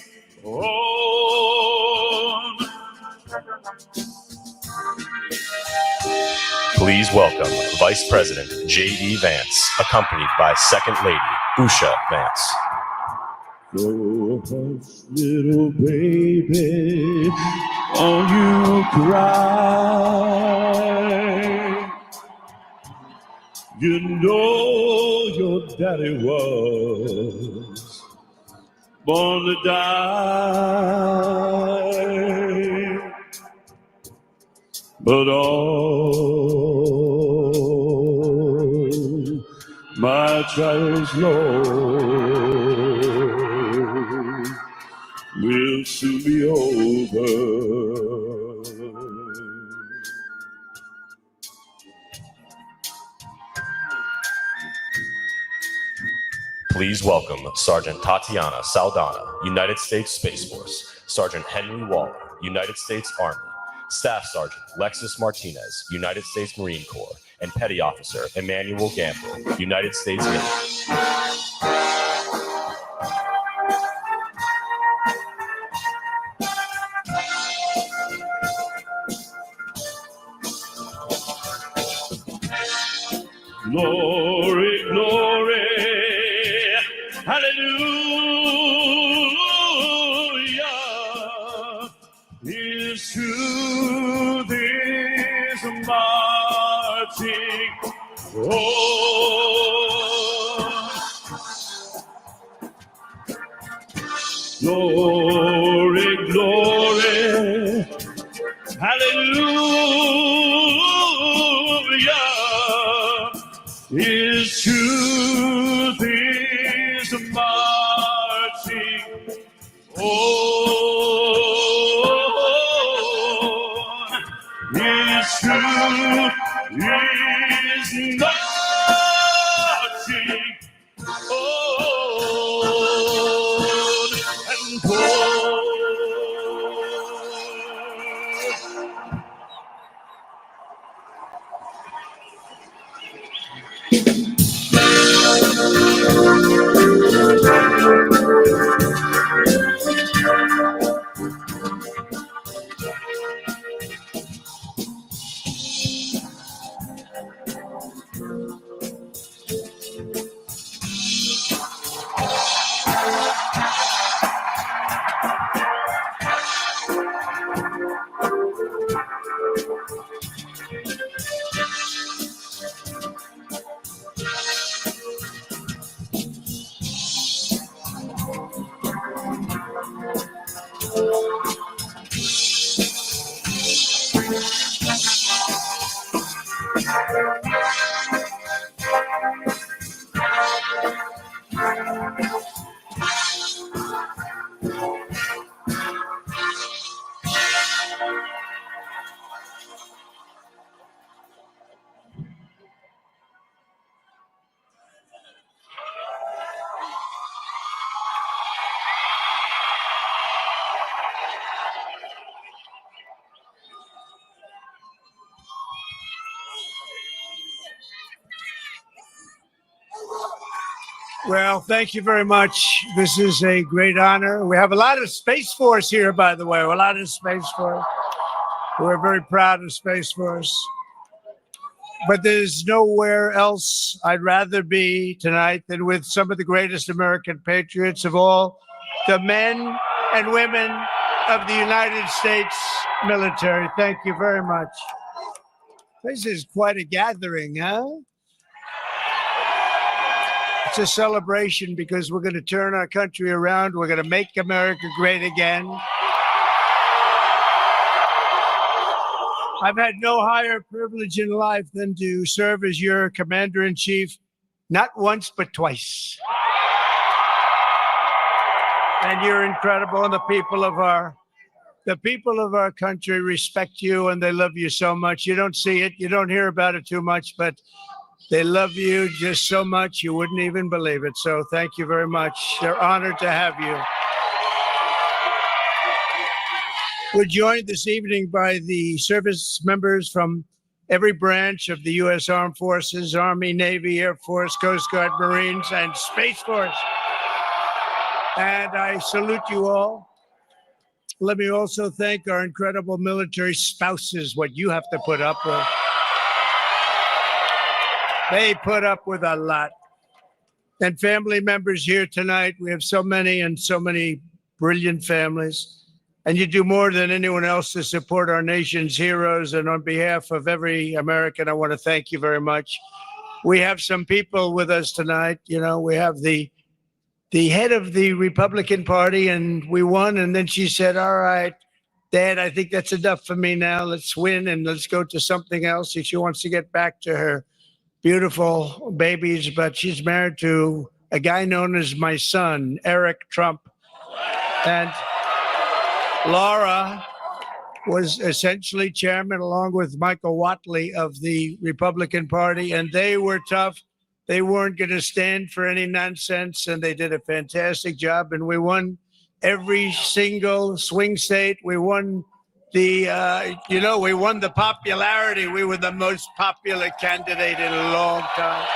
S: on.
U: Please welcome Vice President J.D. Vance, accompanied by Second Lady Usha Vance.
S: So hush, little baby, won't you cry? You know your daddy was born to die, but all my trials, Lord, will soon be over.
U: Please welcome Sergeant Tatiana Saldana, United States Space Force, Sergeant Henry Waller, United States Army, Staff Sergeant Lexus Martinez, United States Marine Corps, and Petty Officer Emmanuel Gamble, United States Navy.
S: Glory, glory, hallelujah, is to this marching on. Glory, glory, hallelujah, is to this marching on. Is to this marching on and on.
C: Well, thank you very much. This is a great honor. We have a lot of Space Force here, by the way. A lot of Space Force. We're very proud of Space Force. But there's nowhere else I'd rather be tonight than with some of the greatest American patriots of all, the men and women of the United States military. Thank you very much. This is quite a gathering, huh? It's a celebration because we're going to turn our country around. We're going to make America great again. I've had no higher privilege in life than to serve as your commander-in-chief, not once, but twice. And you're incredible. And the people of our country respect you and they love you so much. You don't see it, you don't hear about it too much, but they love you just so much you wouldn't even believe it. So thank you very much. They're honored to have you. We're joined this evening by the service members from every branch of the U.S. Armed Forces, Army, Navy, Air Force, Coast Guard, Marines, and Space Force. And I salute you all. Let me also thank our incredible military spouses, what you have to put up with. They put up with a lot. And family members here tonight, we have so many and so many brilliant families. And you do more than anyone else to support our nation's heroes. And on behalf of every American, I want to thank you very much. We have some people with us tonight. You know, we have the head of the Republican Party, and we won. And then she said, all right, Dad, I think that's enough for me now. Let's win and let's go to something else. She wants to get back to her beautiful babies, but she's married to a guy known as my son, Eric Trump. And Laura was essentially chairman along with Michael Whatley of the Republican Party, and they were tough. They weren't going to stand for any nonsense, and they did a fantastic job, and we won every single swing state. We won we won the popularity. We were the most popular candidate in a long time.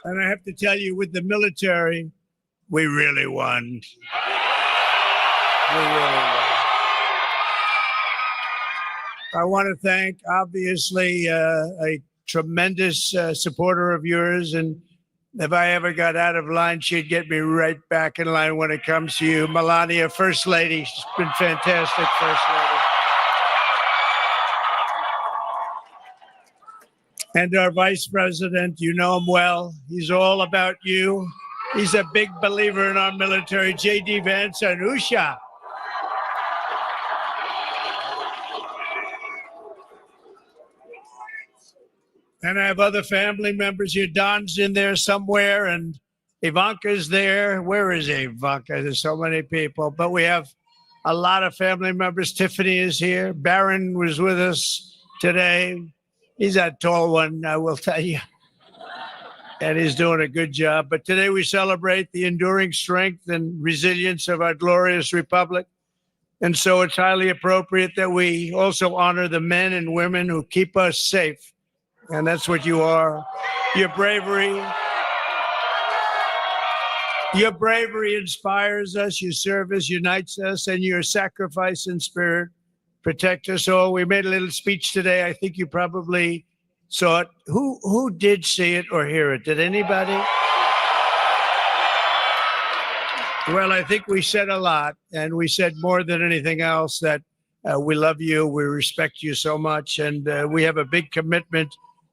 C: And I have to tell you, with the military, we really won. We really won. I want to thank, obviously, a tremendous supporter of yours. And if I ever got out of line, she'd get me right back in line when it comes to you. Melania, First Lady. She's been fantastic, First Lady. And our Vice President, you know him well. He's all about you. He's a big believer in our military, J.D. Vance and Usha. And I have other family members here. Don's in there somewhere, and Ivanka's there. Where is Ivanka? There's so many people. But we have a lot of family members. Tiffany is here. Barron was with us today. He's a tall one, I will tell you. And he's doing a good job. But today we celebrate the enduring strength and resilience of our glorious republic. And so it's highly appropriate that we also honor the men and women who keep us safe. And that's what you are. Your bravery inspires us. Your service unites us, and your sacrifice and spirit protect us all. We made a little speech today. I think you probably saw it. Who did see it or hear it? Did anybody? Well, I think we said a lot, and we said more than anything else that we love you, we respect you so much, and we have a big commitment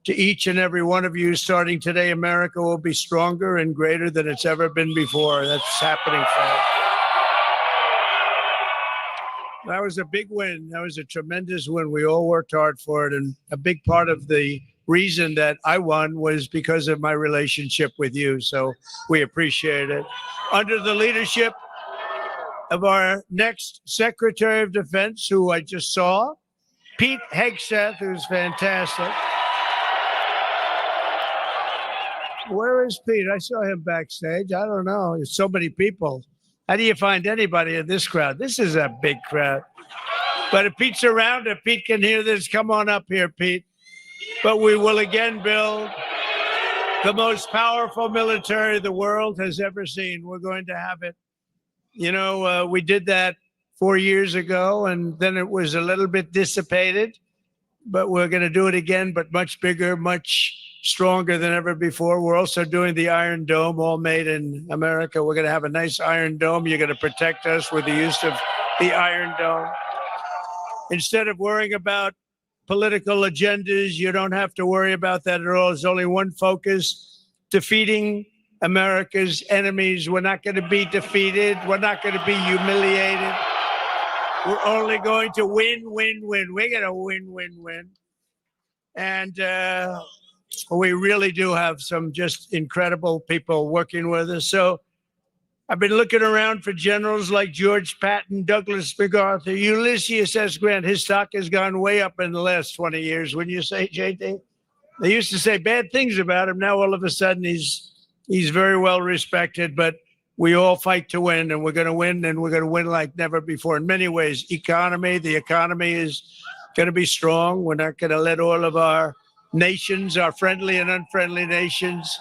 C: to each and every one of you. Starting today, America will be stronger and greater than it's ever been before. That's happening fast. That was a big win. That was a tremendous win. We all worked hard for it. And a big part of the reason that I won was because of my relationship with you. So we appreciate it. Under the leadership of our next Secretary of Defense, who I just saw, Pete Hegseth, who's fantastic. Where is Pete? I saw him backstage. I don't know. There's so many people. How do you find anybody in this crowd? This is a big crowd. But if Pete's around, if Pete can hear this, come on up here, Pete. But we will again build the most powerful military the world has ever seen. We're going to have it. You know, we did that 4 years ago, and then it was a little bit dissipated. But we're going to do it again, but much bigger, much stronger than ever before. We're also doing the Iron Dome, all made in America. We're going to have a nice Iron Dome. You're going to protect us with the use of the Iron Dome. Instead of worrying about political agendas, you don't have to worry about that at all. There's only one focus: defeating America's enemies. We're not going to be defeated. We're not going to be humiliated. We're only going to win, win, win. We're going to win, win, win. And we really do have some just incredible people working with us. So I've been looking around for generals like George Patton, Douglas MacArthur, Ulysses S. Grant. His stock has gone way up in the last 20 years. Wouldn't you say, JT? They used to say bad things about him. Now all of a sudden he's very well respected, but we all fight to win, and we're going to win, and we're going to win like never before. In many ways, the economy is going to be strong. We're not going to let all of our nations, our friendly and unfriendly nations,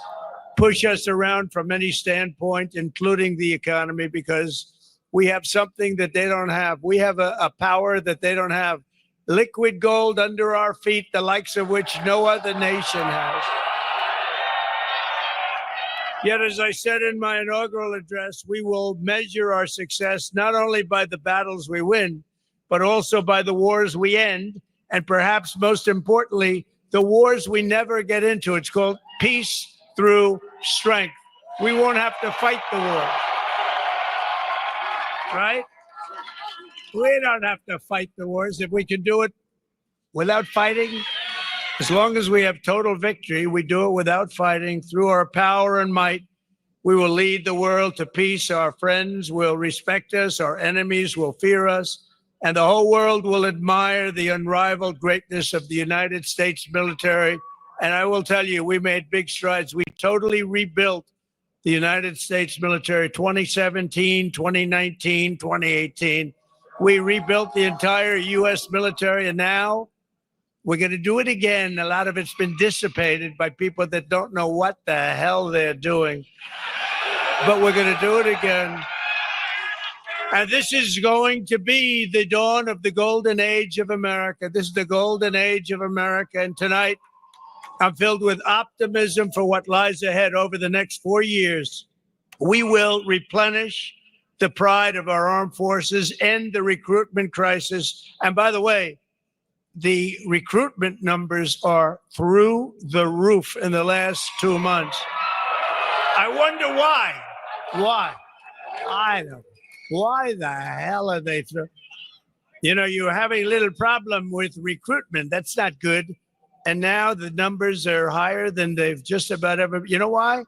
C: push us around from any standpoint, including the economy, because we have something that they don't have. We have a power that they don't have. Liquid gold under our feet, the likes of which no other nation has. Yet, as I said in my inaugural address, we will measure our success not only by the battles we win, but also by the wars we end, and perhaps most importantly, the wars we never get into. It's called peace through strength. We won't have to fight the war, right? We don't have to fight the wars. If we can do it without fighting, as long as we have total victory, we do it without fighting. Through our power and might, we will lead the world to peace. Our friends will respect us. Our enemies will fear us. And the whole world will admire the unrivaled greatness of the United States military. And I will tell you, we made big strides. We totally rebuilt the United States military 2017, 2019, 2018. We rebuilt the entire U.S. military, and now we're going to do it again. A lot of it's been dissipated by people that don't know what the hell they're doing. But we're going to do it again. And this is going to be the dawn of the golden age of America. This is the golden age of America. And tonight, I'm filled with optimism for what lies ahead over the next 4 years. We will replenish the pride of our armed forces, end the recruitment crisis. And by the way, the recruitment numbers are through the roof in the last 2 months. I wonder why. Why? I don't know. Why the hell are they through? You know, you have a little problem with recruitment. That's not good. And now the numbers are higher than they've just about ever. You know why?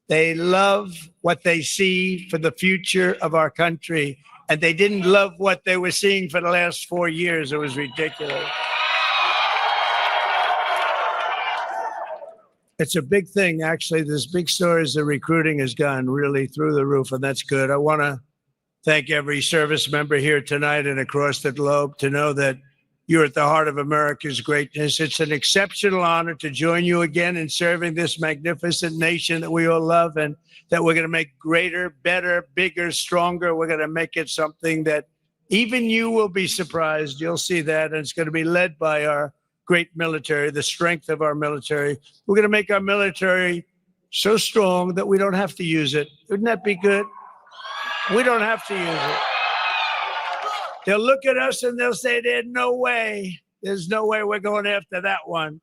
C: They love what they see for the future of our country. And they didn't love what they were seeing for the last 4 years. It was ridiculous. It's a big thing, actually. There's big stories. The recruiting has gone really through the roof, and that's good. I want to thank every service member here tonight and across the globe to know that you're at the heart of America's greatness. It's an exceptional honor to join you again in serving this magnificent nation that we all love, and that we're going to make greater, better, bigger, stronger. We're going to make it something that even you will be surprised. You'll see that, and it's going to be led by our great military, the strength of our military. We're going to make our military so strong that we don't have to use it. Wouldn't that be good? We don't have to use it. They'll look at us and they'll say, there's no way we're going after that one.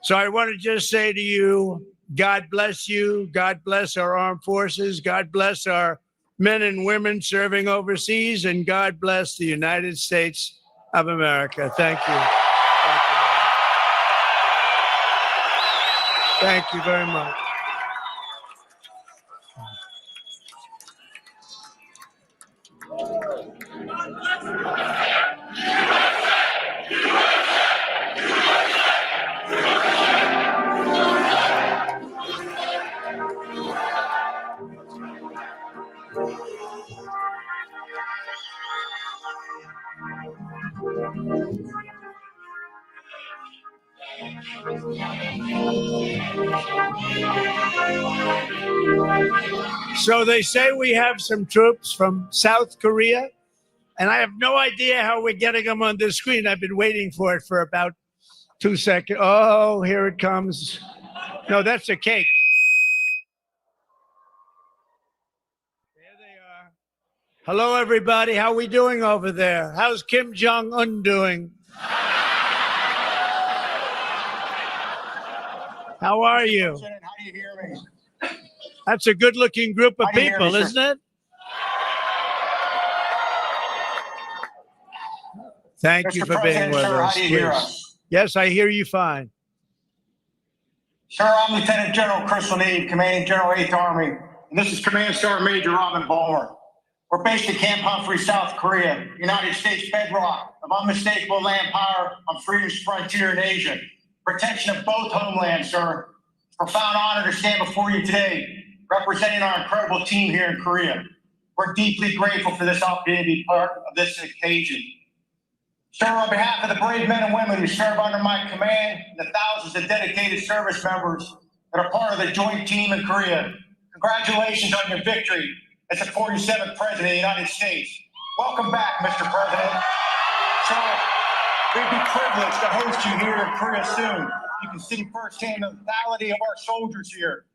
C: So I want to just say to you, God bless you. God bless our armed forces. God bless our men and women serving overseas. And God bless the United States of America. Thank you. Thank you very much. So they say we have some troops from South Korea, and I have no idea how we're getting them on the screen. I've been waiting for it for about 2 seconds. Oh, here it comes. No, that's a cake. There they are. Hello, everybody. How we doing over there? How's Kim Jong-un doing? How are you?
E: How do you hear me?
C: That's a good-looking group of
E: How do you hear
C: people,
E: me, sir?
C: isn't it? Thank you
E: Mr.
C: for being
E: President,
C: with
E: sir,
C: us.
E: how do you hear
C: please.
E: us?
C: Yes, I hear you fine.
E: Sir, I'm Lieutenant General Chris O'Neill, Commanding General 8th Army, and this is Command Sergeant Major Robin Ballmer. We're based at Camp Humphrey, South Korea, United States bedrock of unmistakable land power on freedom's frontier in Asia. Protection of both homelands, sir. Profound honor to stand before you today, representing our incredible team here in Korea. We're deeply grateful for this opportunity to be part of this occasion. Sir, on behalf of the brave men and women who serve under my command and the thousands of dedicated service members that are part of the joint team in Korea, congratulations on your victory as the 47th President of the United States. Welcome back, Mr. President. Sir, we'd be privileged to host you here in Korea soon. You can see firsthand the mentality of our soldiers here,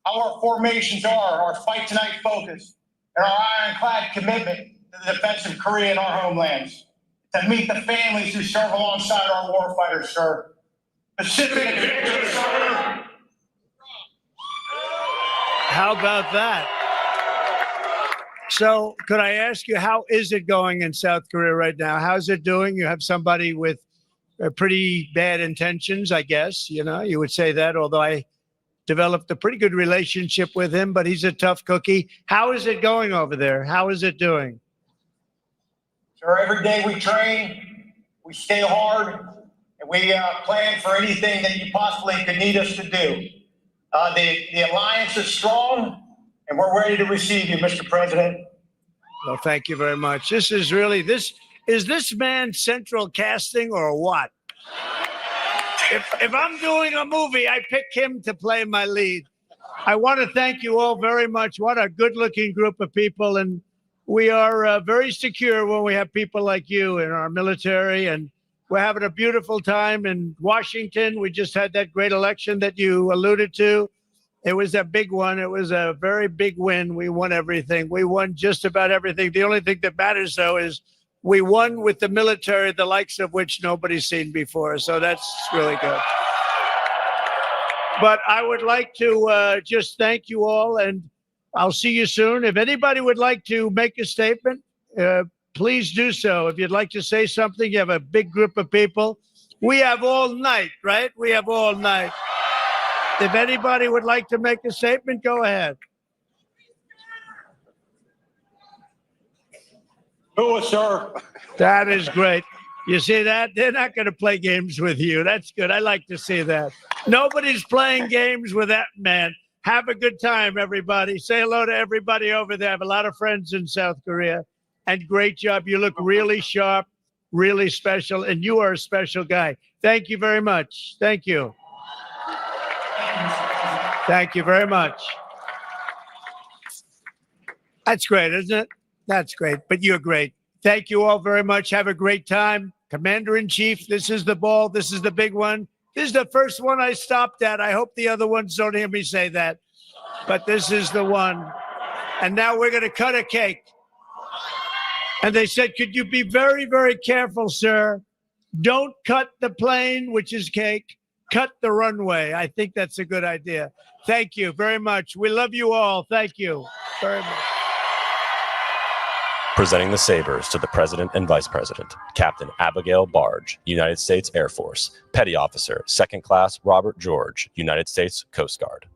E: how our formations are, our fight tonight focus, and our ironclad commitment to the defense of Korea and our homelands. To meet the families who serve alongside our warfighters, sir. Pacific victory, sir.
C: How about that? So could I ask you, how is it going in South Korea right now? How's it doing? You have somebody with pretty bad intentions, I guess, you know, you would say that, although I developed a pretty good relationship with him, but he's a tough cookie. How is it going over there? How is it doing?
E: Sir, every day we train, we stay hard, and we plan for anything that you possibly could need us to do. The alliance is strong, and we're ready to receive you, Mr. President.
C: Well, thank you very much. This is really, is this man central casting or what? If I'm doing a movie, I pick him to play my lead. I want to thank you all very much. What a good-looking group of people, and we are very secure when we have people like you in our military, and we're having a beautiful time in Washington. We just had that great election that you alluded to. It was a big one. It was a very big win. We won everything. We won just about everything. The only thing that matters, though, is we won with the military, the likes of which nobody's seen before. So that's really good. But I would like to just thank you all, and I'll see you soon. If anybody would like to make a statement, please do so. If you'd like to say something, you have a big group of people. We have all night, right? We have all night. If anybody would like to make a statement, go ahead.
E: Do it, sir.
C: That is great. You see that? They're not going to play games with you. That's good. I like to see that. Nobody's playing games with that man. Have a good time, everybody. Say hello to everybody over there. I have a lot of friends in South Korea. And great job. You look really sharp, really special, and you are a special guy. Thank you very much. Thank you. Thank you very much. That's great, isn't it? That's great, but you're great. Thank you all very much. Have a great time. Commander-in-Chief, this is the ball. This is the big one. This is the first one I stopped at. I hope the other ones don't hear me say that, but this is the one. And now we're going to cut a cake. And they said, could you be very, very careful, sir? Don't cut the plane, which is cake. Cut the runway. I think that's a good idea. Thank you very much. We love you all. Thank you very much.
U: Presenting the sabers to the President and Vice President, Captain Abigail Barge, United States Air Force, Petty Officer, 2nd Class Robert George, United States Coast Guard.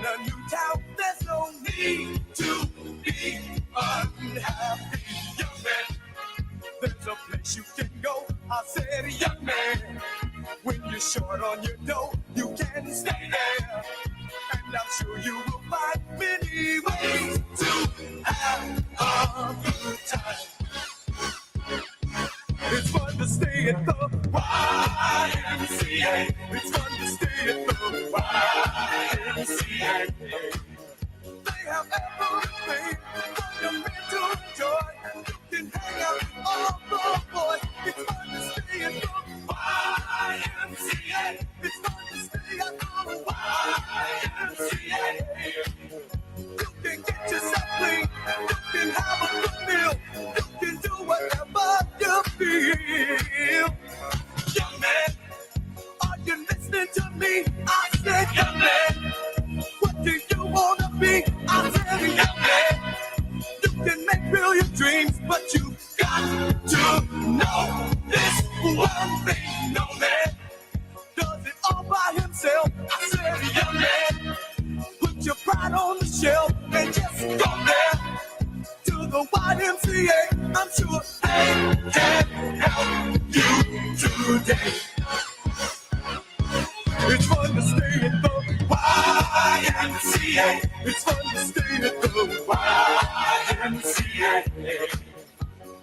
L: a new town, there's no need to be unhappy. Young man, there's a place you can go. I said, young man, when you're short on your dough, you can stay there. And I'm sure you will find many ways to have a good time. It's fun to stay at the YMCA. It's fun to stay at the YMCA. They have everything for your men to enjoy. You can hang out with all the boys. It's fun to stay at the YMCA. It's fun to stay at the YMCA. You can get yourself clean. You can have a good meal. You can do whatever you feel. Young man, are you listening to me? I said, young man, what do you want to be? I said, young man, you can make real your dreams, but you got to know this one thing. No man does it all by himself. I said, young man, put your pride on the shelf and just go there to the YMCA. I'm sure they can help you today. It's fun to stay at the YMCA. It's fun to stay at the YMCA.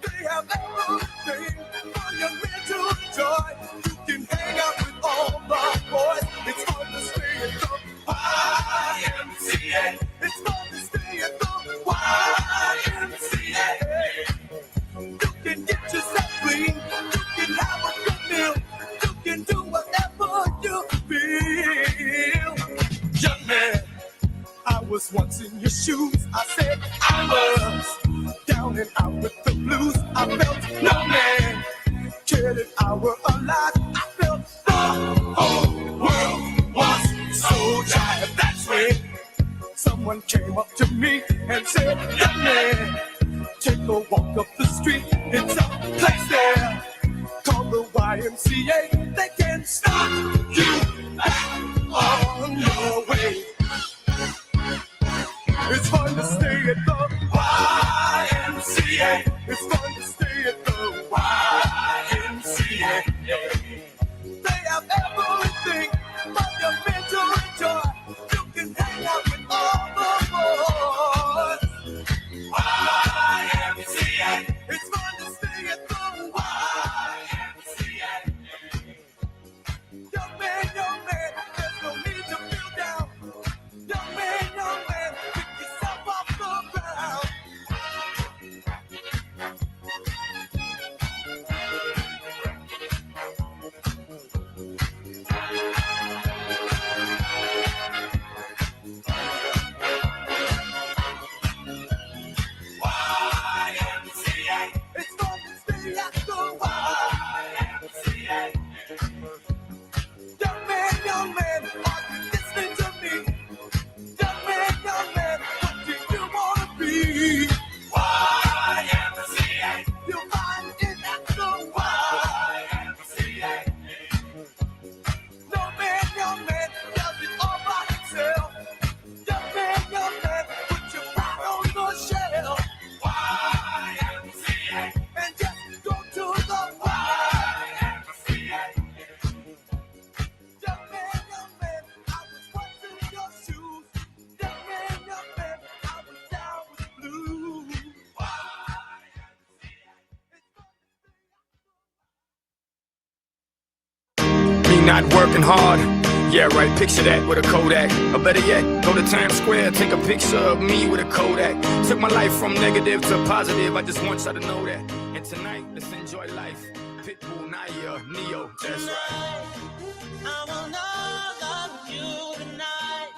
L: They have everything for your men to enjoy. You can hang out with all the boys. It's fun to stay at the YMCA. It's fun to stay at the YMCA. You can get yourself clean. You can have a good meal. You can do whatever you feel. Young man, I was once in your shoes. I said I was down and out with the blues. I felt no man cared if I were alive. I felt the whole world was so tired. That's when someone came up to me and said, young man, take a walk up the street. It's a place there called the YMCA. They can stop you on your way. It's fun to stay at the YMCA. It's fun to stay at the YMCA. They have everything for your men to enjoy. You can hang out with all the boys. YMCA. It's fun to stay at the YMCA. Young man, there's no need to feel down. Young man, pick yourself off the ground. YMCA. It's fun to stay at the YMCA. Young man, are you listening to me? Young man, what do you want to be? YMCA. You'll find it at the YMCA. Young man, does it all by himself. Young man, put your pride on the shelf. YMCA. And just go to the YMCA. Young man, I was once in your shoes. Young man, I was down with the blues.
H: Me not working hard. Yeah, right, picture that with a Kodak. Or better yet, go to Times Square, take a picture of me with a Kodak. Took my life from negative to positive, I just want y'all to know that. And tonight, let's enjoy life. Pitbull, Naya, Neo, that's right.
L: I will not love you tonight.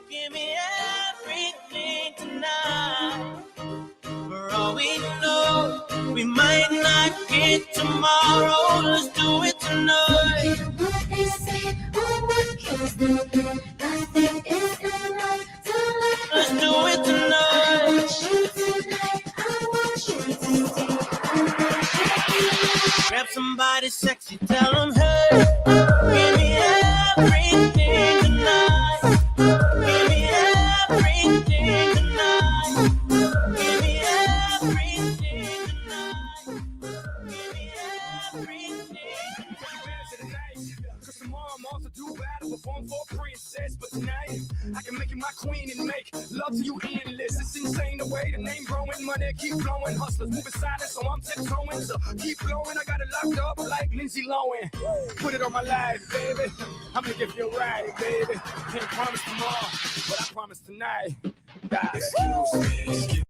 L: Give me everything tonight. For all we know, we might not get tomorrow. Let's do it tonight. Let's do it tonight. Grab somebody sexy, tell them, hey, give me everything tonight. Give me
H: my queen and make love to you endless. It's insane the way the name growing, money keep flowing. Hustlers moving silent, so I'm tiptoeing. So keep blowing, I got it locked up like Lindsay Lohan. Put it on my life, baby. I'm gonna give you a ride, baby. Can't promise tomorrow, but I promise tonight. God. Excuse me.